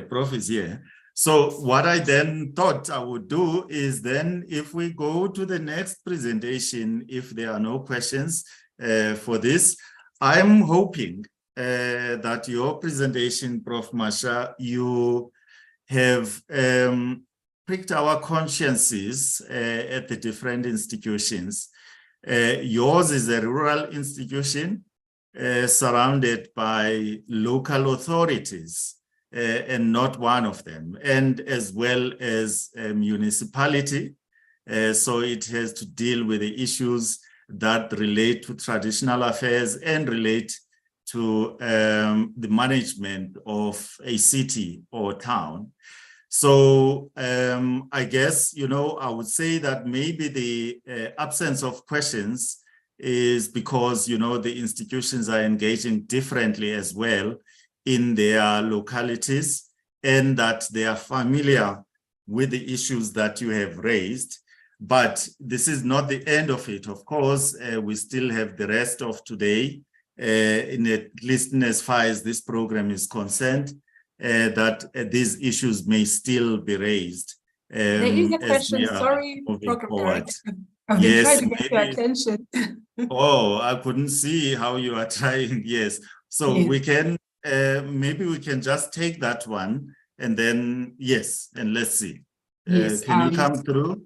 Prof is here. So what I then thought I would do is then, if we go to the next presentation, if there are no questions for this, I'm hoping that your presentation, Prof. Masha, you have pricked our consciences at the different institutions. Yours is a rural institution surrounded by local authorities and not one of them, and as well as a municipality. So it has to deal with the issues that relate to traditional affairs and relate to the management of a city or town. So I guess, I would say that maybe the absence of questions is because, the institutions are engaging differently as well in their localities, and that they are familiar with the issues that you have raised. But this is not the end of it. Of course, we still have the rest of today, at least as far as this program is concerned, that these issues may still be raised. There is a question, sorry, Program Director. I've been trying to get your attention. Oh, I couldn't see how you are trying. Yes. So Yes. we can, maybe we can just take that one and then, yes, and let's see. Yes, Can you come through?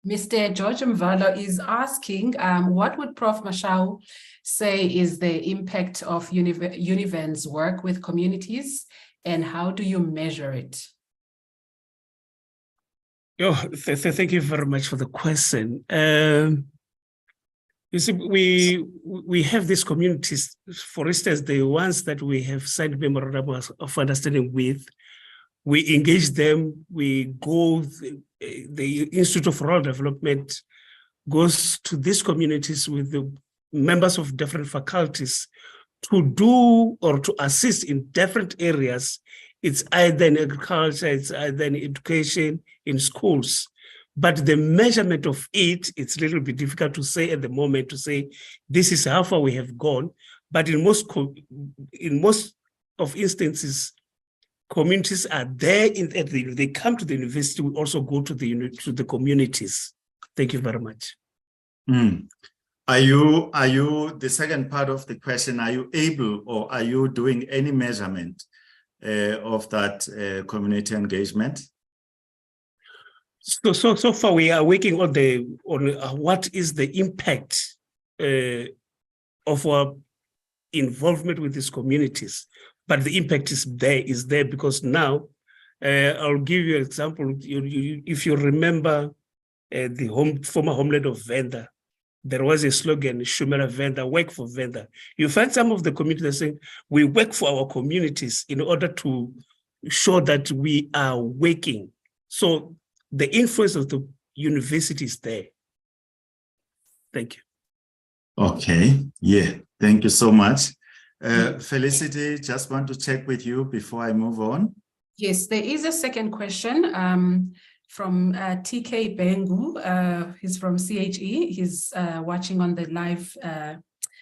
Mr. George Mvalo is asking, what would Prof. Mashau say is the impact of Univen's work with communities, and how do you measure it? Thank you very much for the question. You see, we have these communities, for instance, the ones that we have signed memorandum of understanding with. We engage them, we go, the Institute of Rural Development goes to these communities with the members of different faculties to do or to assist in different areas. It's either in agriculture, it's either in education, in schools. But the measurement of it, it's a little bit difficult to say at the moment, to say this is how far we have gone. But in most of instances, communities are there. They come to the university. We also go to the communities. Thank you very much. Are you the second part of the question? Are you able, or are you doing any measurement of that community engagement? So far, we are working on what is the impact of our involvement with these communities. But the impact is there because now, I'll give you an example. If you remember the former homeland of Venda, there was a slogan, Shumela Venda, work for Venda. You find some of the communities saying, we work for our communities in order to show that we are working. So the influence of the university is there. Thank you. Okay, yeah, thank you so much. Felicity, just want to check with you before I move on. Yes, there is a second question from TK Bengu. He's from CHE. He's watching on the live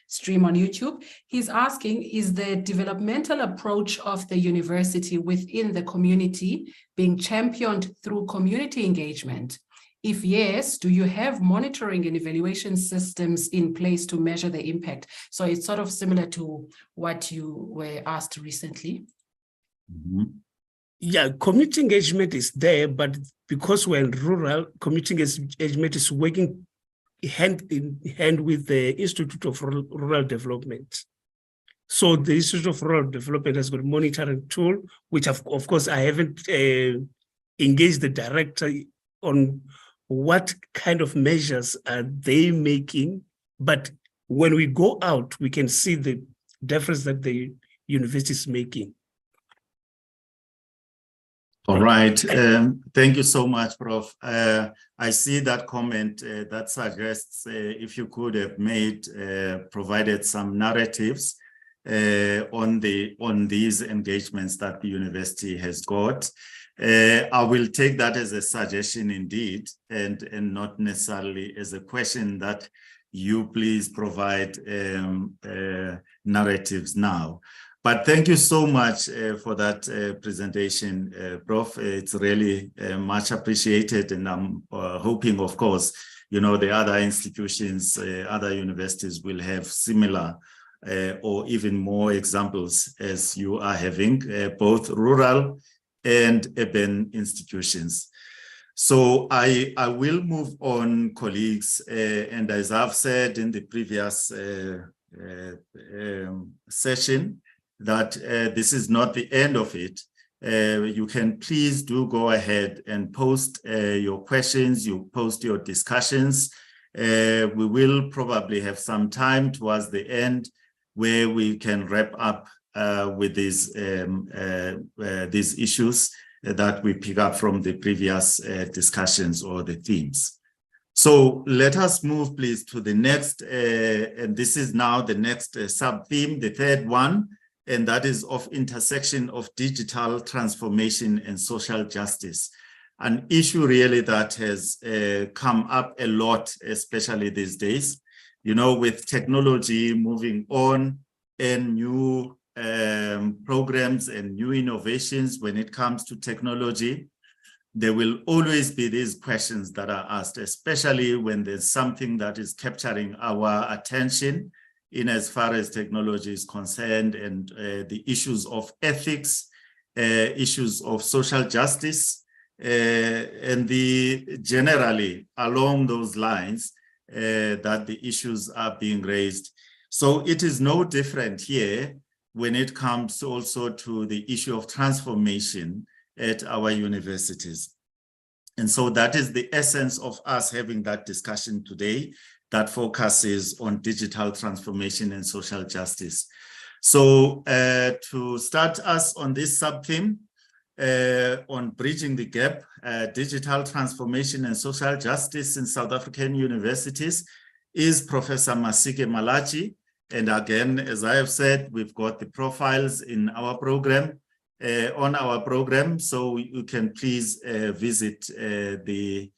stream on YouTube. He's asking, is the developmental approach of the university within the community being championed through community engagement? If yes, do you have monitoring and evaluation systems in place to measure the impact? So it's sort of similar to what you were asked recently. Mm-hmm. Yeah, community engagement is there, but because we're in rural, community engagement is working hand in hand with the Institute of Rural Development. So the Institute of Rural Development has got a monitoring tool, which of course I haven't engaged the director on what kind of measures are they making, but when we go out, we can see the difference that the university is making. All right. Thank you so much, Prof. I see that comment that suggests if you could have provided some narratives on these engagements that the university has got. I will take that as a suggestion indeed, and not necessarily as a question that you please provide narratives now. But thank you so much for that presentation, Prof. It's really much appreciated, and I'm hoping, of course, the other institutions, other universities will have similar or even more examples as you are having, both rural and urban institutions. So I will move on, colleagues, and as I've said in the previous session, that this is not the end of it. You can please do go ahead and post your questions, you post your discussions. We will probably have some time towards the end where we can wrap up with these issues that we pick up from the previous discussions or the themes. So let us move please to the next, and this is now the next sub-theme, the third one, and that is of intersection of digital transformation and social justice. An issue really that has come up a lot, especially these days, you know, with technology moving on and new programs and new innovations when it comes to technology. There will always be these questions that are asked, especially when there's something that is capturing our attention in as far as technology is concerned, and the issues of ethics, issues of social justice, and generally along those lines that the issues are being raised. So it is no different here when it comes also to the issue of transformation at our universities. And so that is the essence of us having that discussion today that focuses on digital transformation and social justice. So to start us on this sub-theme, on bridging the gap, digital transformation and social justice in South African universities is Professor Masike Malachi. And again, as I have said, we've got the profiles in our program, on our program, so you can please visit the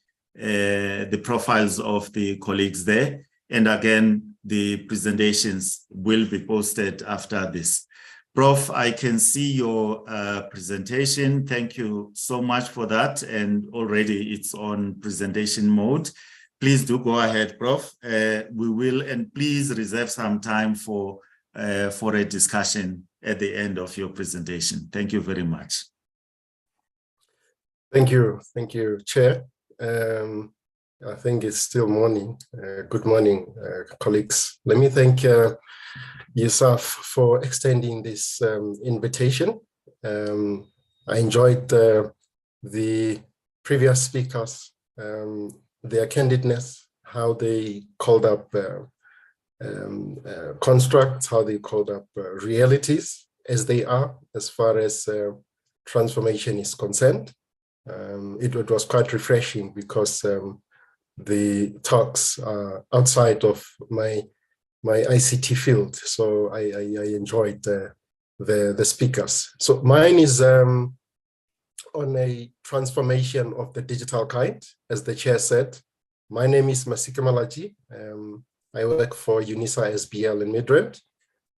profiles of the colleagues there. And again, the presentations will be posted after this. Prof, I can see your presentation. Thank you so much for that. And already it's on presentation mode. Please do go ahead, Prof. We will, and please reserve some time for a discussion at the end of your presentation. Thank you very much. Thank you, Chair. I think it's still morning. Good morning, colleagues. Let me thank USAf for extending this invitation. I enjoyed the previous speakers, their candidness, how they called up constructs, how they called up realities as they are, as far as transformation is concerned. It was quite refreshing because the talks are outside of my ICT field, so I enjoyed the speakers. So mine is on a transformation of the digital kind, as the chair said. My name is Masike Malachi. I work for UNISA SBL in Midrand.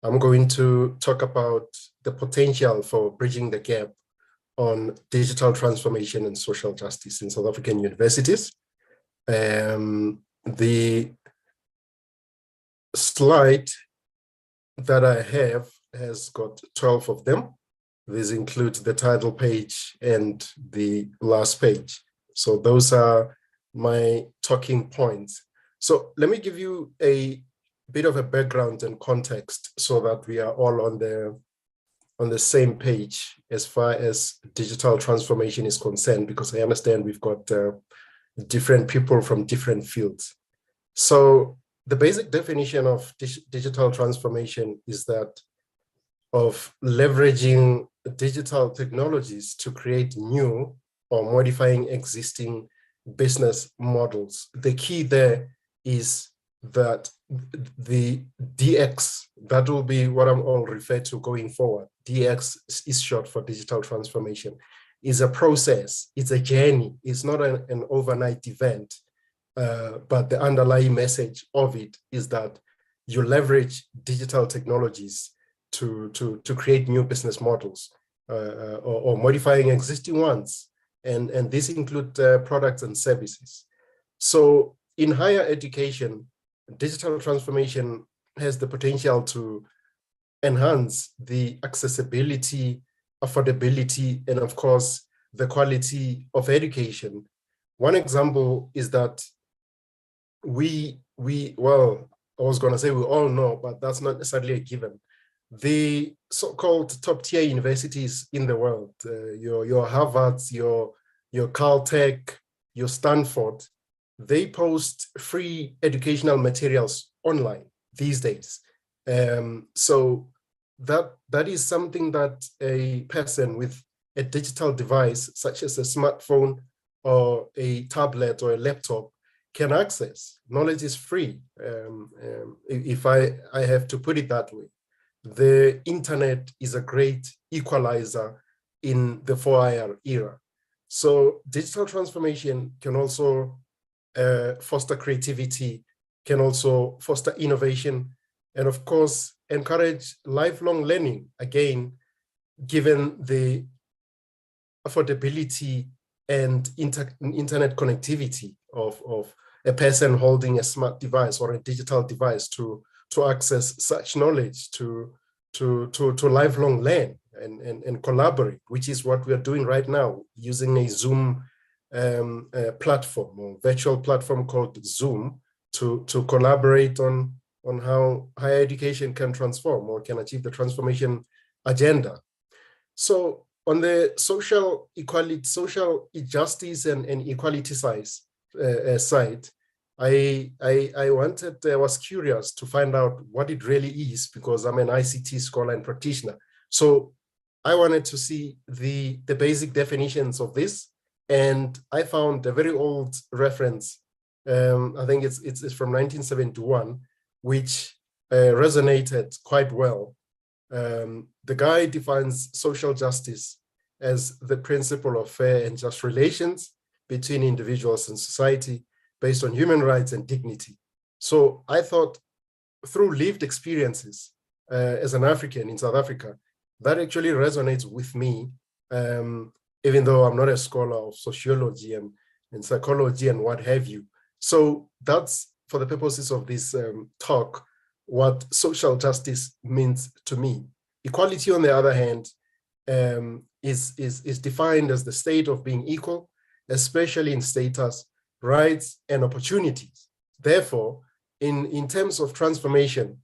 I'm going to talk about the potential for bridging the gap on digital transformation and social justice in South African universities. The slide that I have has got 12 of them. This includes the title page and the last page. So those are my talking points. So let me give you a bit of a background and context so that we are all on the same page as far as digital transformation is concerned, because I understand we've got different people from different fields. So the basic definition of digital transformation is that of leveraging digital technologies to create new or modifying existing business models. The key there is that the DX, that will be what I'm all referred to going forward. DX is short for digital transformation, is a process, it's a journey, it's not an overnight event, but the underlying message of it is that you leverage digital technologies to create new business models or modifying existing ones. And these include products and services. So in higher education, digital transformation has the potential to enhance the accessibility, affordability, and of course, the quality of education. One example is that well, I was going to say we all know, but that's not necessarily a given. The so-called top-tier universities in the world, your Harvards, your Caltech, your Stanford, they post free educational materials online these days. So that is something that a person with a digital device, such as a smartphone or a tablet or a laptop, can access. Knowledge is free. If I have to put it that way. The internet is a great equalizer in the 4IR era. So digital transformation can also foster creativity, can also foster innovation, and of course, encourage lifelong learning, again, given the affordability and internet connectivity of a person holding a smart device or a digital device to access such knowledge, to lifelong learn and collaborate, which is what we are doing right now, using a Zoom platform or virtual platform called Zoom to collaborate on how higher education can transform or can achieve the transformation agenda. So on the social equality, social justice and equality side, I was curious to find out what it really is, because I'm an ICT scholar and practitioner. So I wanted to see the basic definitions of this, and I found a very old reference. I think it's from 1971, which resonated quite well. The guy defines social justice as the principle of fair and just relations between individuals and society based on human rights and dignity. So I thought, through lived experiences as an African in South Africa, that actually resonates with me, even though I'm not a scholar of sociology and psychology and what have you. So that's, for the purposes of this talk, what social justice means to me. Equality, on the other hand, is defined as the state of being equal, especially in status, rights, and opportunities. Therefore, in terms of transformation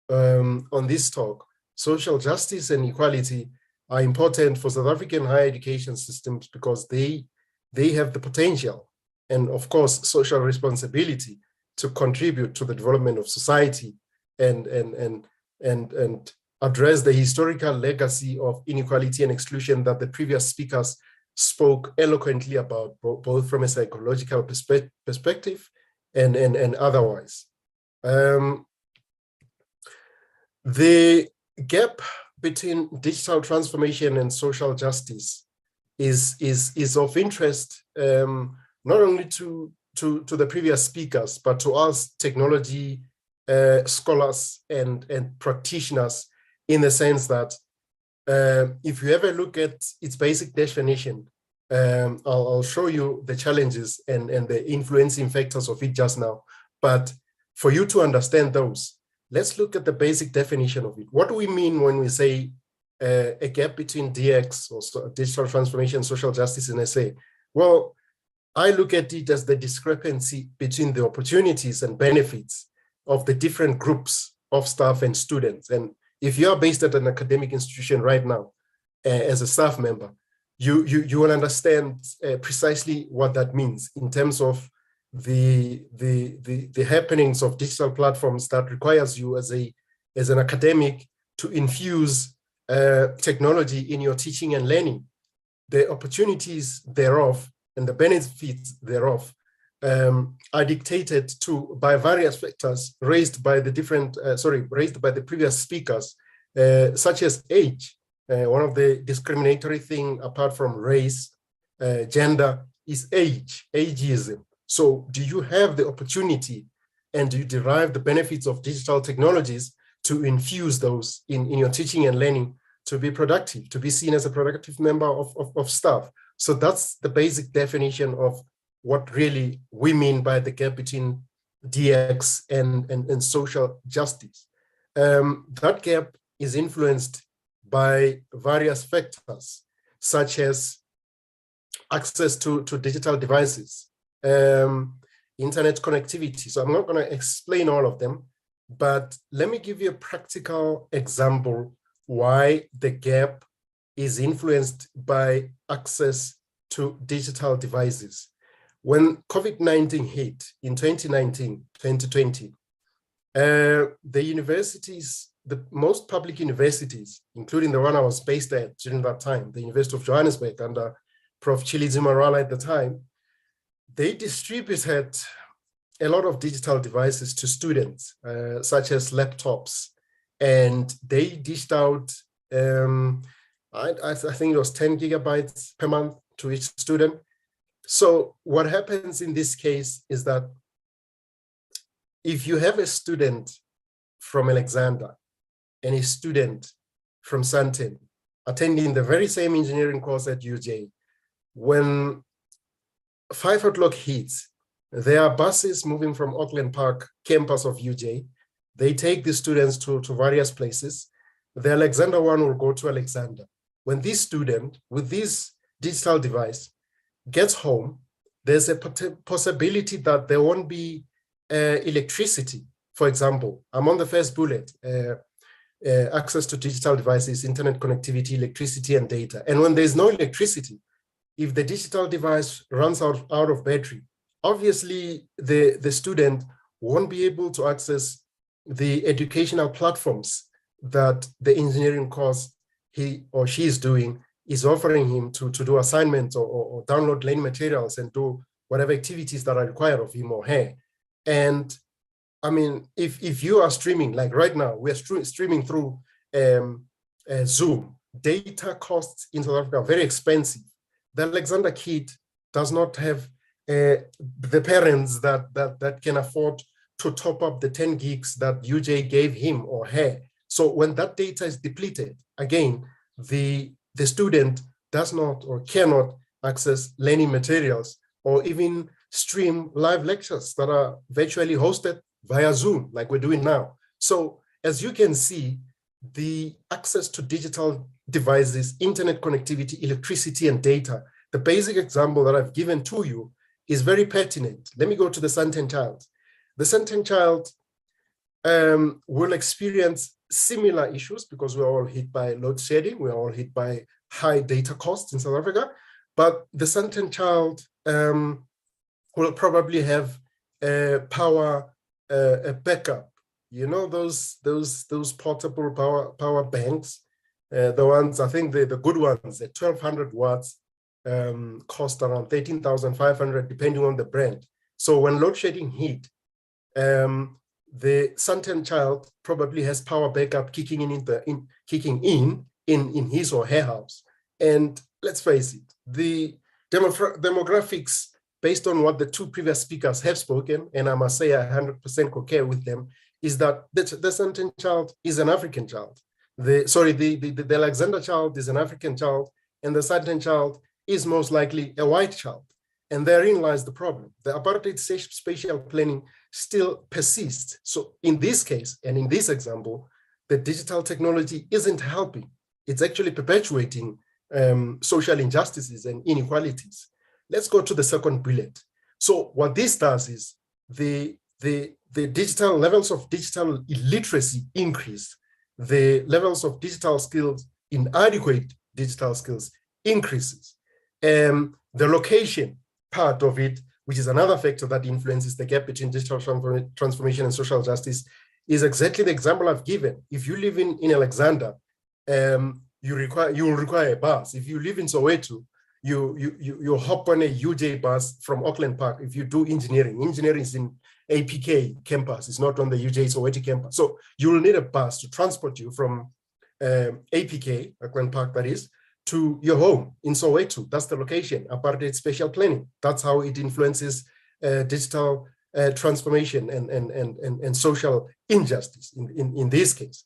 on this talk, social justice and equality are important for South African higher education systems because they have the potential and, of course, social responsibility to contribute to the development of society and address the historical legacy of inequality and exclusion that the previous speakers spoke eloquently about, both from a psychological perspective and otherwise. The gap between digital transformation and social justice is of interest, not only to the previous speakers, but to us technology scholars and practitioners, in the sense that if you ever look at its basic definition, I'll show you the challenges and the influencing factors of it just now. But for you to understand those, let's look at the basic definition of it. What do we mean when we say a gap between DX, or digital transformation, social justice in SA? Well, I look at it as the discrepancy between the opportunities and benefits of the different groups of staff and students. And if you are based at an academic institution right now as a staff member, you will understand precisely what that means in terms of the happenings of digital platforms that requires you as an academic to infuse technology in your teaching and learning. The opportunities thereof and the benefits thereof are dictated to by various factors raised by the previous speakers, such as age. One of the discriminatory thing apart from race, gender, is ageism. So do you have the opportunity and do you derive the benefits of digital technologies to infuse those in your teaching and learning to be productive, to be seen as a productive member of staff? So that's the basic definition of what really we mean by the gap between DX and social justice. That gap is influenced by various factors, such as access to digital devices, internet connectivity. So I'm not going to explain all of them, but let me give you a practical example why the gap is influenced by access to digital devices. When COVID-19 hit in 2019, 2020, the universities, most public universities, including the one I was based at during that time, the University of Johannesburg under Prof. Chili Zimarala at the time, they distributed a lot of digital devices to students, such as laptops, and they dished out, I think it was 10 gigabytes per month to each student. So what happens in this case is that if you have a student from Alexander and a student from Sandton attending the very same engineering course at UJ, when 5 o'clock hits, there are buses moving from Auckland Park campus of UJ. They take the students to various places. The Alexander one will go to Alexander. When this student with this digital device gets home, there's a possibility that there won't be electricity. For example, I'm on the first bullet, access to digital devices, internet connectivity, electricity, and data. And when there's no electricity, if the digital device runs out of battery, obviously the student won't be able to access the educational platforms that the engineering course he or she is doing is offering him to do assignments or download learning materials and do whatever activities that are required of him or her. And I mean, if you are streaming, like right now, we are streaming through Zoom, data costs in South Africa are very expensive. The Alexander kid does not have the parents that can afford to top up the 10 gigs that UJ gave him or her. So when that data is depleted, again, the student does not or cannot access learning materials or even stream live lectures that are virtually hosted via Zoom, like we're doing now. So as you can see, the access to digital devices, internet connectivity, electricity, and data, the basic example that I've given to you is very pertinent. Let me go to the Sandton child. The Sandton child will experience similar issues because we're all hit by load shedding, we're all hit by high data costs in South Africa, but the Sandton child will probably have a power a backup. You know, those portable power banks, the ones, I think the good ones, the 1200 watts, cost around 13,500 depending on the brand. So when load shedding hit, the Sandton child probably has power backup kicking in his or her house. And let's face it, the demographics based on what the two previous speakers have spoken, and I must say I 100% concur with them, is that the Sandton child is an African child. The Alexander child is an African child, and the Sandton child is most likely a white child. And therein lies the problem. The apartheid spatial planning still persists. So in this case, and in this example, the digital technology isn't helping. It's actually perpetuating social injustices and inequalities. Let's go to the second bullet. So what this does is the digital levels of digital illiteracy increase. The levels of digital skills, inadequate digital skills, increases. The location part of it, which is another factor that influences the gap between digital transformation and social justice, is exactly the example I've given. If you live in Alexander, you will require a bus. If you live in Soweto, you hop on a UJ bus from Auckland Park. If you do engineering is in APK campus, it's not on the UJ Soweto campus. So you will need a bus to transport you from APK, Auckland Park that is, to your home in Soweto. That's the location, apartheid spatial planning. That's how it influences digital transformation and social injustice in this case.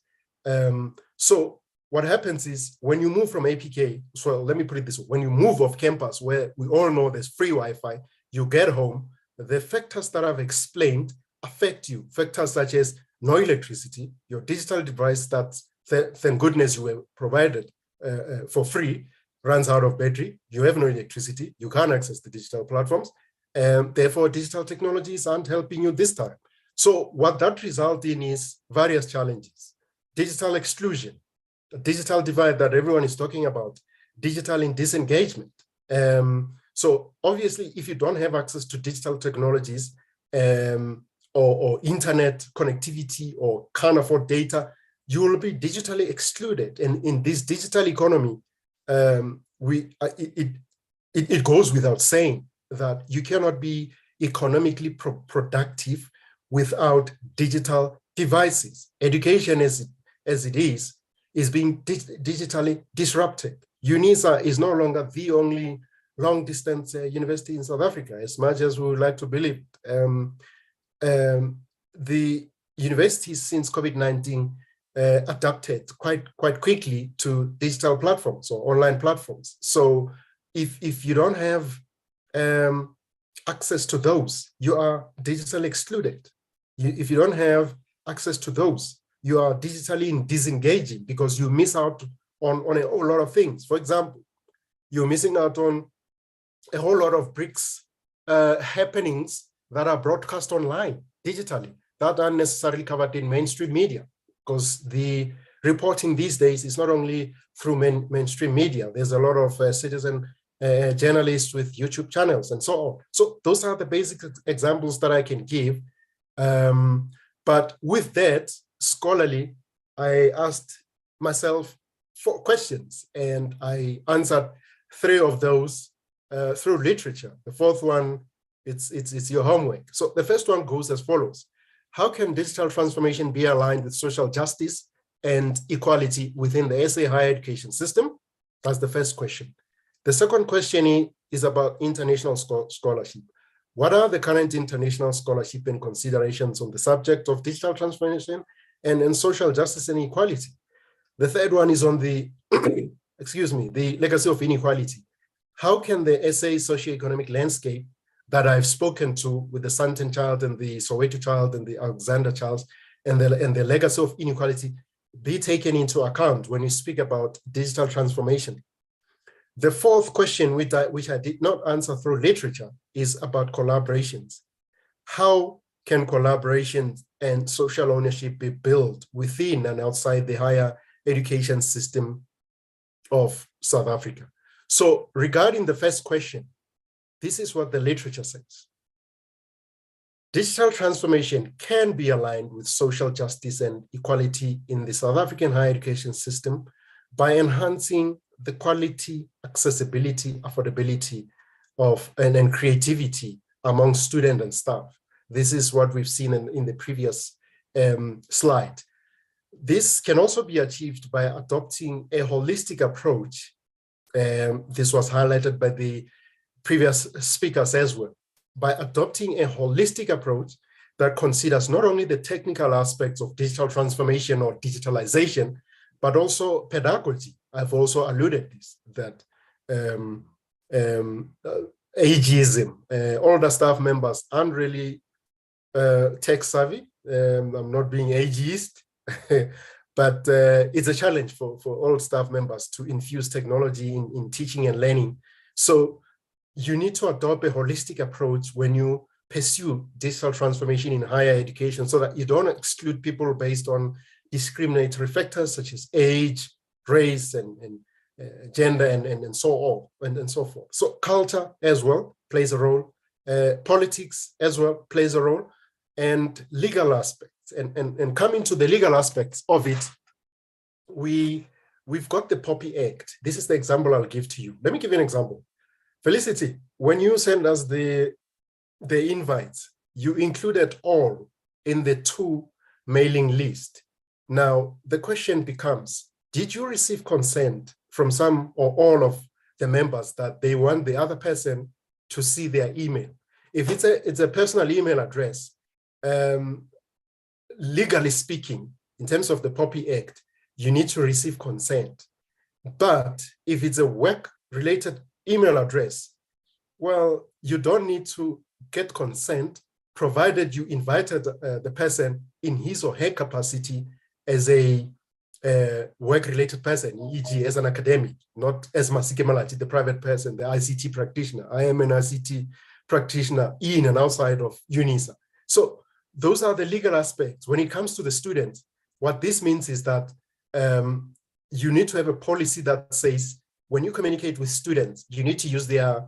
So what happens is when you move from APK, so let me put it this way, when you move off campus where we all know there's free Wi-Fi, you get home, the factors that I've explained affect you. Factors such as no electricity, your digital device that, thank goodness you were provided for free, runs out of battery, you have no electricity, you can't access the digital platforms, and therefore digital technologies aren't helping you this time. So what that results in is various challenges: digital exclusion, the digital divide that everyone is talking about, digital disengagement. So obviously, if you don't have access to digital technologies or internet connectivity or can't afford data, you will be digitally excluded. And in this digital economy, it goes without saying that you cannot be economically productive without digital devices. Education as it is being digitally disrupted. UNISA is no longer the only long-distance university in South Africa, as much as we would like to believe. The universities since COVID-19 adapted quite quickly to digital platforms or online platforms. So if you don't have access to those, you are digitally excluded. If you don't have access to those, you are digitally disengaging because you miss out on a whole lot of things. For example, you're missing out on a whole lot of BRICS happenings that are broadcast online digitally that aren't necessarily covered in mainstream media, because the reporting these days is not only through mainstream media. There's a lot of citizen journalists with YouTube channels and so on. So those are the basic examples that I can give. But with that, scholarly, I asked myself 4 questions and I answered 3 of those through literature. The 4th one, it's your homework. So the first one goes as follows: how can digital transformation be aligned with social justice and equality within the SA higher education system? That's the first question. The second question is about international scholarship. What are the current international scholarship and considerations on the subject of digital transformation and social justice and equality? The third one is on the, the legacy of inequality. How can the SA socioeconomic landscape that I've spoken to with the Santen child and the Soweto child and the Alexander child and the legacy of inequality be taken into account when you speak about digital transformation? The 4th question, which I did not answer through literature, is about collaborations. How can collaboration and social ownership be built within and outside the higher education system of South Africa? So regarding the first question, this is what the literature says. Digital transformation can be aligned with social justice and equality in the South African higher education system by enhancing the quality, accessibility, affordability of and creativity among students and staff. This is what we've seen in the previous slide. This can also be achieved by adopting a holistic approach. This was highlighted by the previous speakers as well, by adopting a holistic approach that considers not only the technical aspects of digital transformation or digitalization, but also pedagogy. I've also alluded this, that ageism, older staff members aren't really tech savvy. I'm not being ageist, but it's a challenge for all staff members to infuse technology in teaching and learning. So you need to adopt a holistic approach when you pursue digital transformation in higher education, so that you don't exclude people based on discriminatory factors such as age, race, and gender, and so on, and so forth. So culture as well plays a role, politics as well plays a role, and legal aspects. And coming to the legal aspects of it, we've got the POPI Act. This is the example I'll give to you. Let me give you an example. Felicity, when you send us the invites, you included all in the 2 mailing list. Now, the question becomes, did you receive consent from some or all of the members that they want the other person to see their email? If it's a personal email address, legally speaking, in terms of the POPI Act, you need to receive consent. But if it's a work-related email address, well, you don't need to get consent provided you invited the person in his or her capacity as a work-related person, e.g. as an academic, not as Masike Malati, the private person, the ICT practitioner. I am an ICT practitioner in and outside of UNISA. So those are the legal aspects. When it comes to the student, what this means is that you need to have a policy that says, when you communicate with students, you need to use their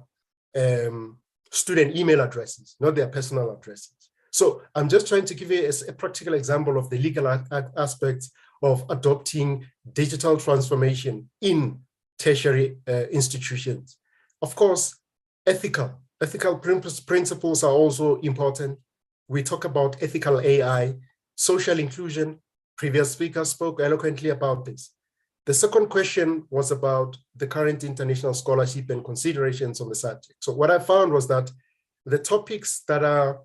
student email addresses, not their personal addresses. So I'm just trying to give you a practical example of the legal aspects of adopting digital transformation in tertiary institutions. Of course, ethical principles are also important. We talk about ethical AI, social inclusion. Previous speakers spoke eloquently about this. The second question was about the current international scholarship and considerations on the subject. So what I found was that the topics that are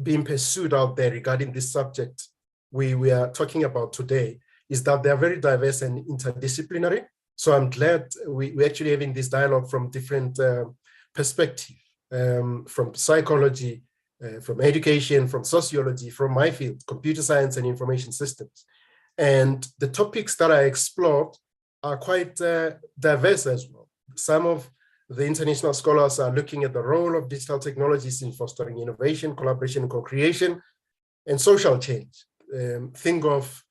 being pursued out there regarding this subject we are talking about today is that they are very diverse and interdisciplinary. So I'm glad we're actually having this dialogue from different perspectives, from psychology, from education, from sociology, from my field, computer science and information systems. And the topics that I explored are quite diverse as well. Some of the international scholars are looking at the role of digital technologies in fostering innovation, collaboration, and co-creation, and social change. Think of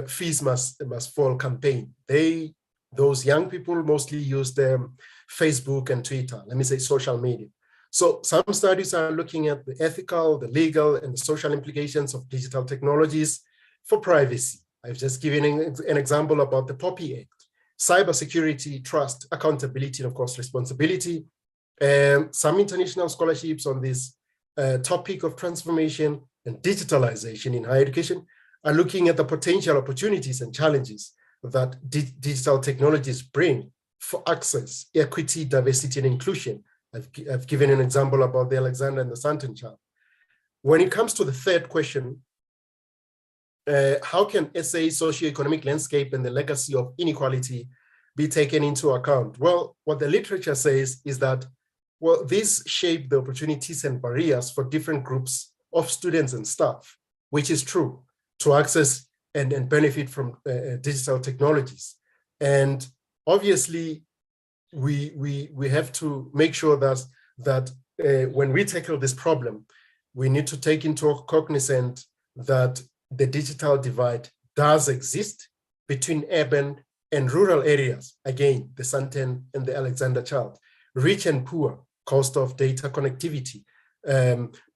Fees Must Fall campaign. Those young people mostly use Facebook and Twitter, let me say social media. So some studies are looking at the ethical, the legal, and the social implications of digital technologies for privacy. I've just given an example about the POPI Act, cybersecurity, trust, accountability, and of course, responsibility. Some international scholarships on this topic of transformation and digitalization in higher education are looking at the potential opportunities and challenges that digital technologies bring for access, equity, diversity, and inclusion. I've given an example about the Alexander and the Santon child. When it comes to the third question, how can SA socioeconomic landscape and the legacy of inequality be taken into account? Well, what the literature says is that, well, these shape the opportunities and barriers for different groups of students and staff, which is true, to access and benefit from digital technologies. And obviously, we have to make sure that when we tackle this problem, we need to take into cognizance that the digital divide does exist between urban and rural areas. Again, the Santon and the Alexander child, rich and poor, cost of data connectivity,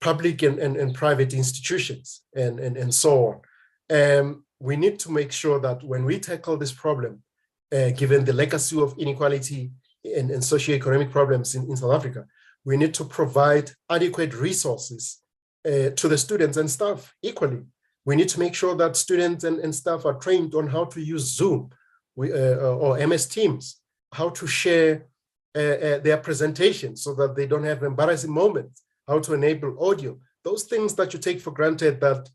public and private institutions, and so on. We need to make sure that when we tackle this problem, given the legacy of inequality and socioeconomic problems in South Africa, we need to provide adequate resources to the students and staff equally. We need to make sure that students and staff are trained on how to use Zoom or MS Teams, how to share their presentations so that they don't have embarrassing moments, how to enable audio, those things that you take for granted that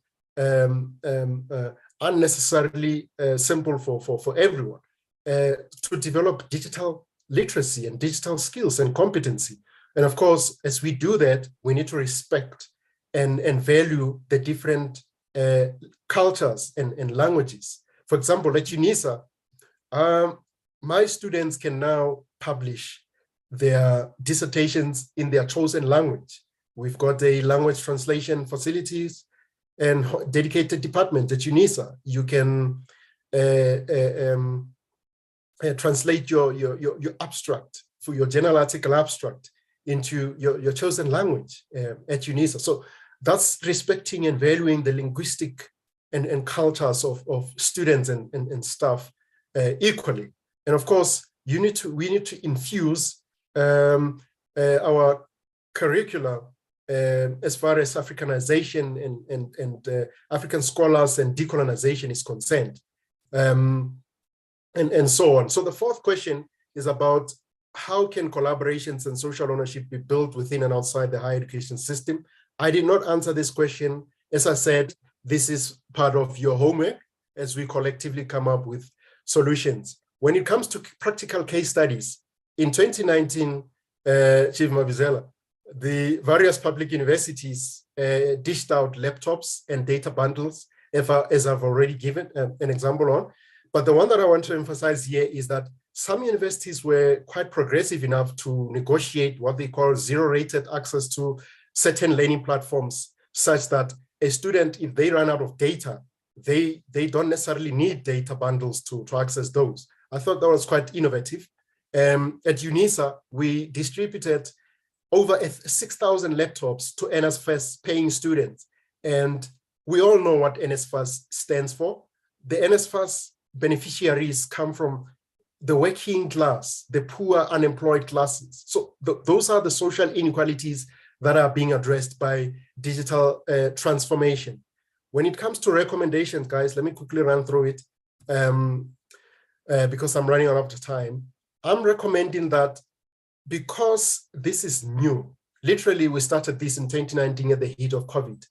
unnecessarily simple for everyone, to develop digital literacy and digital skills and competency. And of course, as we do that, we need to respect and value the different cultures and languages. For example, at UNISA, my students can now publish their dissertations in their chosen language. We've got a language translation facilities and dedicated department at UNISA. You can translate your abstract for your general article abstract into your chosen language at UNISA. So that's respecting and valuing the linguistic and cultures of students and staff equally. And of course, we need to infuse our curricula as far as Africanization and African scholars and decolonization is concerned, and so on. So the fourth question is about how can collaborations and social ownership be built within and outside the higher education system? I did not answer this question. As I said, this is part of your homework as we collectively come up with solutions. When it comes to practical case studies, in 2019, Chief Mabizela, the various public universities dished out laptops and data bundles, as I've already given an example on. But the one that I want to emphasize here is that some universities were quite progressive enough to negotiate what they call zero-rated access to certain learning platforms, such that a student, if they run out of data, they don't necessarily need data bundles to access those. I thought that was quite innovative. At UNISA, we distributed over 6,000 laptops to NSFAS paying students. And we all know what NSFAS stands for. The NSFAS beneficiaries come from the working class, the poor unemployed classes. So those are the social inequalities that are being addressed by digital transformation. When it comes to recommendations, guys, let me quickly run through it because I'm running out of time. I'm recommending that because this is new, literally we started this in 2019 at the heat of COVID,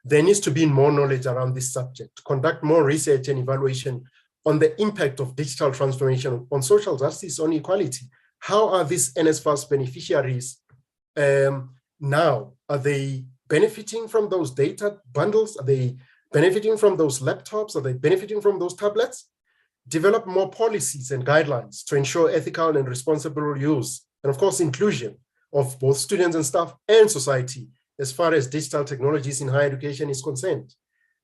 there needs to be more knowledge around this subject, conduct more research and evaluation on the impact of digital transformation on social justice, on equality. How are these NSFAS beneficiaries now? Are they benefiting from those data bundles? Are they benefiting from those laptops? Are they benefiting from those tablets? Develop more policies and guidelines to ensure ethical and responsible use, and of course, inclusion of both students and staff and society as far as digital technologies in higher education is concerned.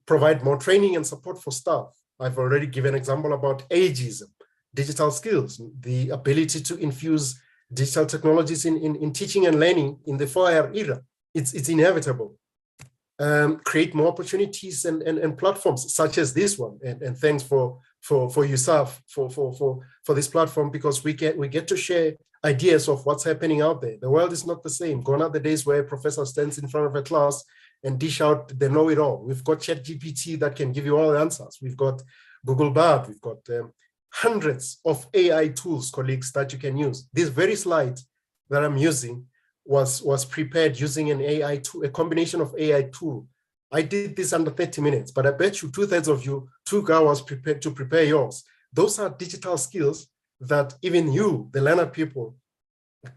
Provide more training and support for staff. I've already given an example about ageism, digital skills, the ability to infuse digital technologies in teaching and learning in the 4-year era. It's inevitable. Create more opportunities and platforms such as this one. And thanks for USAf for this platform, because we get to share ideas of what's happening out there. The world is not the same. Gone are the days where a professor stands in front of a class and dish out the know-it-all. We've got ChatGPT that can give you all the answers. We've got Google Bard. We've got hundreds of AI tools, colleagues, that you can use. This very slide that I'm using was prepared using an AI tool, a combination of AI tool. I did this under 30 minutes, but I bet you 2/3 of you took hours to prepare yours. Those are digital skills that even you, the learned people,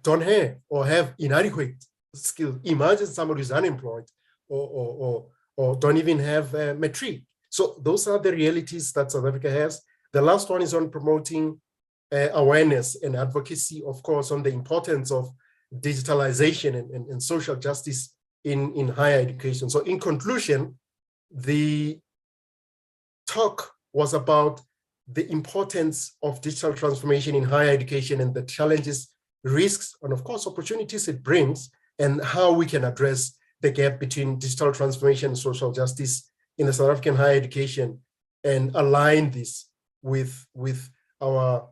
don't have or have inadequate skills. Imagine somebody who's unemployed or don't even have a matric. So those are the realities that South Africa has. The last one is on promoting awareness and advocacy, of course, on the importance of digitalization and social justice in higher education. So in conclusion, the talk was about the importance of digital transformation in higher education and the challenges, risks, and of course, opportunities it brings, and how we can address the gap between digital transformation and social justice in the South African higher education and align this with our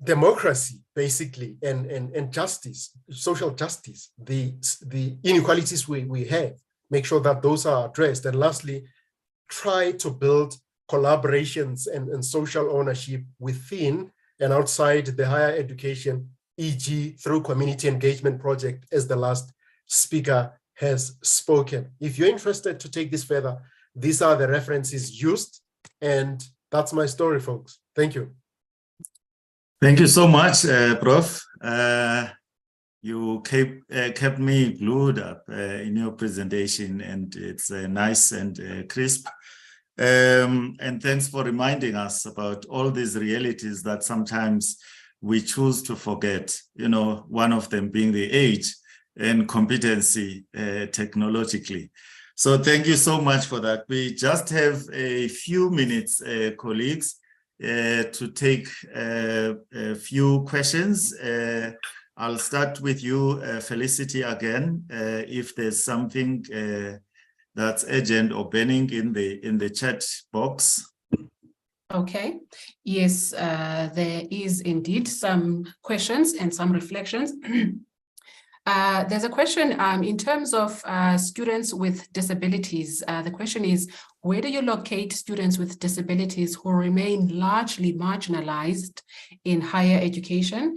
democracy, basically, and justice, social justice, the inequalities we have, make sure that those are addressed. And lastly, try to build collaborations and social ownership within and outside the higher education, e.g. through community engagement project, as the last speaker has spoken. If you're interested to take this further, these are the references used, and that's my story, folks. Thank you. Thank you so much, Prof. You kept me glued up in your presentation, and it's nice and crisp. And thanks for reminding us about all these realities that sometimes we choose to forget, you know, one of them being the age and competency technologically. So thank you so much for that. We just have a few minutes, colleagues, to take a few questions. I'll start with you, Felicity, again. If there's something that's urgent or burning in the chat box. Okay. Yes, there is indeed some questions and some reflections. There's a question in terms of students with disabilities. The question is, where do you locate students with disabilities who remain largely marginalized in higher education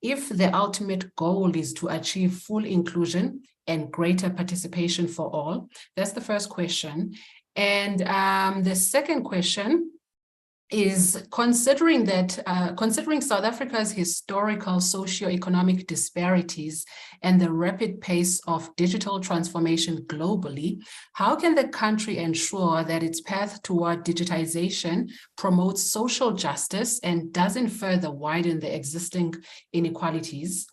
if the ultimate goal is to achieve full inclusion and greater participation for all? That's the first question. And the second question is considering South Africa's historical socio-economic disparities and the rapid pace of digital transformation globally, how can the country ensure that its path toward digitization promotes social justice and doesn't further widen the existing inequalities?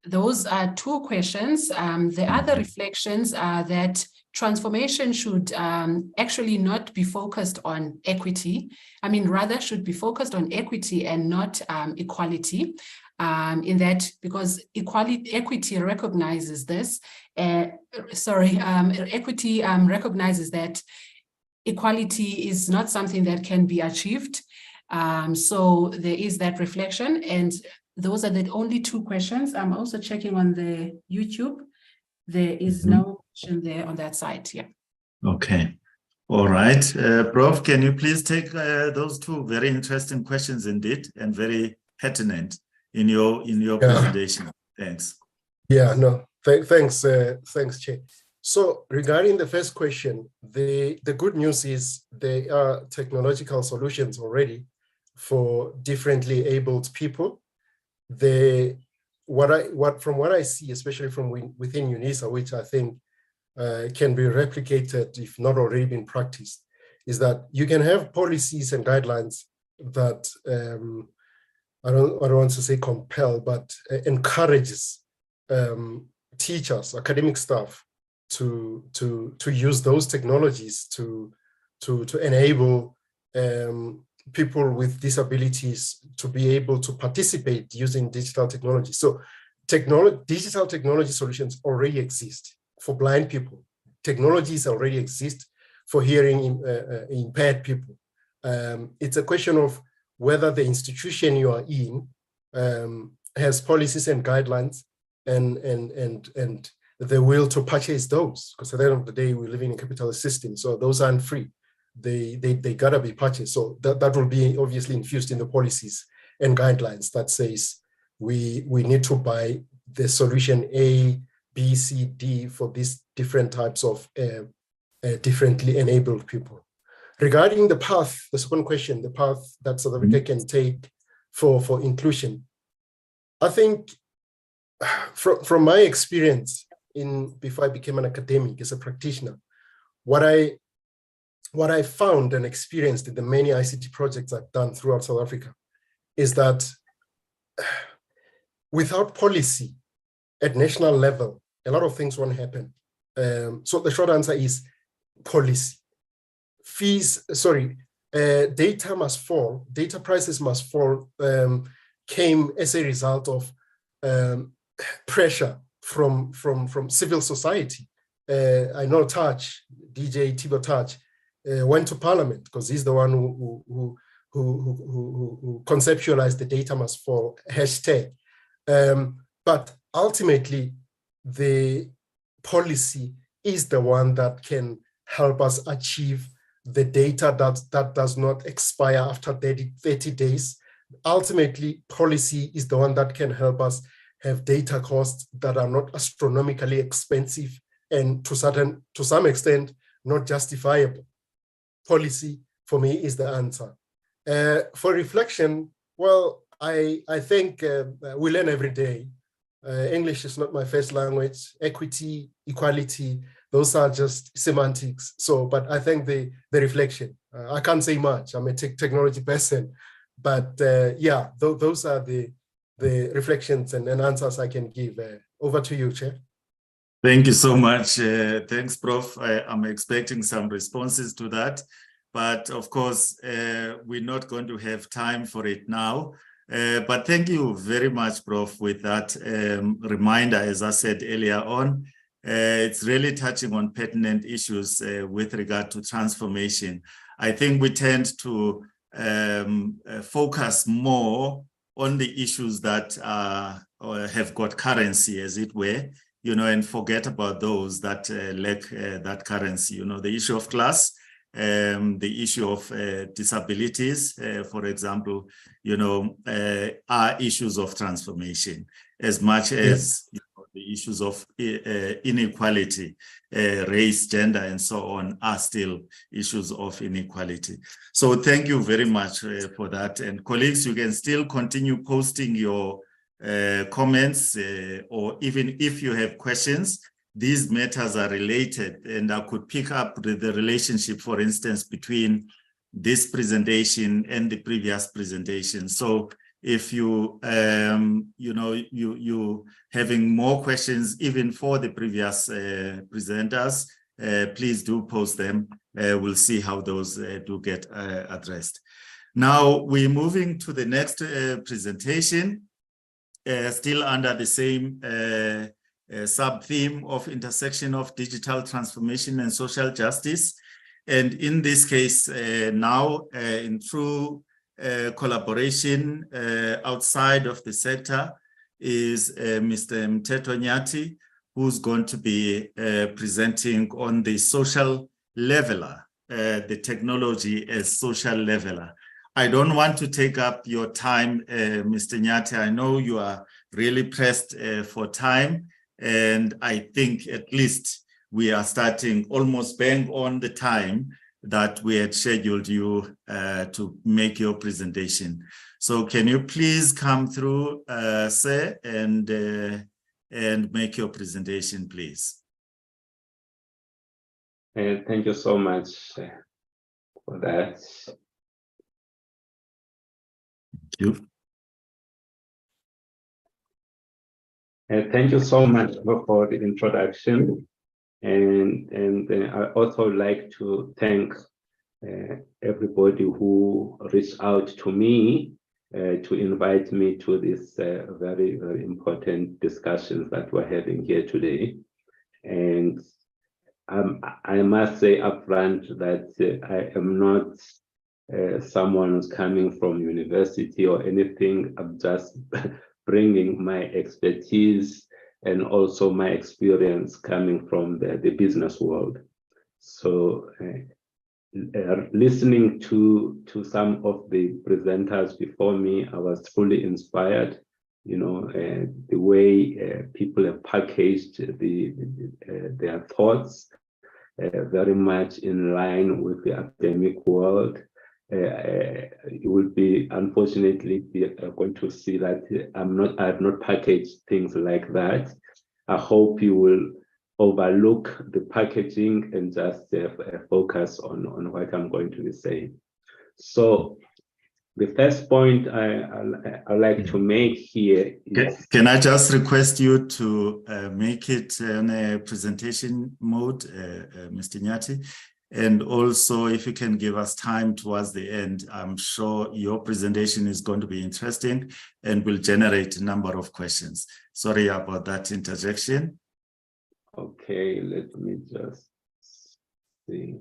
Those are two questions. The other reflections are that transformation should actually not be focused on equity. Rather should be focused on equity and not equality. In that, because equity recognizes this. Equity recognizes that equality is not something that can be achieved. So there is that reflection, and those are the only two questions. I'm also checking on the YouTube. There is no question there on that side. Yeah. Okay. All right. Prof, can you please take those two very interesting questions indeed, and very pertinent in your presentation. Thanks. Yeah, no, thanks, Chair. So regarding the first question, the good news is there are technological solutions already for differently abled people. From what I see, especially from within UNISA, which I think can be replicated if not already been practiced, is that you can have policies and guidelines that I don't want to say compel, but encourages teachers, academic staff to use those technologies to enable people with disabilities to be able to participate using digital technology. So digital technology solutions already exist for blind people. Technologies already exist for hearing impaired people. It's a question of whether the institution you are in has policies and guidelines and the will to purchase those, because at the end of the day, we live in a capitalist system, so those aren't free. They gotta be purchased. So that will be obviously infused in the policies and guidelines that says we need to buy the solution A, B, C, D for these different types of differently enabled people. Regarding the path, the second question, the path that South Africa can take for inclusion, I think from my experience before I became an academic as a practitioner, what I found and experienced in the many ICT projects I've done throughout South Africa is that without policy at national level, a lot of things won't happen. So the short answer is policy. Data must fall, data prices must fall, came as a result of pressure from civil society. I know DJ Thibaut Touch, went to Parliament because he's the one who conceptualized the data must fall hashtag. But ultimately, the policy is the one that can help us achieve the data that does not expire after 30 days. Ultimately, policy is the one that can help us have data costs that are not astronomically expensive and to some extent not justifiable. Policy for me is the answer. For reflection, well, I think we learn every day. English is not my first language. Equity, equality, those are just semantics. So, but I think the reflection, I can't say much. I'm a technology person, but yeah, those are the reflections and answers I can give. Over to you, Chair. Thank you so much. Thanks, Prof. I'm expecting some responses to that, but of course, we're not going to have time for it now. But thank you very much, Prof, with that reminder. As I said earlier on, it's really touching on pertinent issues with regard to transformation. I think we tend to focus more on the issues that have got currency, as it were, and forget about those that lack that currency. The issue of class, the issue of disabilities, for example, are issues of transformation as much as the issues of inequality, race, gender, and so on are still issues of inequality. So thank you very much for that. And colleagues, you can still continue posting your comments, or even if you have questions. These matters are related, and I could pick up the relationship, for instance, between this presentation and the previous presentation. So if you, you having more questions even for the previous presenters, please do post them. We'll see how those do get addressed. Now we're moving to the next presentation, still under the same sub-theme of intersection of digital transformation and social justice. And in this case, now through collaboration outside of the sector is Mr. Mteto Nyati, who's going to be presenting on the social leveler, the technology as social leveler. I don't want to take up your time, Mr. Nyati. I know you are really pressed for time, and I think at least we are starting almost bang on the time that we had scheduled you to make your presentation. So can you please come through, sir, and make your presentation, please? Thank you so much for that. Thank you. Thank you so much for the introduction. And I also like to thank everybody who reached out to me to invite me to this very, very important discussions that we're having here today. And I must say upfront that I am not someone who's coming from university or anything. I'm just bringing my expertise and also my experience coming from the business world. So listening to some of the presenters before me, I was truly inspired. You know, the way people have packaged their thoughts, very much in line with the academic world. You will be unfortunately going to see that I have not packaged things like that. I hope you will overlook the packaging and just focus on what I'm going to be saying. So the first point I like to make here is... Can I just request you to make it in a presentation mode, Mr. Nyati? And also, if you can give us time towards the end, I'm sure your presentation is going to be interesting and will generate a number of questions. Sorry about that interjection. Okay, let me just see.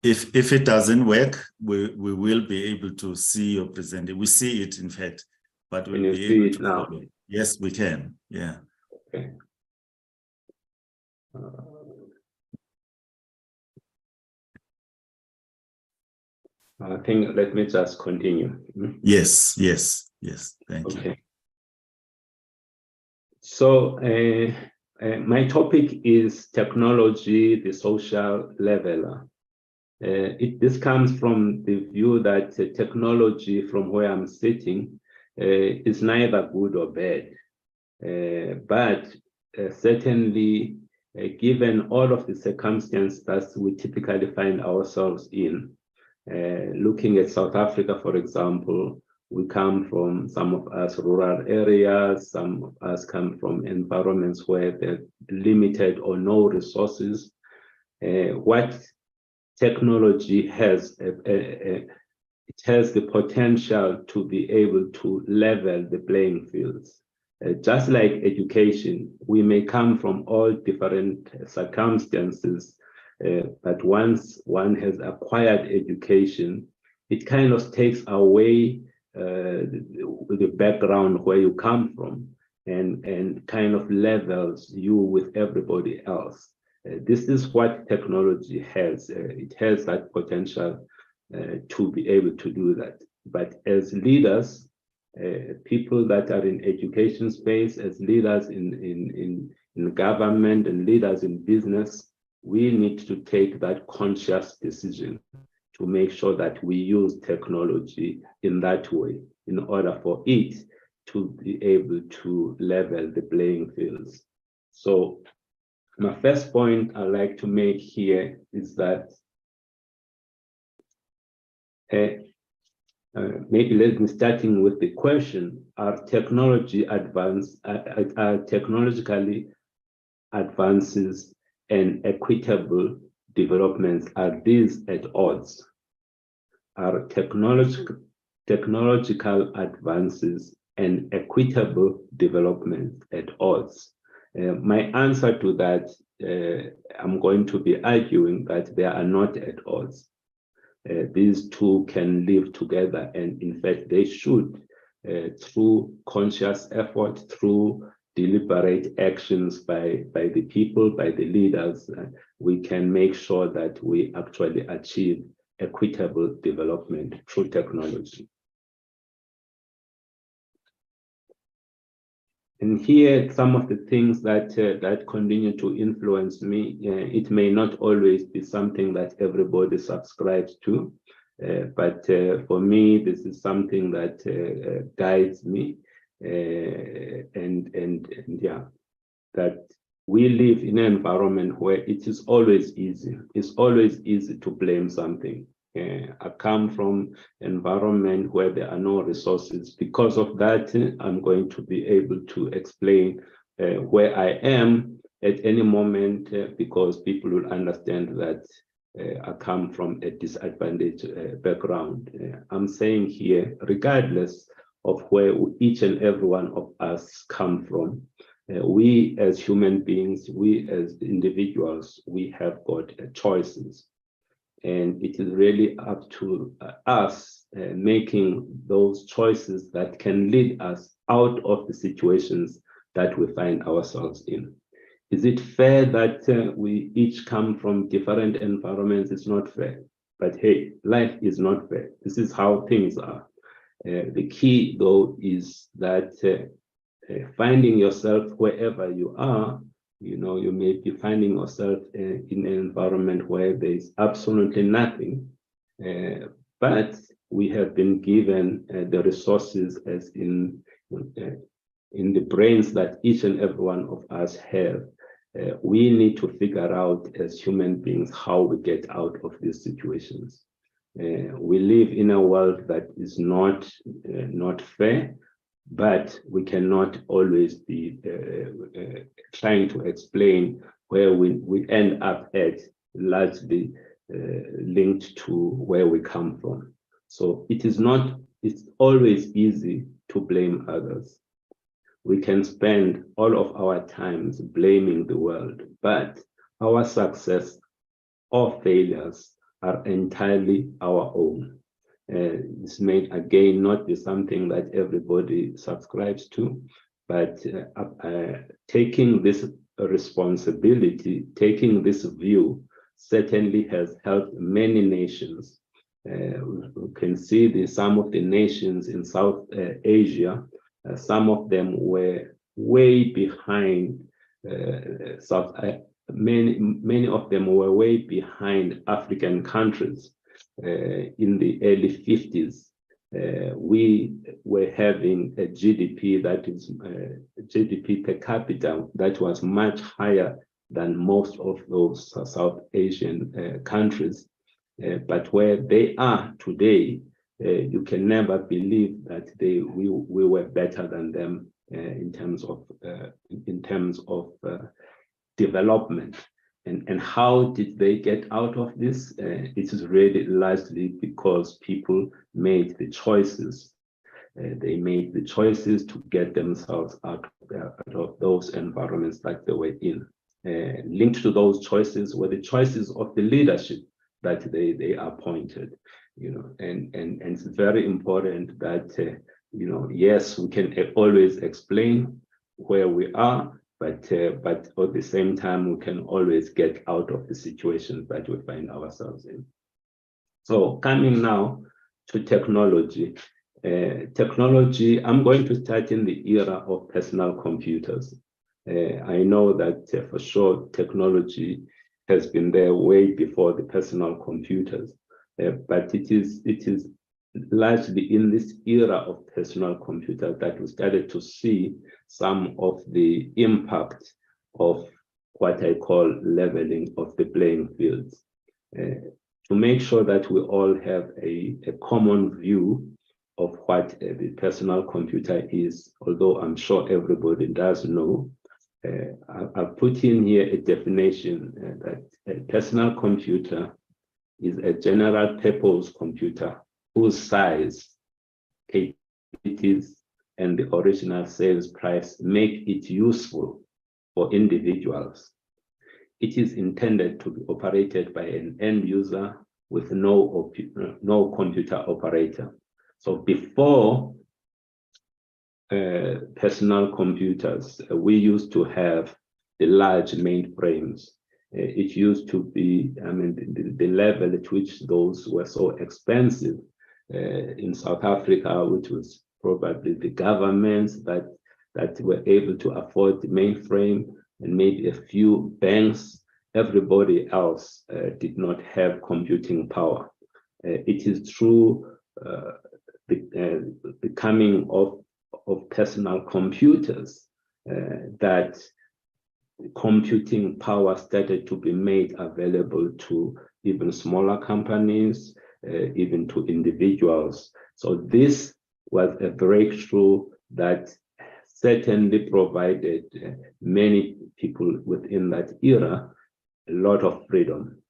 If it doesn't work, we will be able to see your presentation. We see it, in fact, but we'll be able to now. follow. Yes, we can. Yeah. Okay. I think let me just continue. Yes. Thank you. So my topic is technology, the social leveler. This comes from the view that technology, from where I'm sitting, is neither good or bad. But certainly, given all of the circumstances that we typically find ourselves in, looking at South Africa, for example, we come from, some of us, rural areas, some of us come from environments where there are limited or no resources. What technology has, it has the potential to be able to level the playing fields. Just like education, we may come from all different circumstances, but once one has acquired education, it kind of takes away the background where you come from and kind of levels you with everybody else. This is what technology has. It has that potential to be able to do that. But as leaders, people that are in education space, as leaders in government and leaders in business, we need to take that conscious decision to make sure that we use technology in that way in order for it to be able to level the playing fields. So my first point I'd like to make here is that maybe let me starting with the question: are technologically advances and equitable developments, are these at odds? Are technological advances and equitable development at odds? My answer to that, I'm going to be arguing that they are not at odds. These two can live together, and in fact they should, through conscious effort, through deliberate actions by the people, by the leaders, we can make sure that we actually achieve equitable development through technology. And here, some of the things that that continue to influence me. It may not always be something that everybody subscribes to, but for me, this is something that guides me, and yeah, that we live in an environment where it is always easy. It's always easy to blame something. I come from an environment where there are no resources. Because of that, I'm going to be able to explain where I am at any moment, because people will understand that I come from a disadvantaged background. I'm saying here, regardless of where each and every one of us come from, we as human beings, we as individuals, we have got choices. And it is really up to us making those choices that can lead us out of the situations that we find ourselves in. Is it fair that we each come from different environments? It's not fair. But hey, life is not fair. This is how things are. The key, though, is that finding yourself wherever you are, you know, you may be finding yourself in an environment where there is absolutely nothing, but we have been given the resources as in the brains that each and every one of us have. We need to figure out as human beings how we get out of these situations. We live in a world that is not fair, but we cannot always be trying to explain where we end up at, largely linked to where we come from. So it's always easy to blame others. We can spend all of our times blaming the world, but our success or failures are entirely our own. This may again not be something that everybody subscribes to, but taking this responsibility, taking this view, certainly has helped many nations. We can see some of the nations in South Asia, some of them were way behind many of them were way behind African countries. In the early 50s, we were having a GDP that is GDP per capita that was much higher than most of those South Asian countries. But where they are today, you can never believe that we were better than them in terms of development. And how did they get out of this? It is really largely because people made the choices. They made the choices to get themselves out of those environments that they were in. Linked to those choices were the choices of the leadership that they appointed. You know, and it's very important that yes, we can always explain where we are, but at the same time, we can always get out of the situations that we find ourselves in. So coming now to technology. Technology, I'm going to start in the era of personal computers. I know that for sure technology has been there way before the personal computers, but it is largely in this era of personal computers that we started to see some of the impact of what I call leveling of the playing fields. To make sure that we all have a common view of what the personal computer is, although I'm sure everybody does know, I've put in here a definition that a personal computer is a general purpose computer whose size, capabilities, and the original sales price make it useful for individuals. It is intended to be operated by an end user with no computer operator. So before personal computers, we used to have the large mainframes. It used to be, I mean, the level at which those were so expensive in South Africa, which was probably the governments that were able to afford the mainframe, and maybe a few banks. Everybody else did not have computing power. It is through the coming of personal computers that computing power started to be made available to even smaller companies, even to individuals. So this was a breakthrough that certainly provided many people within that era a lot of freedom,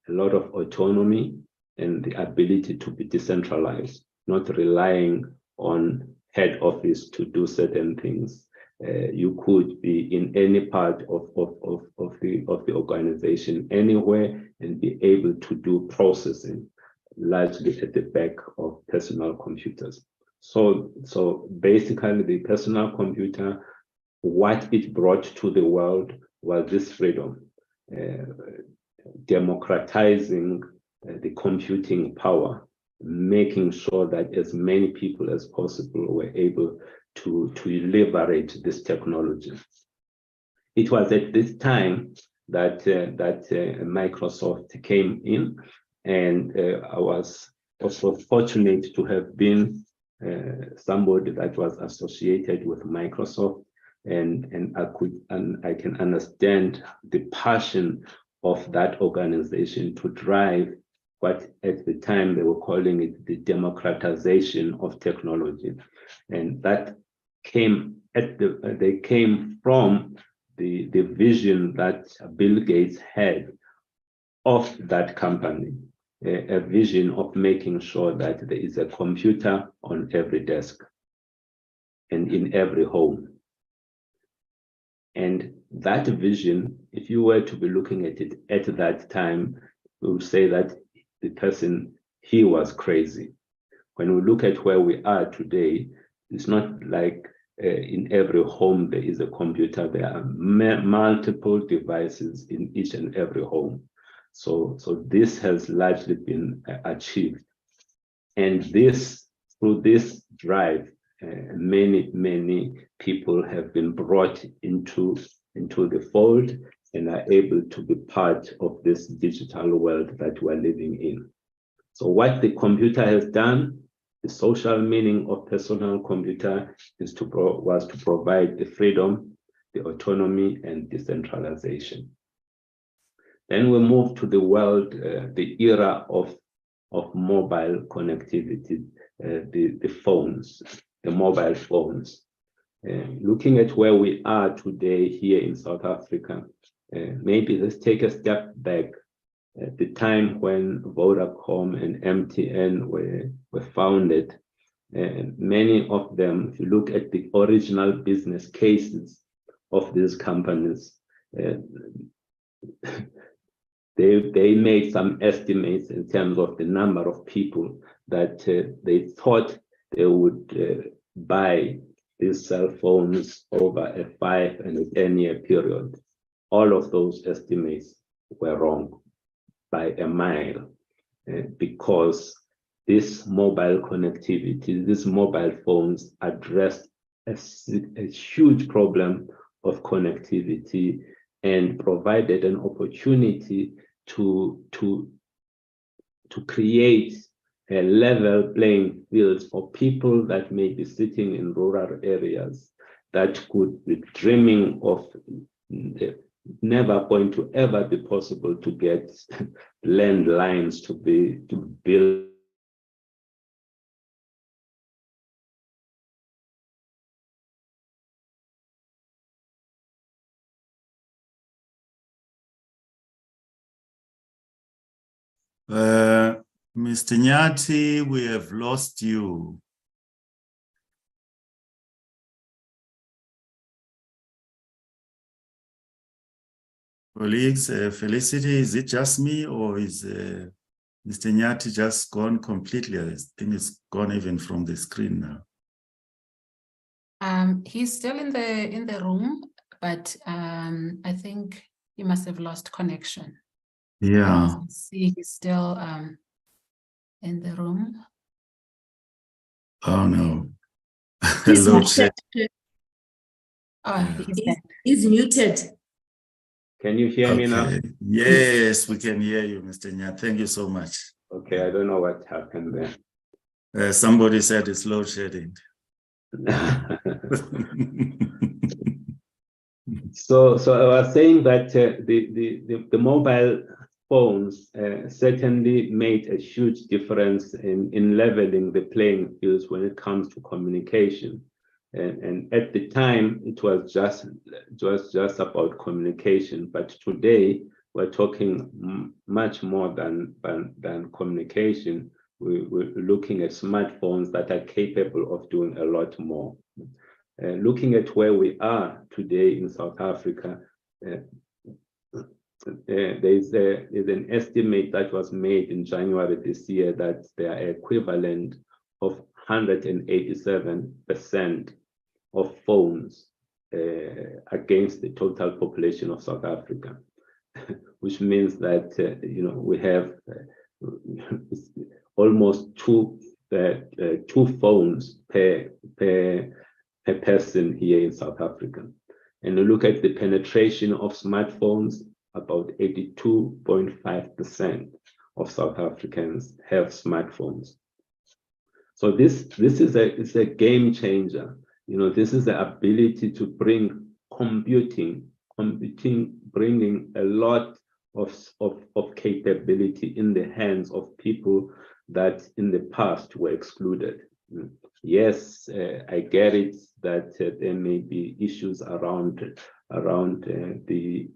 a lot of autonomy, and the ability to be decentralized, not relying on head office to do certain things. You could be in any part of the organization anywhere and be able to do processing, largely at the back of personal computers. So basically the personal computer, what it brought to the world was this freedom, democratizing the computing power, making sure that as many people as possible were able to leverage this technology. It was at this time that Microsoft came in, and I was also fortunate to have been somebody that was associated with Microsoft, and I can understand the passion of that organization to drive what at the time they were calling it the democratization of technology, and that came from the vision that Bill Gates had of that company, a vision of making sure that there is a computer on every desk and in every home. And that vision, if you were to be looking at it at that time, we would say that the person, he was crazy. When we look at where we are today, it's not like in every home there is a computer. There are multiple devices in each and every home. So this has largely been achieved. And through this drive, many people have been brought into the fold and are able to be part of this digital world that we're living in. So what the computer has done, the social meaning of personal computer was to provide the freedom, the autonomy, and decentralization. Then we move to the world, the era of mobile connectivity, the phones, the mobile phones. Looking at where we are today here in South Africa, maybe let's take a step back. At the time when Vodacom and MTN were founded, many of them, if you look at the original business cases of these companies, they made some estimates in terms of the number of people that they thought they would buy these cell phones over a 5 and a 10-year period. All of those estimates were wrong by a mile. because this mobile connectivity, these mobile phones addressed a huge problem of connectivity and provided an opportunity to create a level playing field for people that may be sitting in rural areas that could be dreaming of never going to ever be possible to get landlines to build. Mr. Nyati, we have lost you. Colleagues, Felicity, is it just me or is Mr. Nyati just gone completely? I think it's gone even from the screen now. He's still in the room, but I think he must have lost connection. Yeah. See, he's still in the room. Oh no. He's Hello, muted. He's muted. Can you hear me now? Okay. Yes, we can hear you, Mr. Nyati. Thank you so much. Okay, I don't know what happened there. Somebody said it's load shedding. So I was saying that the mobile phones certainly made a huge difference in leveling the playing fields when it comes to communication. And at the time, it was just about communication. But today, we're talking much more than communication. We're looking at smartphones that are capable of doing a lot more. Looking at where we are today in South Africa, there's an estimate that was made in January this year that there are equivalent of 187% of phones against the total population of South Africa, which means that we have almost two phones per person here in South Africa. And you look at the penetration of smartphones, about 82.5% of South Africans have smartphones. So this is a game changer. This is the ability to bring computing, bringing a lot of capability in the hands of people that in the past were excluded. Yes, I get it that there may be issues around the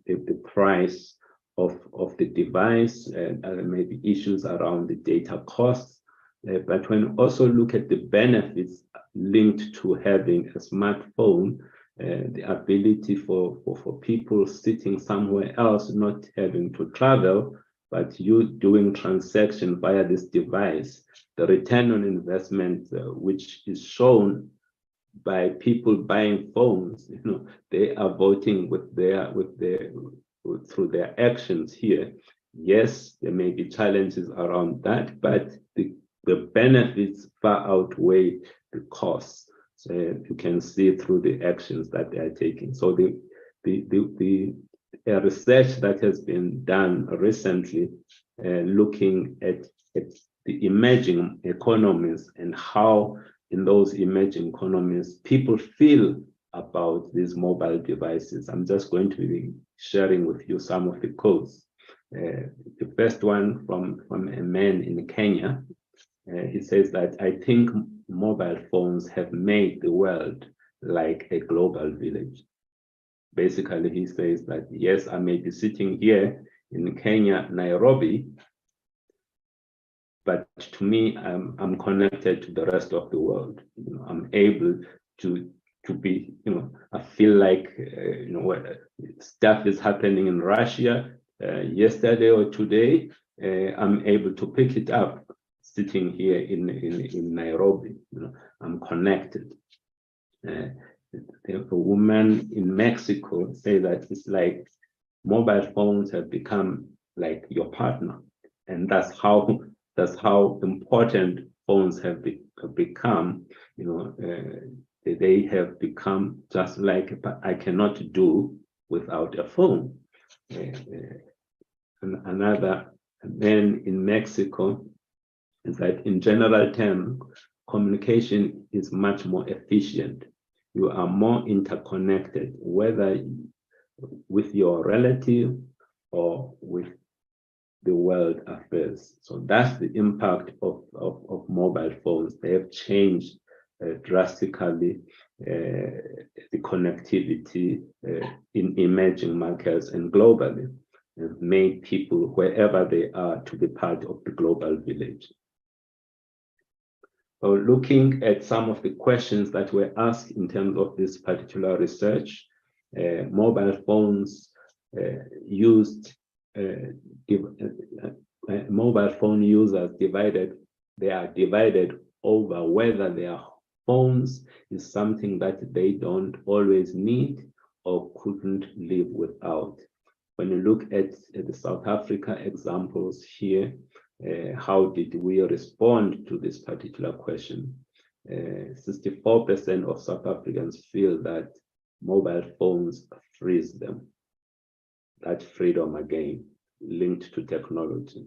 price of the device, and there may be issues around the data costs. But when you also look at the benefits linked to having a smartphone, the ability for people sitting somewhere else, not having to travel, but you doing transaction via this device, the return on investment, which is shown by people buying phones, they are voting through their actions here. Yes, there may be challenges around that, but the benefits far outweigh the costs. So you can see through the actions that they are taking. So the research that has been done recently, looking at the emerging economies and how in those emerging economies people feel about these mobile devices. I'm just going to be sharing with you some of the quotes. The first one from a man in Kenya. He says that, "I think mobile phones have made the world like a global village." Basically, he says that, yes, I may be sitting here in Kenya, Nairobi, but to me, I'm connected to the rest of the world. I'm able to be, I feel like, what stuff is happening in Russia yesterday or today, I'm able to pick it up sitting here in Nairobi. I'm connected. A woman in Mexico say that it's like mobile phones have become like your partner, and that's how That's how important phones have become. You know, they have become just like I cannot do without a phone. And another man in Mexico is that in general terms, communication is much more efficient. You are more interconnected, whether with your relative or with the world affairs. So that's the impact of mobile phones. They have changed drastically the connectivity in emerging markets and globally, and made people, wherever they are, to be part of the global village. So looking at some of the questions that were asked in terms of this particular research, mobile phones mobile phone users they are divided over whether their phones is something that they don't always need or couldn't live without. When you look at the South Africa examples here, how did we respond to this particular question? 64% of South Africans feel that mobile phones frees them. That freedom again, linked to technology.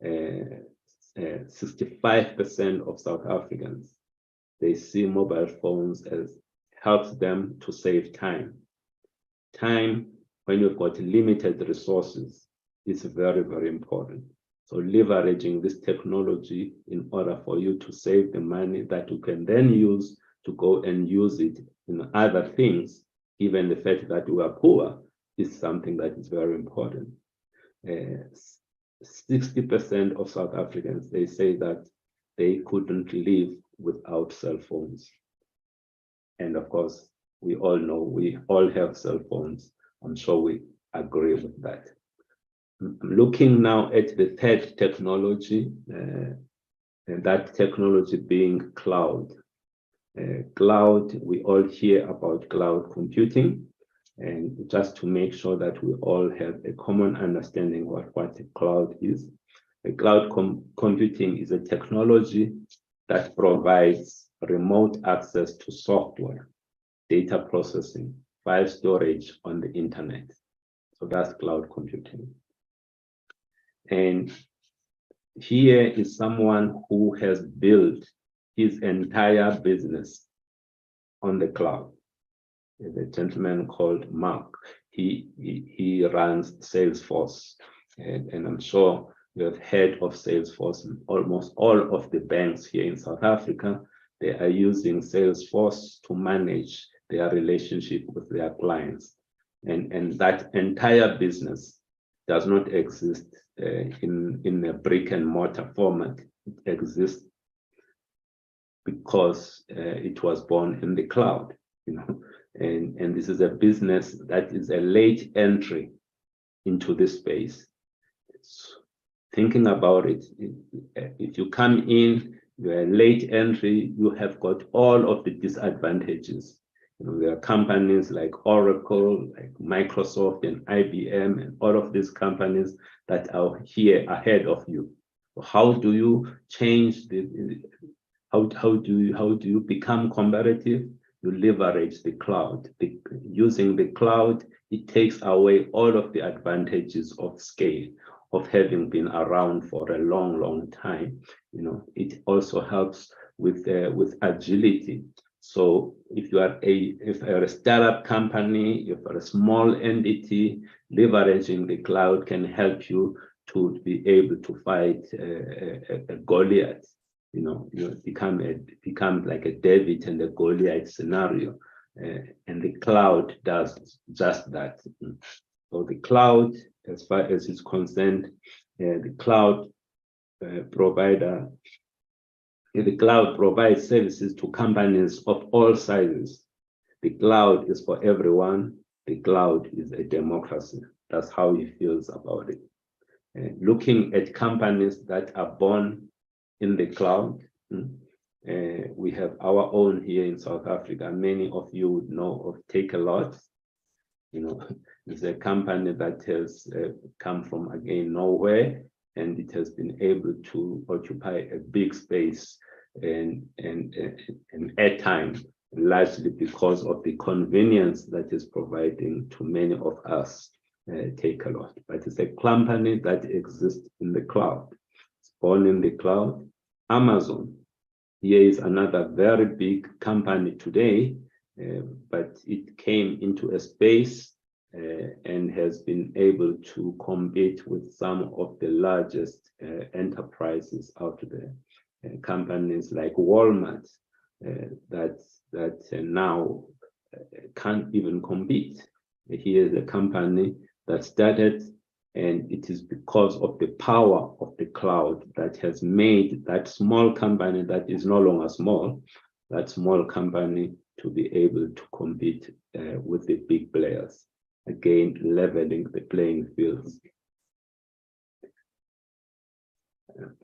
65% of South Africans, they see mobile phones as helps them to save time. Time, when you've got limited resources, is very, very important. So leveraging this technology in order for you to save the money that you can then use to go and use it in other things, given the fact that we are poor, is something that is very important. 60% of South Africans, they say that they couldn't live without cell phones. And of course, we all know we all have cell phones. I'm sure we agree with that. Looking now at the third technology, and that technology being cloud. Cloud, we all hear about cloud computing, and just to make sure that we all have a common understanding of what a cloud is. A cloud computing is a technology that provides remote access to software, data processing, file storage on the internet. So that's cloud computing. And here is someone who has built his entire business on the cloud. The gentleman called Mark. He runs Salesforce, and I'm sure you have heard of Salesforce. Almost all of the banks here in South Africa, they are using Salesforce to manage their relationship with their clients, and that entire business does not exist in a brick and mortar format. It exists because it was born in the cloud, you know. And this is a business that is a late entry into this space. Thinking about it, if you come in, you're a late entry, you have got all of the disadvantages. You know, there are companies like Oracle, like Microsoft and IBM, and all of these companies that are here ahead of you. So how do you change how do you become competitive? You leverage the cloud. Using the cloud, it takes away all of the advantages of scale, of having been around for a long, long time. You know, it also helps with agility. So if you are a startup company, if you're a small entity, leveraging the cloud can help you to be able to fight a Goliath. You know, you become like a David and a Goliath scenario, and the cloud does just that. So the cloud, as far as it's concerned, the cloud provider, the cloud provides services to companies of all sizes. The cloud is for everyone. The cloud is a democracy. That's how he feels about it. Looking at companies that are born in the cloud, we have our own here in South Africa. Many of you would know of Take-A-Lot. You know, it's a company that has come from, again, nowhere. and it has been able to occupy a big space and airtime, largely because of the convenience that is providing to many of us. Take a lot, but it's a company that exists in the cloud. It's born in the cloud. Amazon, here is another very big company today, but it came into a space and has been able to compete with some of the largest enterprises out there, companies like Walmart that now can't even compete. Here is a company that started, and it is because of the power of the cloud that has made that small company that is no longer small, that small company to be able to compete with the big players, again leveling the playing fields.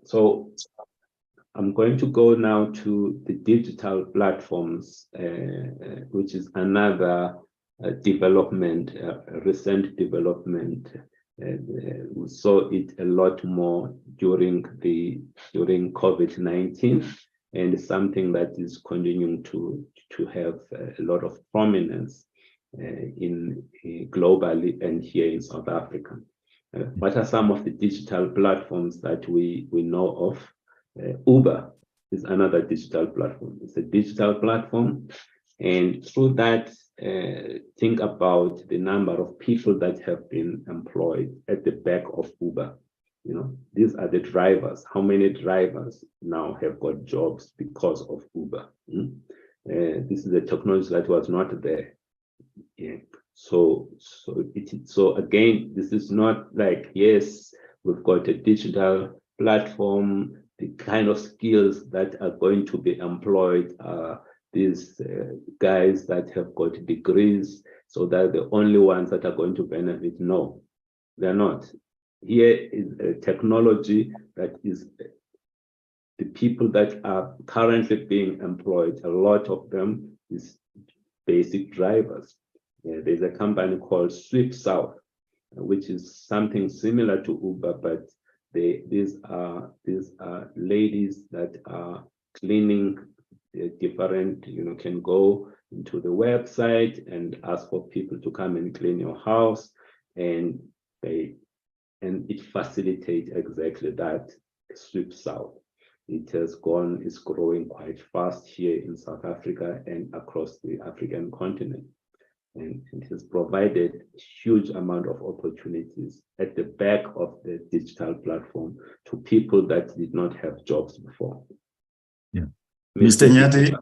So I'm going to go now to the digital platforms, which is another development, recent development. We saw it a lot more during COVID-19, and something that is continuing to have a lot of prominence globally and here in South Africa. What are some of the digital platforms that we know of? Uber is another digital platform. It's a digital platform, and through that, think about the number of people that have been employed at the back of Uber. You know, these are the drivers. How many drivers now have got jobs because of Uber? This is a technology that was not there. Yeah. So again, this is not like, yes, we've got a digital platform. The kind of skills that are going to be employed are these guys that have got degrees, so they're the only ones that are going to benefit. No, they're not. Here is a technology that is the people that are currently being employed, a lot of them is basic drivers. There's a company called USAf, which is something similar to Uber, but these are ladies that are cleaning different, can go into the website and ask for people to come and clean your house, and it facilitates exactly that. USAf. It has gone, is growing quite fast here in South Africa and across the African continent. And it has provided a huge amount of opportunities at the back of the digital platform to people that did not have jobs before. Yeah. Mr. Nyati?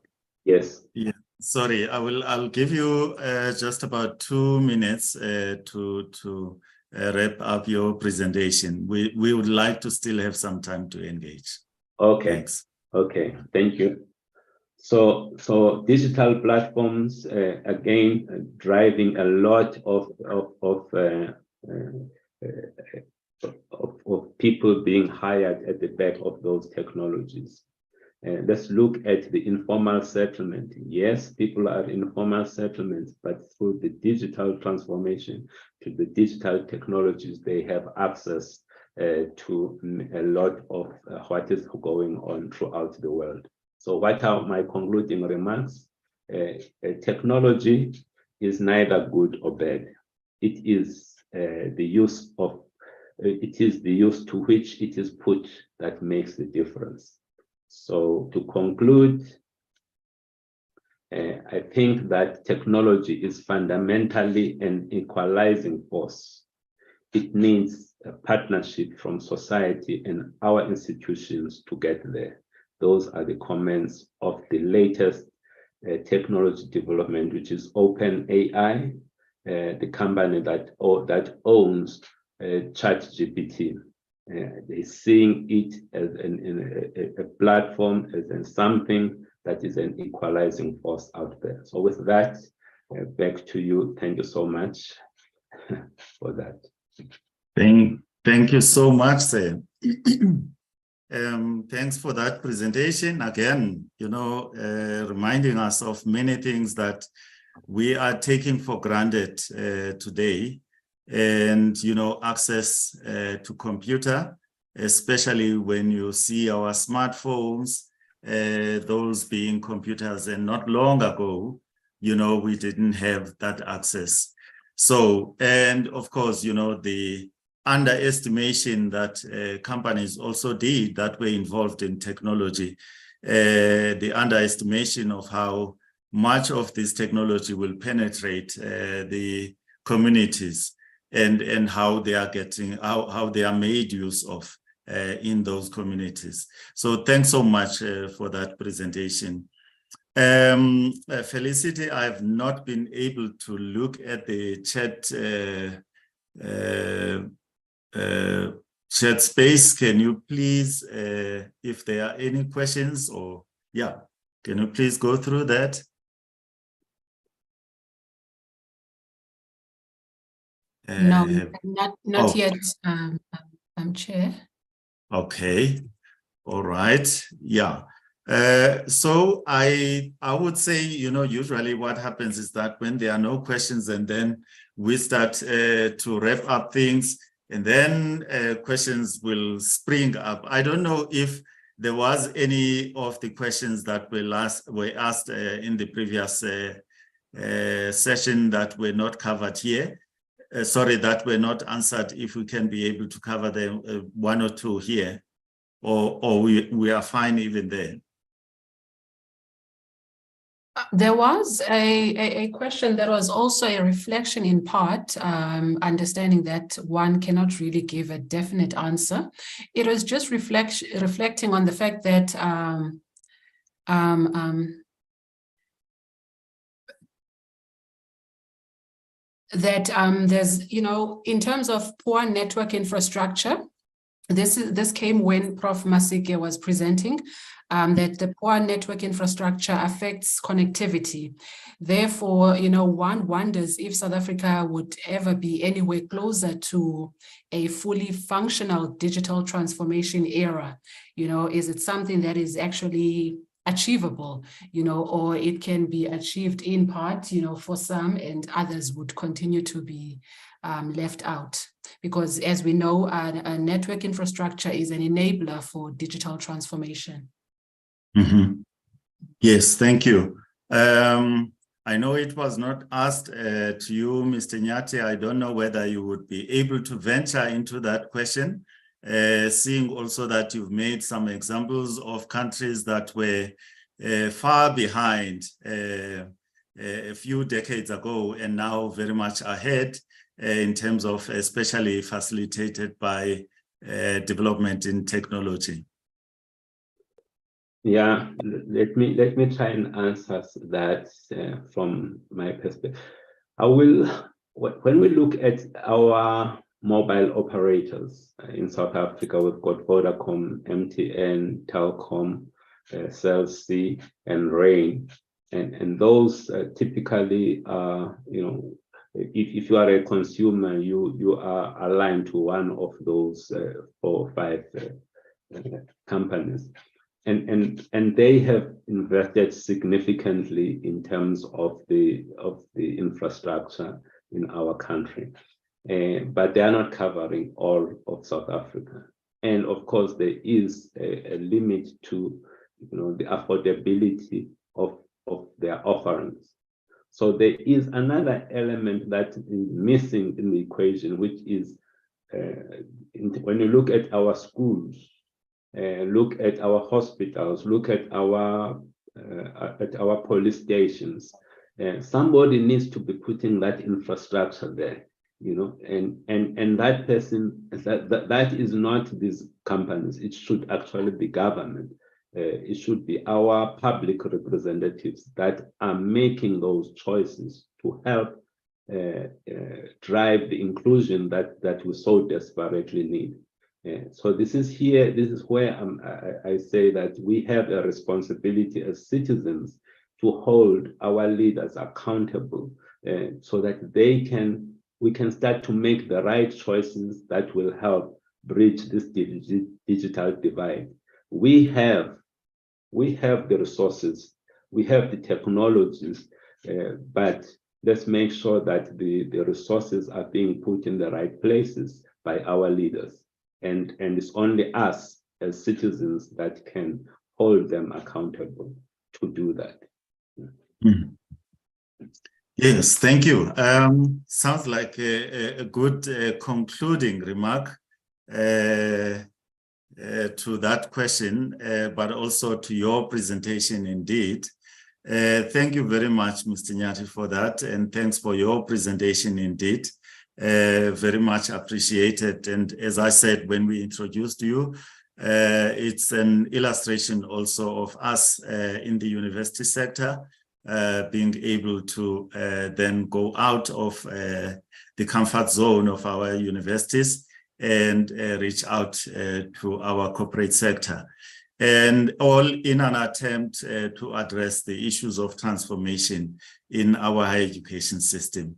Yes. Yeah. Sorry, I'll give you just about 2 minutes to wrap up your presentation. We would like to still have some time to engage. Okay. Thanks. Okay, thank you. So digital platforms, again, driving a lot of people being hired at the back of those technologies. Let's look at the informal settlement. Yes, people are informal settlements, but through the digital transformation to the digital technologies, they have access to a lot of what is going on throughout the world. So what are my concluding remarks? Technology is neither good or bad. It is the use to which it is put that makes the difference. So to conclude, I think that technology is fundamentally an equalizing force. It needs a partnership from society and our institutions to get there. Those are the comments of the latest technology development, which is OpenAI, the company that owns ChatGPT. They're seeing it as a platform, as something that is an equalizing force out there. So with that, back to you. Thank you so much for that. Thank you so much, sir. Thanks for that presentation. Again, reminding us of many things that we are taking for granted today, and access to computer especially when you see our smartphones, those being computers, and not long ago, you know, we didn't have that access. So, and of course, you know, the underestimation that companies also did that were involved in technology, the underestimation of how much of this technology will penetrate the communities and how they are getting, how they are made use of in those communities. So thanks so much for that presentation. Felicity, I've not been able to look at the chat space. Can you please, if there are any questions, or yeah, can you please go through that? No, not yet, Chair. Okay, all right, yeah. So I would say, you know, usually what happens is that when there are no questions, and then we start to wrap up things, and then questions will spring up. I don't know if there was any of the questions that were asked in the previous session that were not covered here. Sorry, that were not answered. If we can be able to cover them, one or two here, or we are fine even there. There was a question that was also a reflection in part, understanding that one cannot really give a definite answer. It was just reflecting on the fact that there's, you know, in terms of poor network infrastructure, this came when Prof. Masike was presenting, that the poor network infrastructure affects connectivity. Therefore, you know, one wonders if South Africa would ever be anywhere closer to a fully functional digital transformation era. You know, is it something that is actually achievable, you know, or it can be achieved in part, you know, for some, and others would continue to be left out? Because as we know, a network infrastructure is an enabler for digital transformation. Mm-hmm. Yes, thank you. I know it was not asked to you, Mr. Nyati. I don't know whether you would be able to venture into that question, seeing also that you've made some examples of countries that were far behind a few decades ago and now very much ahead in terms of especially facilitated by development in technology. Yeah, let me try and answer that from my perspective. When we look at our mobile operators in South Africa, we've got Vodacom, MTN, Telkom, Cell C, and Rain, and those typically are, you know, if you are a consumer, you are aligned to one of those 4 or 5 companies. And they have invested significantly in terms of the infrastructure in our country, but they are not covering all of South Africa. And of course, there is a limit to, you know, the affordability of their offerings. So there is another element that is missing in the equation, which is when you look at our schools, look at our hospitals, look at our police stations. Somebody needs to be putting that infrastructure there, you know, and that person, that is not these companies. It should actually be government. It should be our public representatives that are making those choices to help drive the inclusion that we so desperately need. So this is where I say that we have a responsibility as citizens to hold our leaders accountable, so that we can start to make the right choices that will help bridge this digital divide. We have the resources, we have the technologies, but let's make sure that the resources are being put in the right places by our leaders. and it's only us as citizens that can hold them accountable to do that. Mhm. Yes, thank you. Sounds like a good concluding remark to that question, but also to your presentation indeed. Thank you very much, Mr. Nyati, for that, and thanks for your presentation indeed. Very much appreciated. And as I said, when we introduced you, it's an illustration also of us in the university sector, being able to then go out of the comfort zone of our universities and reach out to our corporate sector. And all in an attempt to address the issues of transformation in our higher education system.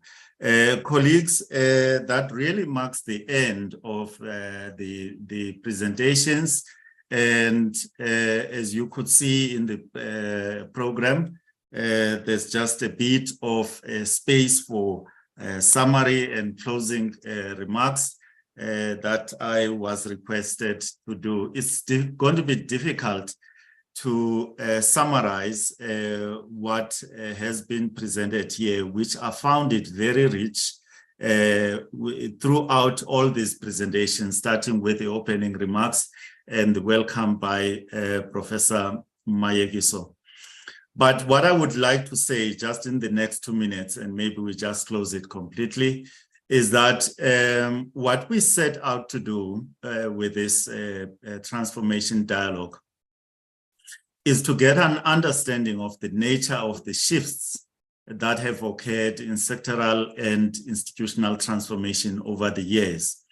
Colleagues, that really marks the end of the presentations. And as you could see in the program, there's just a bit of space for summary and closing remarks that I was requested to do. It's going to be difficult to summarize what has been presented here, which I found it very rich throughout all these presentations, starting with the opening remarks and the welcome by Professor Mayekiso. But what I would like to say just in the next 2 minutes, and maybe we just close it completely, is that what we set out to do with this transformation dialogue is to get an understanding of the nature of the shifts that have occurred in sectoral and institutional transformation over the years.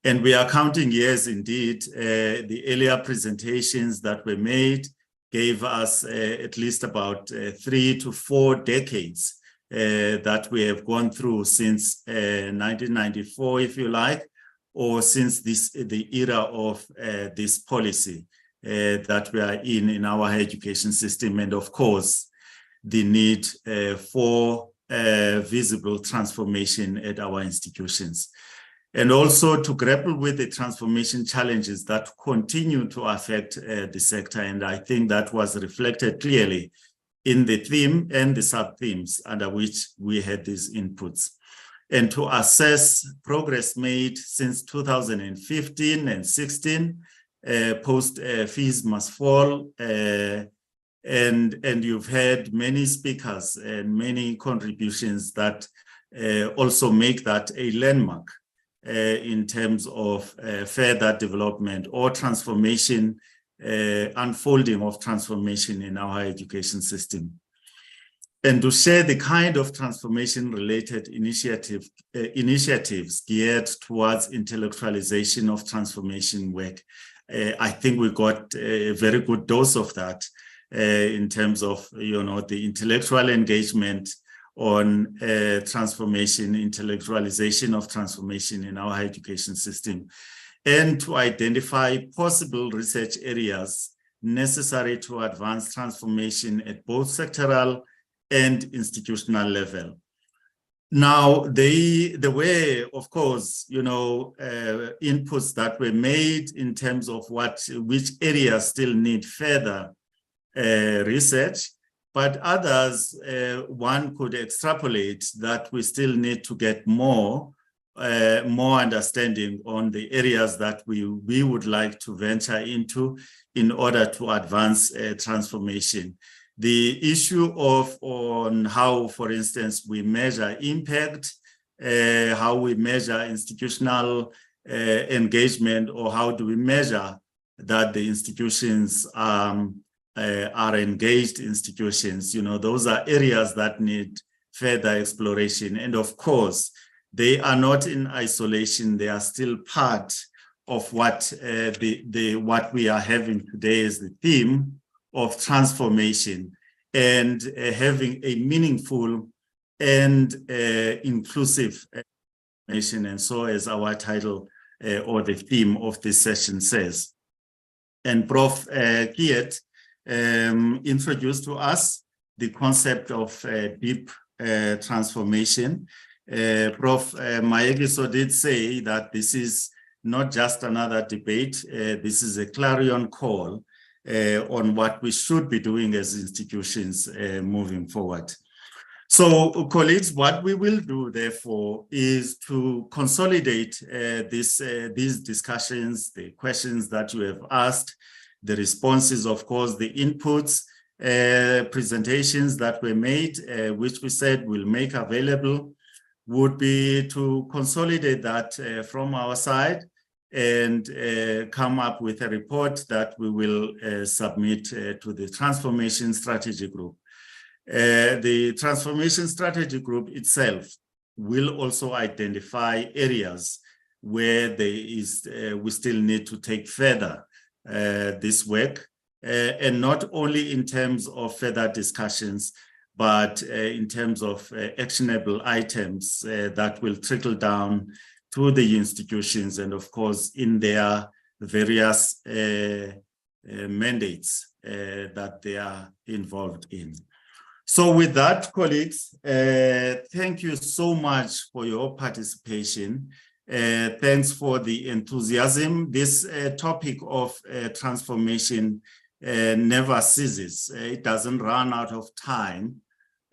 And we are counting years indeed. The earlier presentations that were made gave us at least about 3 to 4 decades that we have gone through since 1994, if you like, or since the era of this policy that we are in our higher education system, and of course, the need for visible transformation at our institutions. And also to grapple with the transformation challenges that continue to affect the sector. And I think that was reflected clearly in the theme and the sub-themes under which we had these inputs. And to assess progress made since 2015 and 16, post fees must fall. And you've had many speakers and many contributions that also make that a landmark in terms of further development or transformation, unfolding of transformation in our higher education system. And to share the kind of transformation-related initiatives geared towards intellectualization of transformation work. I think we got a very good dose of that in terms of, the intellectual engagement on transformation, intellectualization of transformation in our higher education system, and to identify possible research areas necessary to advance transformation at both sectoral and institutional level. Now, there were, of course, inputs that were made in terms of which areas still need further research, but others, one could extrapolate that we still need to get more understanding on the areas that we would like to venture into in order to advance transformation. The issue on how, for instance, we measure impact, how we measure institutional engagement, or how do we measure that the institutions are engaged institutions, those are areas that need further exploration. And of course, they are not in isolation. They are still part of what what we are having today is the theme of transformation and having a meaningful and inclusive nation. And so as our title or the theme of this session says. And Prof. Kiet introduced to us the concept of deep transformation. Prof. Mayekiso did say that this is not just another debate. This is a clarion call on what we should be doing as institutions moving forward. So, colleagues, what we will do, therefore, is to consolidate these discussions, the questions that you have asked, the responses, of course, the inputs, presentations that were made, which we said we'll make available, would be to consolidate that from our side and come up with a report that we will submit to the Transformation Strategy Group. The Transformation Strategy Group itself will also identify areas where there is we still need to take further this work, and not only in terms of further discussions, but in terms of actionable items that will trickle down to the institutions and, of course, in their various mandates that they are involved in. So with that, colleagues, thank you so much for your participation. Thanks for the enthusiasm. This topic of transformation never ceases. It doesn't run out of time.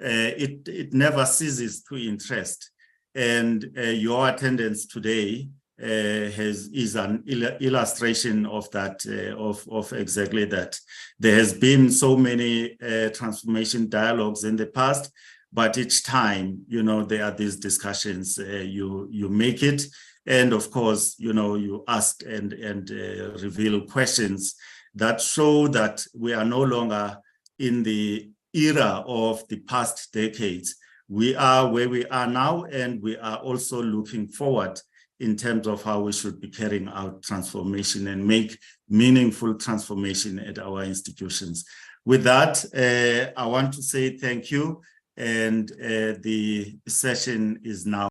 It never ceases to interest. And your attendance today is an illustration of that, of exactly that. There has been so many transformation dialogues in the past, but each time, you know, there are these discussions, you make it. And of course, you know, you ask and reveal questions that show that we are no longer in the era of the past decades. We are where we are now, and we are also looking forward in terms of how we should be carrying out transformation and make meaningful transformation at our institutions. With that, I want to say thank you, and the session is now